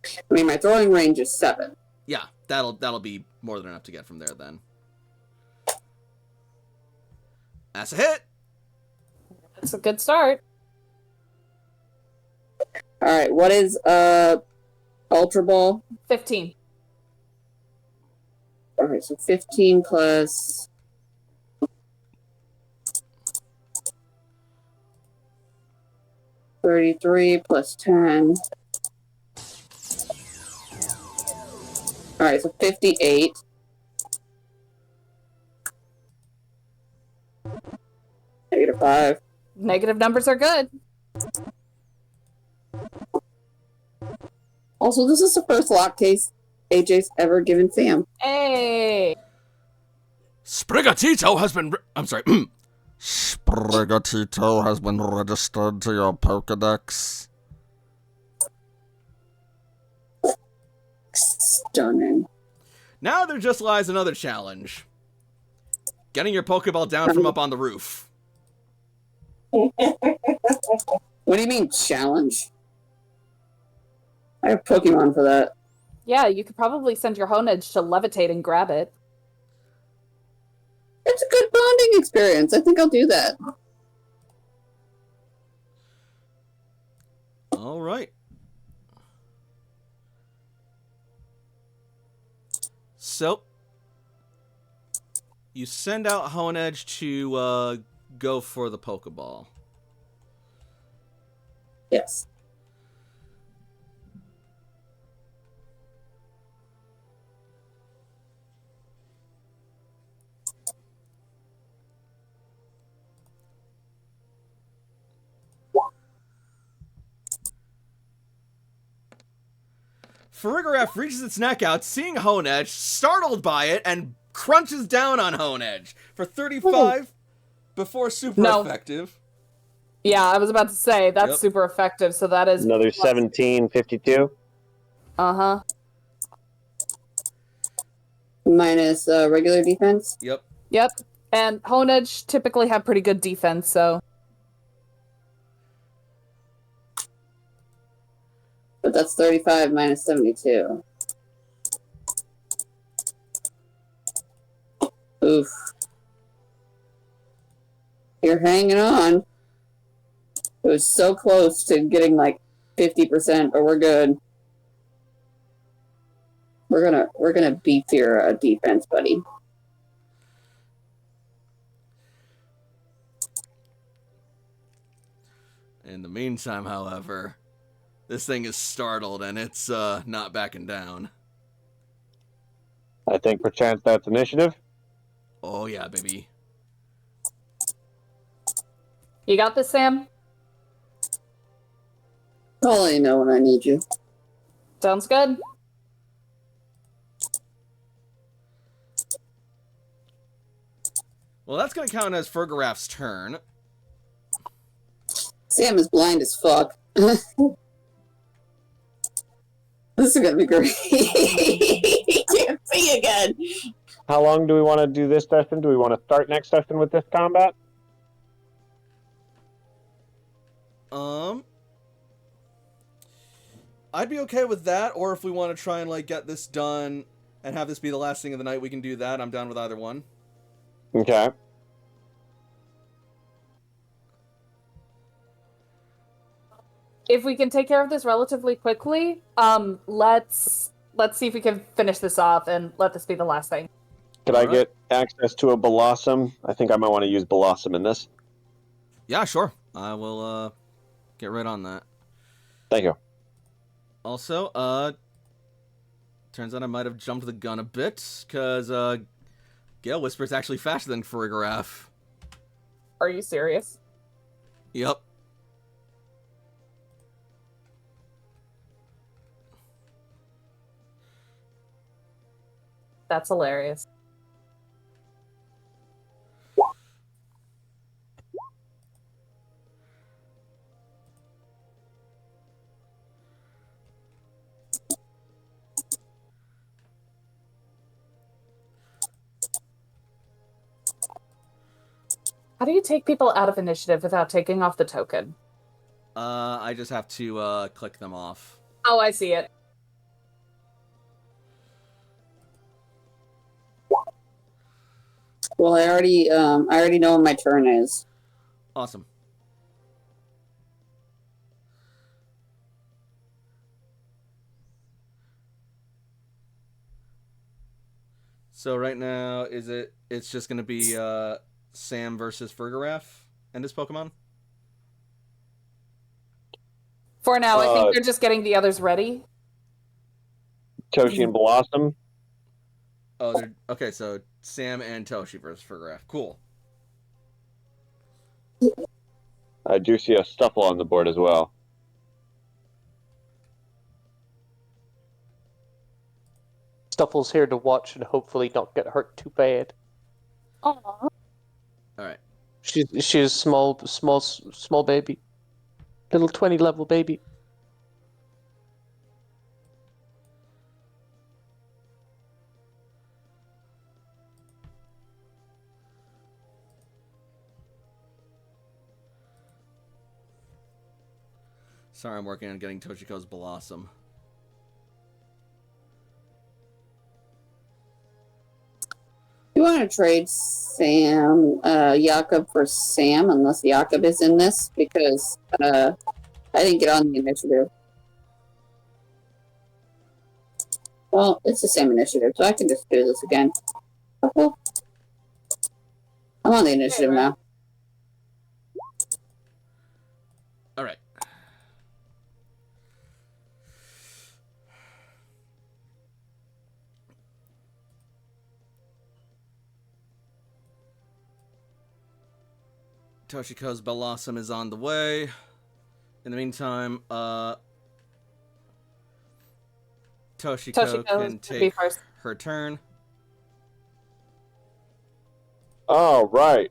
S5: I mean, my throwing range is 7.
S1: Yeah, that'll be more than enough to get from there then. That's a hit.
S4: that's a good start.
S5: Alright, what is Ultra Ball?
S4: 15.
S5: Okay, so 15 plus 33 plus 10. Alright, so 58. -5.
S4: Negative numbers are good.
S5: Also, this is the first lock case AJ's ever given Sam.
S4: Hey!
S1: Sprigatito has been... I'm sorry. Sprigatito has been registered to your Pokedex.
S5: Stunning.
S1: Now there just lies another challenge. Getting your Pokeball down from up on the roof.
S5: What do you mean, challenge? I have Pokemon for that.
S4: Yeah, you could probably send your Honedge to levitate and grab it.
S5: It's a good bonding experience. I think I'll do that.
S1: All right. So, you send out Honedge to go for the Pokeball.
S5: Yes.
S1: Farigiraf reaches its neck out, seeing Honedge, startled by it, and crunches down on Honedge for 35 before super
S4: No.
S1: effective.
S4: Yeah, I was about to say that's
S1: Yep.
S4: super effective. So that is
S2: Another 1752.
S4: Uh-huh.
S5: Minus regular defense.
S1: Yep.
S4: Yep. And Honedge typically have pretty good defense, so
S5: But that's 35 minus 72. Oof. You're hanging on. It was so close to getting like 50%, but we're good. We're gonna beef your defense, buddy.
S1: In the meantime, however, this thing is startled and it's not backing down.
S2: I think perchance that's initiative.
S1: Oh yeah, baby.
S4: you got this, Sam?
S5: I'll let you know when I need you.
S4: Sounds good.
S1: Well, that's going to count as Farigiraf's turn.
S5: Sam is blind as fuck. This is gonna be great. He can't see again.
S2: How long do we want to do this session? Do we want to start next session with this combat?
S1: I'd be okay with that, or if we want to try and like get this done and have this be the last thing of the night, we can do that. I'm down with either one.
S2: Okay.
S4: If we can take care of this relatively quickly, let's see if we can finish this off and let this be the last thing.
S2: Could I
S1: Alright.
S2: get access to a Blossom? I think I might want to use Blossom in this.
S1: Yeah, sure. I will get right on that.
S2: Thank you.
S1: Also, turns out I might have jumped the gun a bit, because Gale Whisper's actually faster than Farigiraf.
S4: Are you serious?
S1: Yep.
S4: That's hilarious. How do you take people out of initiative without taking off the token?
S1: I just have to click them off.
S4: Oh, I see it.
S5: Well, I already know when my turn is.
S1: Awesome. So right now, it's just going to be Sam versus Farigiraf and his Pokemon?
S4: For now, I
S2: Uh,
S4: think they're just getting the others ready.
S2: Toshi and Blossom.
S1: Oh, okay, so Sam and Toshi versus Farigiraf. Cool.
S2: I do see a Stuffle on the board as well.
S3: Stuffle's here to watch and hopefully not get hurt too bad.
S4: Aww.
S1: All right.
S3: She's a small baby, little 20 level baby.
S1: Sorry, I'm working on getting Toshiko's Blossom.
S5: You want to trade Sam, Jakob for Sam, unless Jakob is in this, because I didn't get on the initiative. Well, it's the same initiative, so I can just do this again. Okay. I'm on the initiative now.
S1: All right. Toshiko's Blossom is on the way. In the meantime, Toshiko can
S4: be
S1: take
S4: first.
S1: her turn.
S2: All right.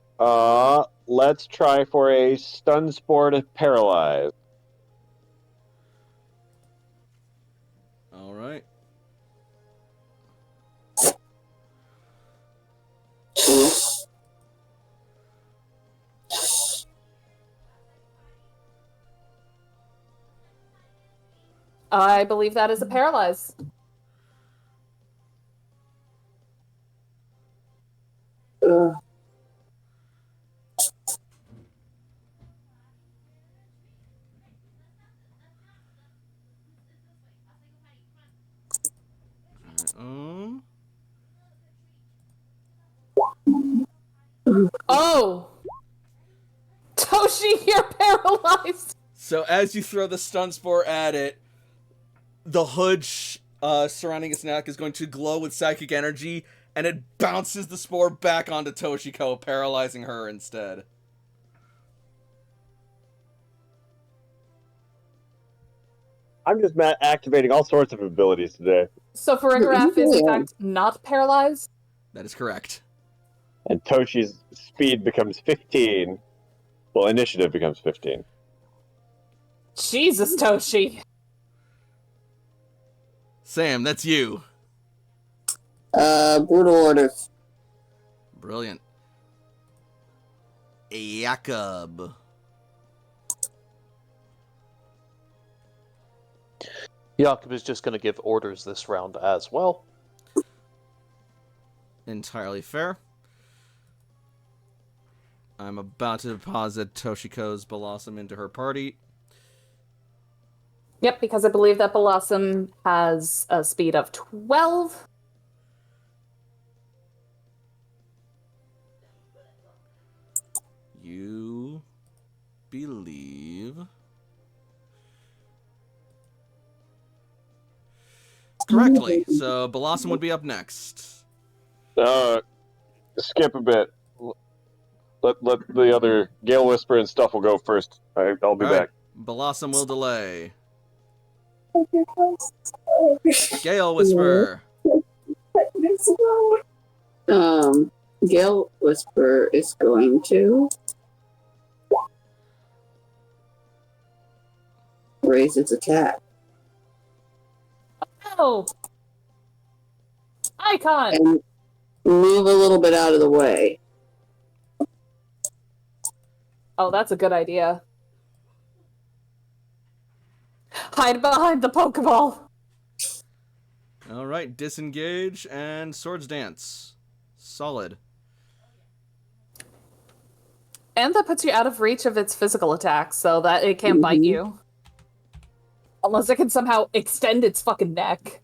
S2: Let's try for a stun spore to paralyze.
S1: All right.
S4: I believe that is a paralyze.
S5: Ugh.
S1: Um.
S4: Oh! Toshi, you're paralyzed!
S1: So as you throw the stun spore at it, the hood surrounding its neck is going to glow with psychic energy, and it bounces the spore back onto Toshiko, paralyzing her instead.
S2: I'm just activating all sorts of abilities today.
S4: So Farigarath is in fact not paralyzed?
S1: That is correct.
S2: And Toshi's speed becomes 15. Well, initiative becomes 15.
S4: Jesus, Toshi.
S1: Sam, that's you.
S5: Brutal orders.
S1: Brilliant. Jakob.
S3: Jakob is just going to give orders this round as well.
S1: Entirely fair. I'm about to deposit Toshiko's Blossom into her party.
S4: Yep, because I believe that Blossom has a speed of 12.
S1: You believe correctly. So Blossom would be up next.
S2: Skip a bit. Let the other Gale Whisper and stuff will go first. I'll be
S1: All right.
S2: back.
S1: Blossom will delay. Gale Whisper.
S5: Gale Whisper is going to raise its attack.
S4: Oh! Icon!
S5: And move a little bit out of the way.
S4: Oh, that's a good idea. Hide behind the Pokeball!
S1: All right, disengage and swords dance. Solid.
S4: And that puts you out of reach of its physical attacks, so that it can't bite you. Unless it can somehow extend its fucking neck.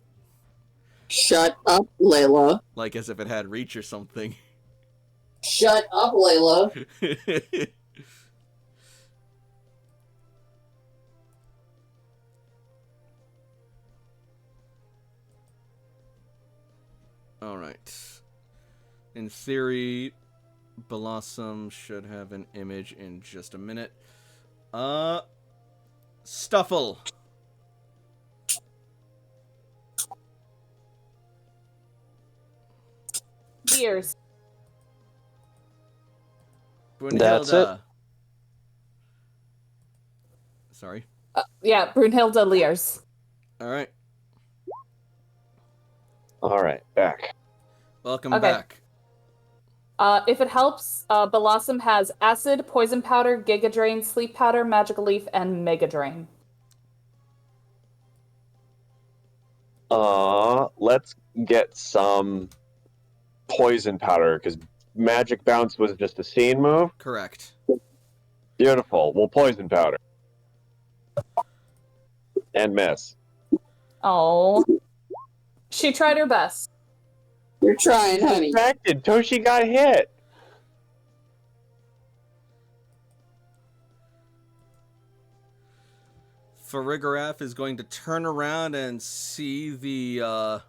S5: Shut up, Layla.
S1: Like as if it had reach or something.
S5: Shut up, Layla.
S1: All right. In theory, Blossom should have an image in just a minute. Stuffle.
S4: Ears.
S1: Brunhilde.
S3: That's it.
S1: Sorry.
S4: Yeah, Brunhilde Leers.
S1: All right.
S2: All right, back.
S1: Welcome
S4: Okay.
S1: back.
S4: If it helps, Blossom has Acid, Poison Powder, Giga Drain, Sleep Powder, Magical Leaf, and Mega Drain.
S2: Let's get some poison powder, because Magic Bounce was just a scene move.
S1: Correct.
S2: Beautiful. Well, poison powder. And miss.
S4: Oh. She tried her best.
S5: You're trying, honey.
S2: Distracted. Toshi got hit.
S1: Farigarath is going to turn around and see the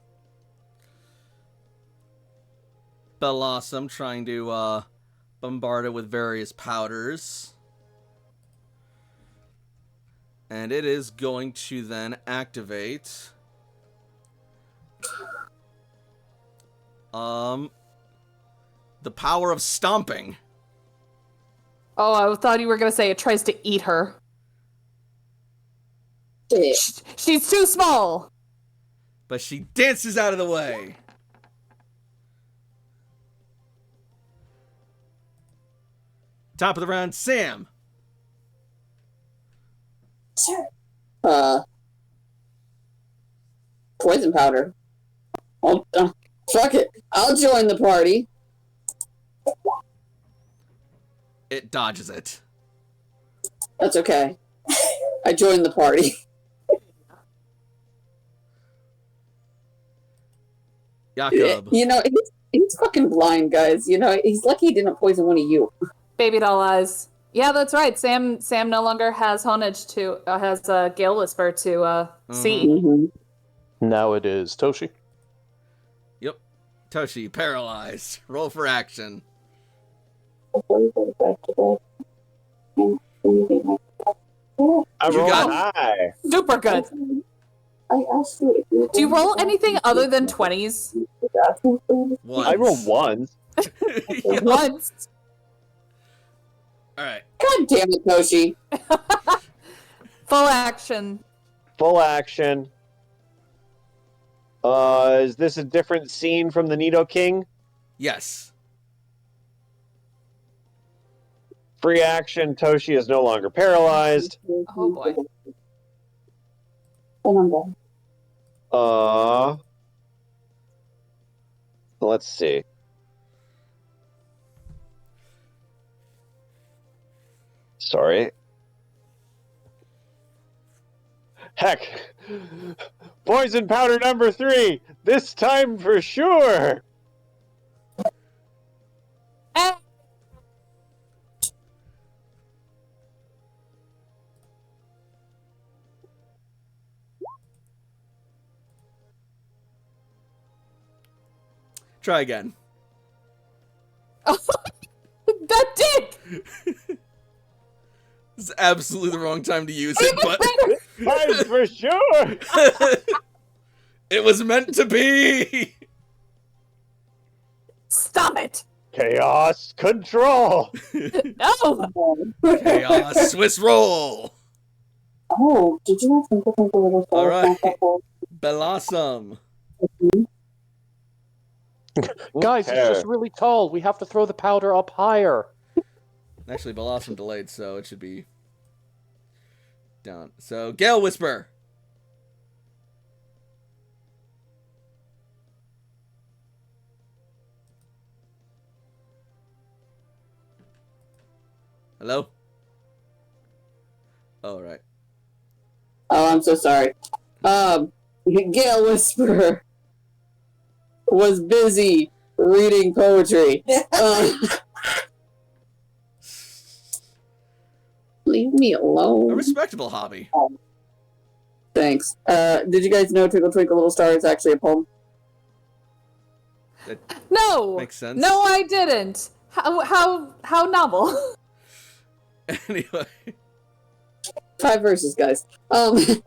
S1: Bellossom trying to bombard it with various powders. And it is going to then activate the power of stomping.
S4: Oh, I thought you were gonna say it tries to eat her.
S5: Shit.
S4: She's too small.
S1: But she dances out of the way. Top of the round, Sam.
S6: Sure.
S5: Poison powder. Oh, fuck it. I'll join the party.
S1: It dodges it.
S5: That's okay. I joined the party.
S1: Jakob.
S5: You know, he's fucking blind, guys. You know, he's lucky he didn't poison one of you.
S4: Baby doll eyes. Yeah, that's right. Sam no longer has Honage to has Gale Whisper to see.
S5: Mm-hmm.
S3: Now it is Toshi.
S1: Yep. Toshi, paralyzed. Roll for action.
S2: I
S1: You
S2: rolled
S1: got-
S2: high.
S4: Super good.
S5: I asked you if
S4: Do you roll anything other than 20s?
S1: Once.
S2: I rolled ones.
S4: Once.
S1: Alright.
S5: God damn it, Toshi.
S4: Full action.
S2: Full action. Is this a different scene from the Nidoking?
S1: Yes.
S2: Free action. Toshi is no longer paralyzed.
S4: Oh boy.
S2: Let's see. Sorry. Heck. Poison powder number 3. This time for sure.
S4: Eh.
S1: Try again.
S4: That did!
S1: This is absolutely the wrong time to use it, but
S2: Time for sure.
S1: it was meant to be.
S4: Stop it!
S2: Chaos control.
S4: No!
S1: Chaos Swiss roll.
S5: Oh, did you have some little
S1: All right. Bellossom.
S3: Guys, it's just really tall. We have to throw the powder up higher.
S1: Actually, Bellossom delayed, so it should be down. So, Gale Whisper. Hello? Oh, right.
S5: Oh, I'm so sorry. Gale Whisperer was busy reading poetry. Leave me
S1: A
S5: alone.
S1: respectable hobby.
S5: Thanks. Did you guys know Twinkle Twinkle Little Star is actually a poem?
S4: No!
S1: Makes sense.
S4: No, I didn't. How novel.
S1: Anyway.
S5: 5 verses, guys.
S4: Can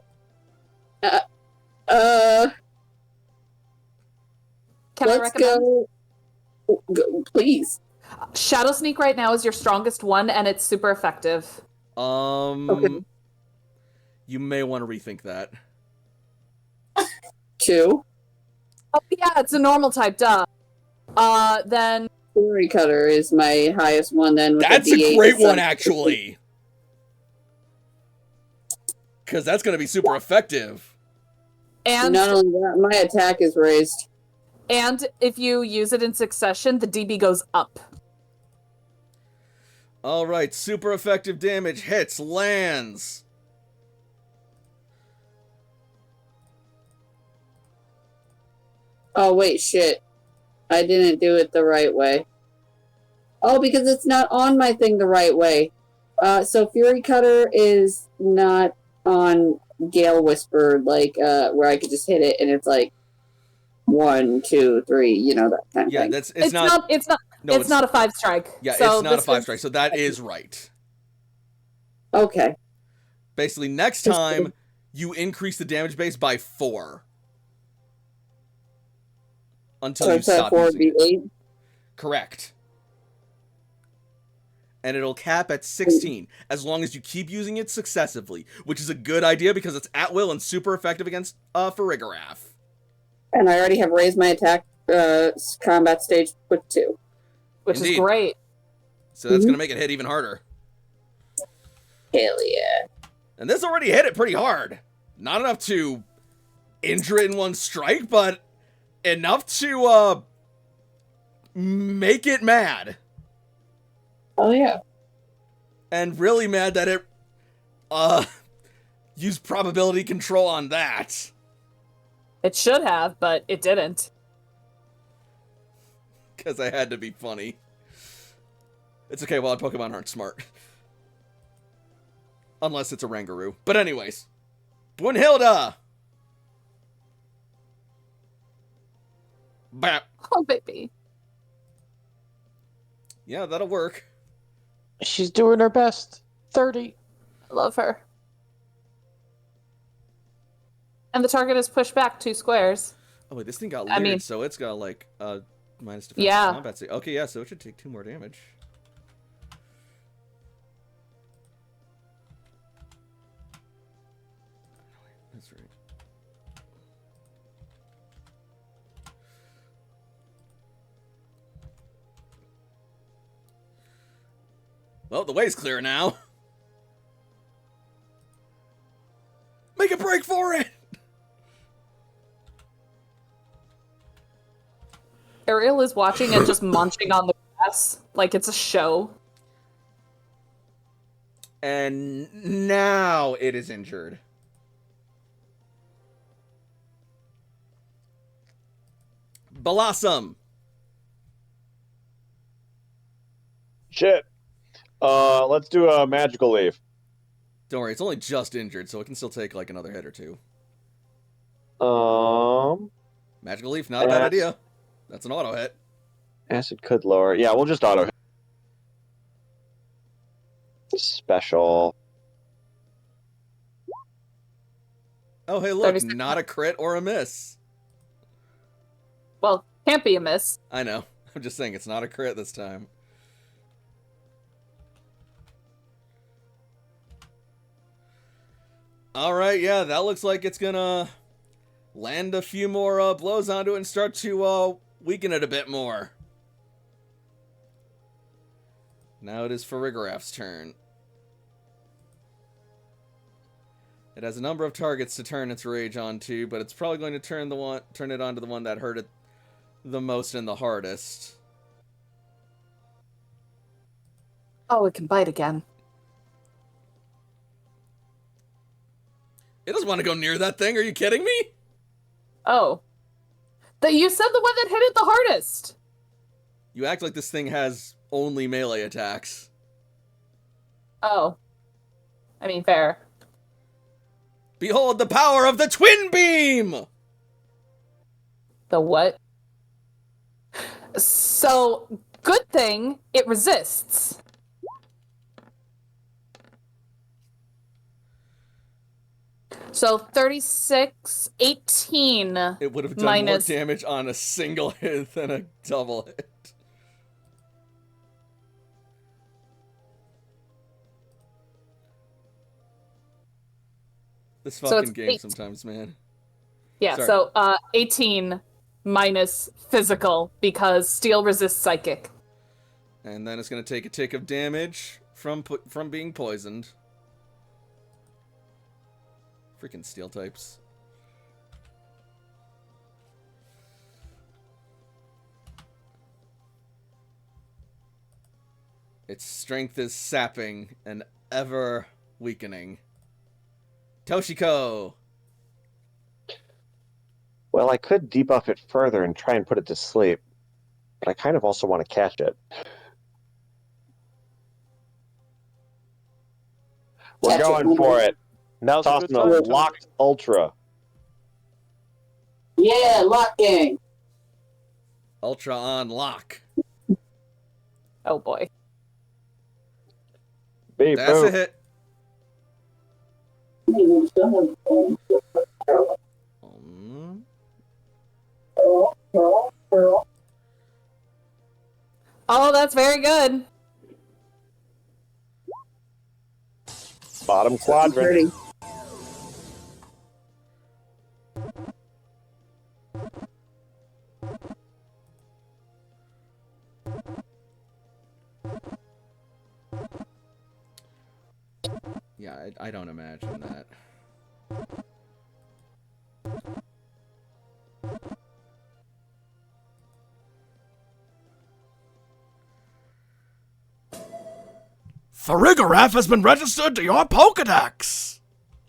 S4: I
S5: Let's
S4: recommend?
S5: go. Please.
S4: Shadow Sneak right now is your strongest one, and it's super effective.
S5: Okay.
S1: You may want to rethink that.
S5: 2.
S4: Oh yeah, it's a normal type, duh. Then
S5: Story Cutter is my highest one. Then with
S1: That's
S5: the D8
S1: a great
S5: is
S1: one, actually. Because that's going to be super effective.
S4: and
S5: Not only that, my attack is raised.
S4: and if you use it in succession, the DB goes up.
S1: All right, super effective damage hits, lands.
S5: Oh, wait, shit. I didn't do it the right way. Oh, because it's not on my thing the right way. So Fury Cutter is not on Gale Whisper, like, where I could just hit it and it's like 1, 2, 3, you know, that kind of
S1: Yeah,
S5: thing.
S1: it's
S4: It's not.
S1: no,
S4: it's not a 5 strike.
S1: Yeah,
S4: so
S1: it's not a
S4: this
S1: 5
S4: is-
S1: strike, so that is right.
S5: Okay.
S1: Basically, next time, you increase the damage base by 4. Until
S5: So
S1: you
S5: instead of
S1: stop
S5: 4
S1: using
S5: would be
S1: it.
S5: 8.
S1: Correct. And it'll cap at 16, as long as you keep using it successively, which is a good idea because it's at will and super effective against Farigarath.
S5: And I already have raised my attack combat stage with 2.
S4: which
S1: Indeed.
S4: is great.
S1: So that's going to make it hit even harder.
S5: Hell yeah.
S1: And this already hit it pretty hard. Not enough to injure it in one strike, but enough to make it mad.
S5: Oh, yeah.
S1: And really mad that it used probability control on that.
S4: It should have, but it didn't.
S1: Because I had to be funny. It's okay, wild Pokemon aren't smart. Unless it's a Rangaroo. But anyways. Brunhilde! Bap.
S4: Oh, baby.
S1: Yeah, that'll work.
S3: She's doing her best. 30.
S4: I love her. And the target is pushed back 2 squares.
S1: Oh wait, this thing got
S4: I
S1: leered,
S4: mean-
S1: so it's got like minus defense
S4: Yeah.
S1: and combat save. Okay, yeah, so it should take 2 more damage. That's right. Well, the way's clear now. Make a break for it!
S4: Ariel is watching and just munching on the grass like it's a show.
S1: And now it is injured. Blossom.
S2: Shit. Let's do a magical leaf.
S1: Don't worry, it's only just injured, so it can still take like another hit or 2. Magical Leaf, not a bad
S2: Yes.
S1: idea. That's an auto hit.
S2: Acid could lower. Yeah, we'll just auto hit. Special.
S1: Oh, hey, look,
S4: 36.
S1: not a crit or a miss.
S4: Well, can't be a miss.
S1: I know. I'm just saying it's not a crit this time. Alright, yeah, that looks like it's gonna land a few more blows onto it and start to weaken it a bit more. Now it is Farigarath's turn. It has a number of targets to turn its rage onto, but it's probably going to turn it onto the one that hurt it the most and the hardest.
S4: Oh, it can bite again.
S1: It doesn't want to go near that thing. Are you kidding me?
S4: Oh. You said the one that hit it the hardest.
S1: You act like this thing has only melee attacks.
S4: Oh. I mean, fair.
S1: Behold the power of the Twin Beam!
S4: The what? So, good thing it resists. So 36, 18.
S1: It would have done
S4: minus...
S1: more damage on a single hit than a double hit. This
S4: So
S1: fucking
S4: it's
S1: game
S4: 8.
S1: sometimes, man.
S4: Yeah,
S1: Sorry.
S4: so 18 minus physical because steel resists psychic.
S1: And then it's going to take a tick of damage from being poisoned. Freaking steel types. Its strength is sapping and ever weakening. Toshiko!
S2: Well, Well, I could debuff it further and try and put it to sleep, but I kind of also want to catch it. We're
S6: Catch it,
S2: going for it.
S3: Now's a
S2: Tossing
S3: good
S2: a
S3: time. to-
S2: locked ultra.
S6: Yeah, locking.
S1: Ultra on lock.
S4: Oh boy.
S2: Beep,
S1: That's
S2: boop.
S1: a hit.
S4: Oh, that's very good.
S2: Bottom quadrant.
S5: Pretty.
S1: Yeah, I don't imagine that. Farigarath has been registered to your Pokedex!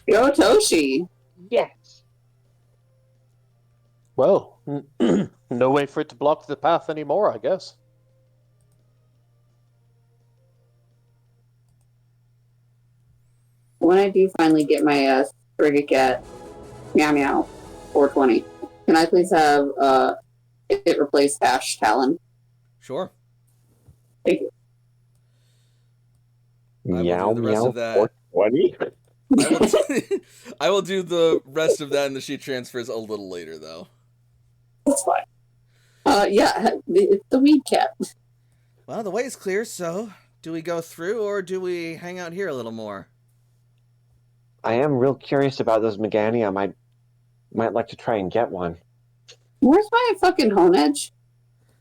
S5: Yo, Toshi.
S2: Yes.
S3: Well, no way for it to block the path anymore, I guess.
S5: When I do finally get my Sprigacat Meow Meow 420, can I please have it replace Ash Talon?
S1: Sure.
S5: Thank you.
S1: will
S2: Meow
S1: do the rest
S2: meow.
S1: of that.
S2: 420.
S1: I will do the rest of that in the sheet transfers a little later, though.
S5: That's fine. Yeah, it's the weed cat.
S1: Well, the way is clear, so do we go through or do we hang out here a little more?
S2: I am real curious about those Megania. Might like to try and get one.
S5: Where's my fucking hone edge?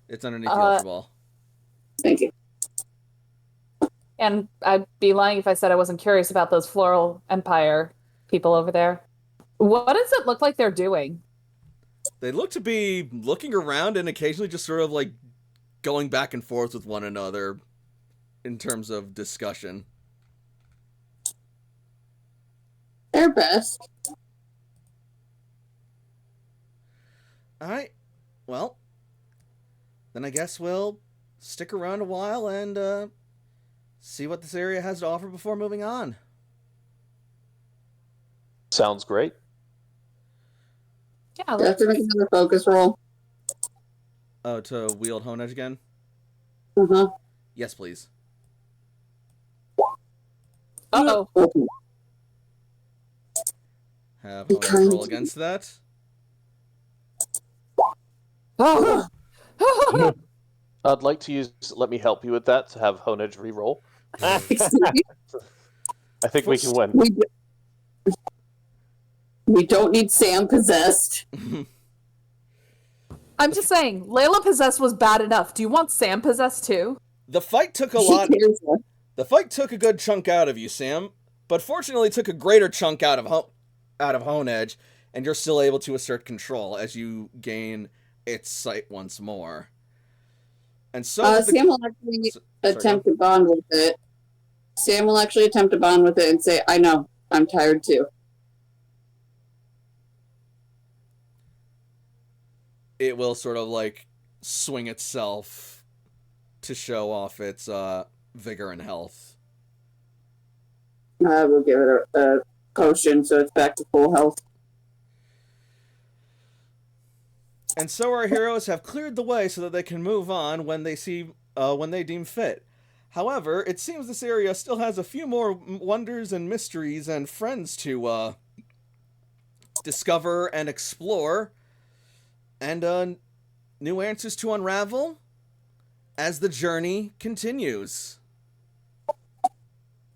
S1: It's underneath the Ultra Ball.
S5: Thank you.
S4: And I'd be lying if I said I wasn't curious about those Floral Empire people over there. What does it look like they're doing?
S1: They look to be looking around and occasionally just sort of like going back and forth with one another in terms of discussion.
S5: They're best.
S1: Alright, well, then I guess we'll stick around a while and see what this area has to offer before moving on.
S3: Sounds great.
S4: Yeah,
S5: Do I have to make another focus roll?
S1: Oh, to wield Hone Edge again?
S5: Uh-huh.
S1: Yes, please.
S4: uh-oh.
S1: Have Hone Edge roll against that.
S4: Oh.
S3: I'd like to use Let Me Help You with that to have Honedge reroll.
S5: Excuse me?
S3: I think we can win.
S5: We don't need Sam possessed.
S4: I'm just saying, Layla possessed was bad enough. Do you want Sam possessed too?
S1: The fight took a
S5: She
S1: lot.
S5: cares less.
S1: The fight took a good chunk out of you, Sam, but fortunately took a greater chunk out of Hone Edge, and you're still able to assert control as you gain its sight once more. And so
S5: Sam will actually
S1: Sorry,
S5: attempt to bond with it. Sam will actually attempt to bond with it and say, I know, I'm tired too.
S1: it will sort of like swing itself to show off its vigor and health.
S5: We'll give it a potion so it's back to full health.
S1: And so our heroes have cleared the way so that they can move on when they deem fit. However, it seems this area still has a few more wonders and mysteries and friends to discover and explore, and new answers to unravel as the journey continues.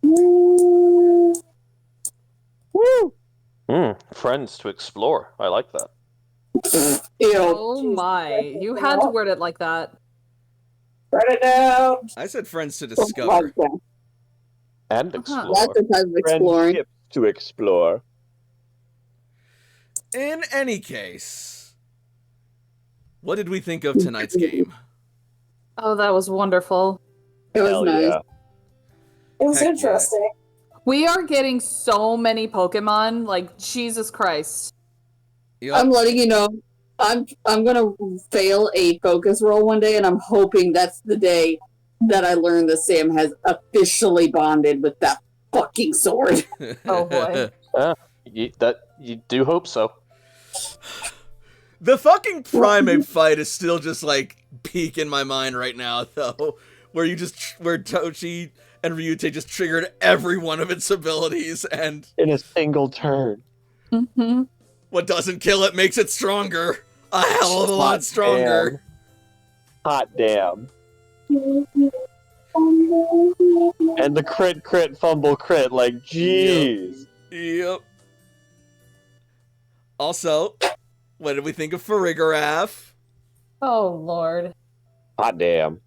S3: Woo! Friends to explore. I like that.
S5: Ew.
S4: Oh my, you had to word it like that.
S6: Write it down.
S1: I said friends to discover.
S3: And explore.
S5: That's the type of exploring.
S2: Friendships to explore.
S1: In any case, what did we think of tonight's game?
S4: Oh, that was wonderful.
S5: It was
S2: Hell
S5: nice.
S2: yeah.
S6: It was
S1: Heck yeah.
S6: interesting.
S4: We are getting so many Pokemon, like, Jesus Christ.
S1: Yep.
S5: I'm letting you know, I'm gonna fail a focus roll one day, and I'm hoping that's the day that I learn that Sam has officially bonded with that fucking sword.
S4: Oh, boy.
S3: You do hope so.
S1: The fucking primate fight is still just like peak in my mind right now, though, where Tochi and Ryute just triggered every one of its abilities, and
S2: In a single turn.
S4: Mm-hmm.
S1: what doesn't kill it makes it stronger. A hell of a lot stronger.
S2: Hot damn. And the crit, fumble, crit. Like, jeez.
S1: Yep. Also, what did we think of Farigarath?
S4: Oh, Lord.
S2: Hot damn.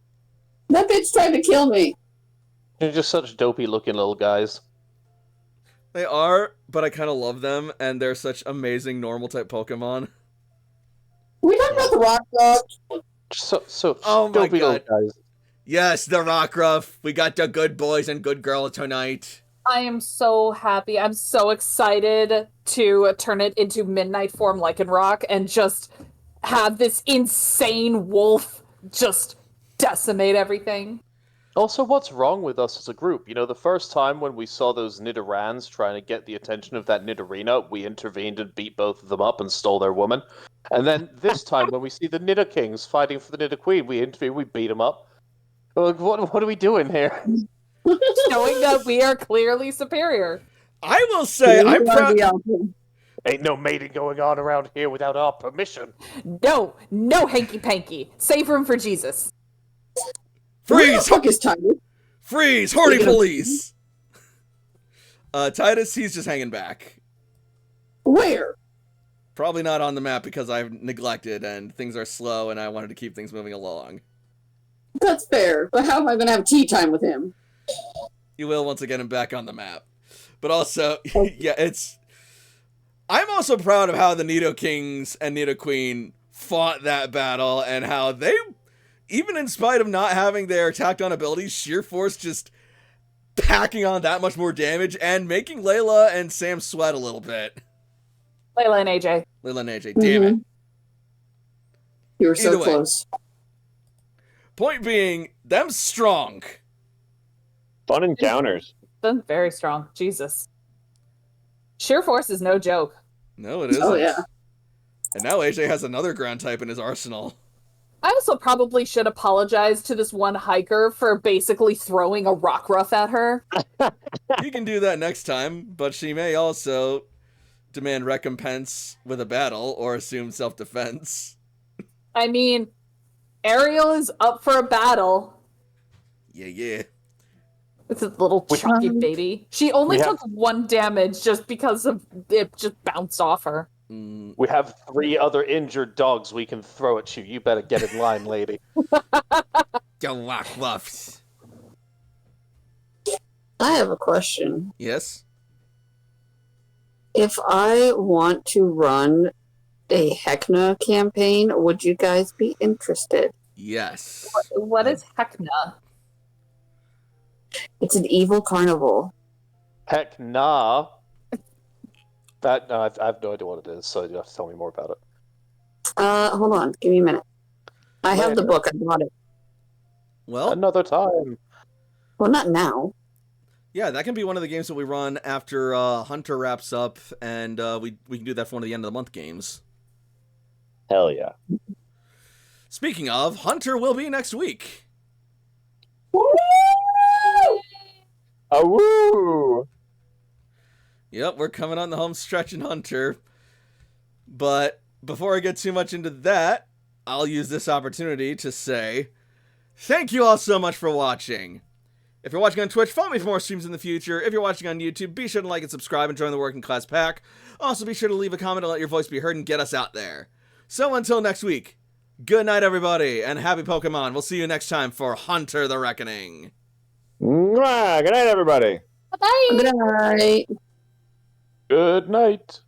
S5: That bitch tried to kill me.
S3: They're just such dopey looking little guys.
S1: They are, but I kind of love them, and they're such amazing normal type Pokemon.
S5: We talking about the rock dog?
S3: So
S1: Oh my
S3: dopey little
S1: God.
S3: guys.
S1: Yes, the Rockruff. We got the good boys and good girls tonight.
S4: I am so happy. I'm so excited to turn it into midnight form Lycanroc and just have this insane wolf just decimate everything.
S3: Also, what's wrong with us as a group? You know, the first time when we saw those Nidorans trying to get the attention of that Nidorina, we intervened and beat both of them up and stole their woman. And then this time when we see the Nidokings fighting for the Nidoqueen, we intervene, we beat them up. Like, what are we doing here?
S4: Showing that we are clearly superior.
S1: I will say, I'm proud.
S3: Ain't no mating going on around here without our permission.
S4: No hanky-panky. Save room for Jesus.
S5: Where the
S1: Freeze!
S5: fuck is Titus?
S1: Freeze! Horny police! Titus, he's just hanging back.
S5: Where?
S1: Probably not on the map because I've neglected and things are slow and I wanted to keep things moving along.
S5: That's fair, but how am I gonna have tea time with him?
S1: You will once I get him back on the map. But also, yeah, I'm also proud of how the Nidokings and Nidoqueen fought that battle and how they, even in spite of not having their attacked on abilities, Sheer Force just packing on that much more damage and making Layla and Sam sweat a little bit.
S4: Layla and AJ.
S1: Layla and AJ, damn it.
S5: You were so
S1: Either way.
S5: close.
S1: Point being, them strong.
S2: Fun encounters.
S4: That's very strong. Jesus. Sheer Force is no joke.
S1: No, it isn't.
S5: Oh yeah.
S1: And now AJ has another ground type in his arsenal.
S4: I also probably should apologize to this one hiker for basically throwing a Rockruff at her.
S1: You can do that next time, but she may also demand recompense with a battle or assume self-defense.
S4: I mean, Ariel is up for a battle.
S1: Yeah.
S4: It's a little chunky baby. She only
S3: We
S4: took 1 damage just because of it just bounced off her.
S3: We have 3 other injured dogs we can throw at you. You better get in line, lady.
S1: Go walk wuffs.
S5: I have a question.
S1: Yes?
S5: If I want to run a Hecna campaign, would you guys be interested?
S1: Yes.
S4: What is Hecna?
S5: It's an evil carnival.
S3: Heck nah. I have no idea what it is, so you have to tell me more about it.
S5: Hold on, give me a minute. I have the
S3: Later.
S5: book. I bought it.
S1: Well,
S3: Another time.
S5: Well, not now.
S1: yeah, that can be one of the games that we run after Hunter wraps up, and we can do that for one of the end of the month games.
S2: Hell yeah.
S1: Speaking of, Hunter will be next week.
S2: Oh, woo!
S1: Yep, we're coming on the home stretch in Hunter. But before I get too much into that, I'll use this opportunity to say thank you all so much for watching. If you're watching on Twitch, follow me for more streams in the future. If you're watching on YouTube, be sure to like and subscribe and join the Working Class Pack. Also, be sure to leave a comment and let your voice be heard and get us out there. So until next week, good night everybody, and happy Pokemon. We'll see you next time for Hunter the Reckoning.
S2: Mwah! Good night, everybody.
S4: Bye.
S5: Good night.
S3: Good night.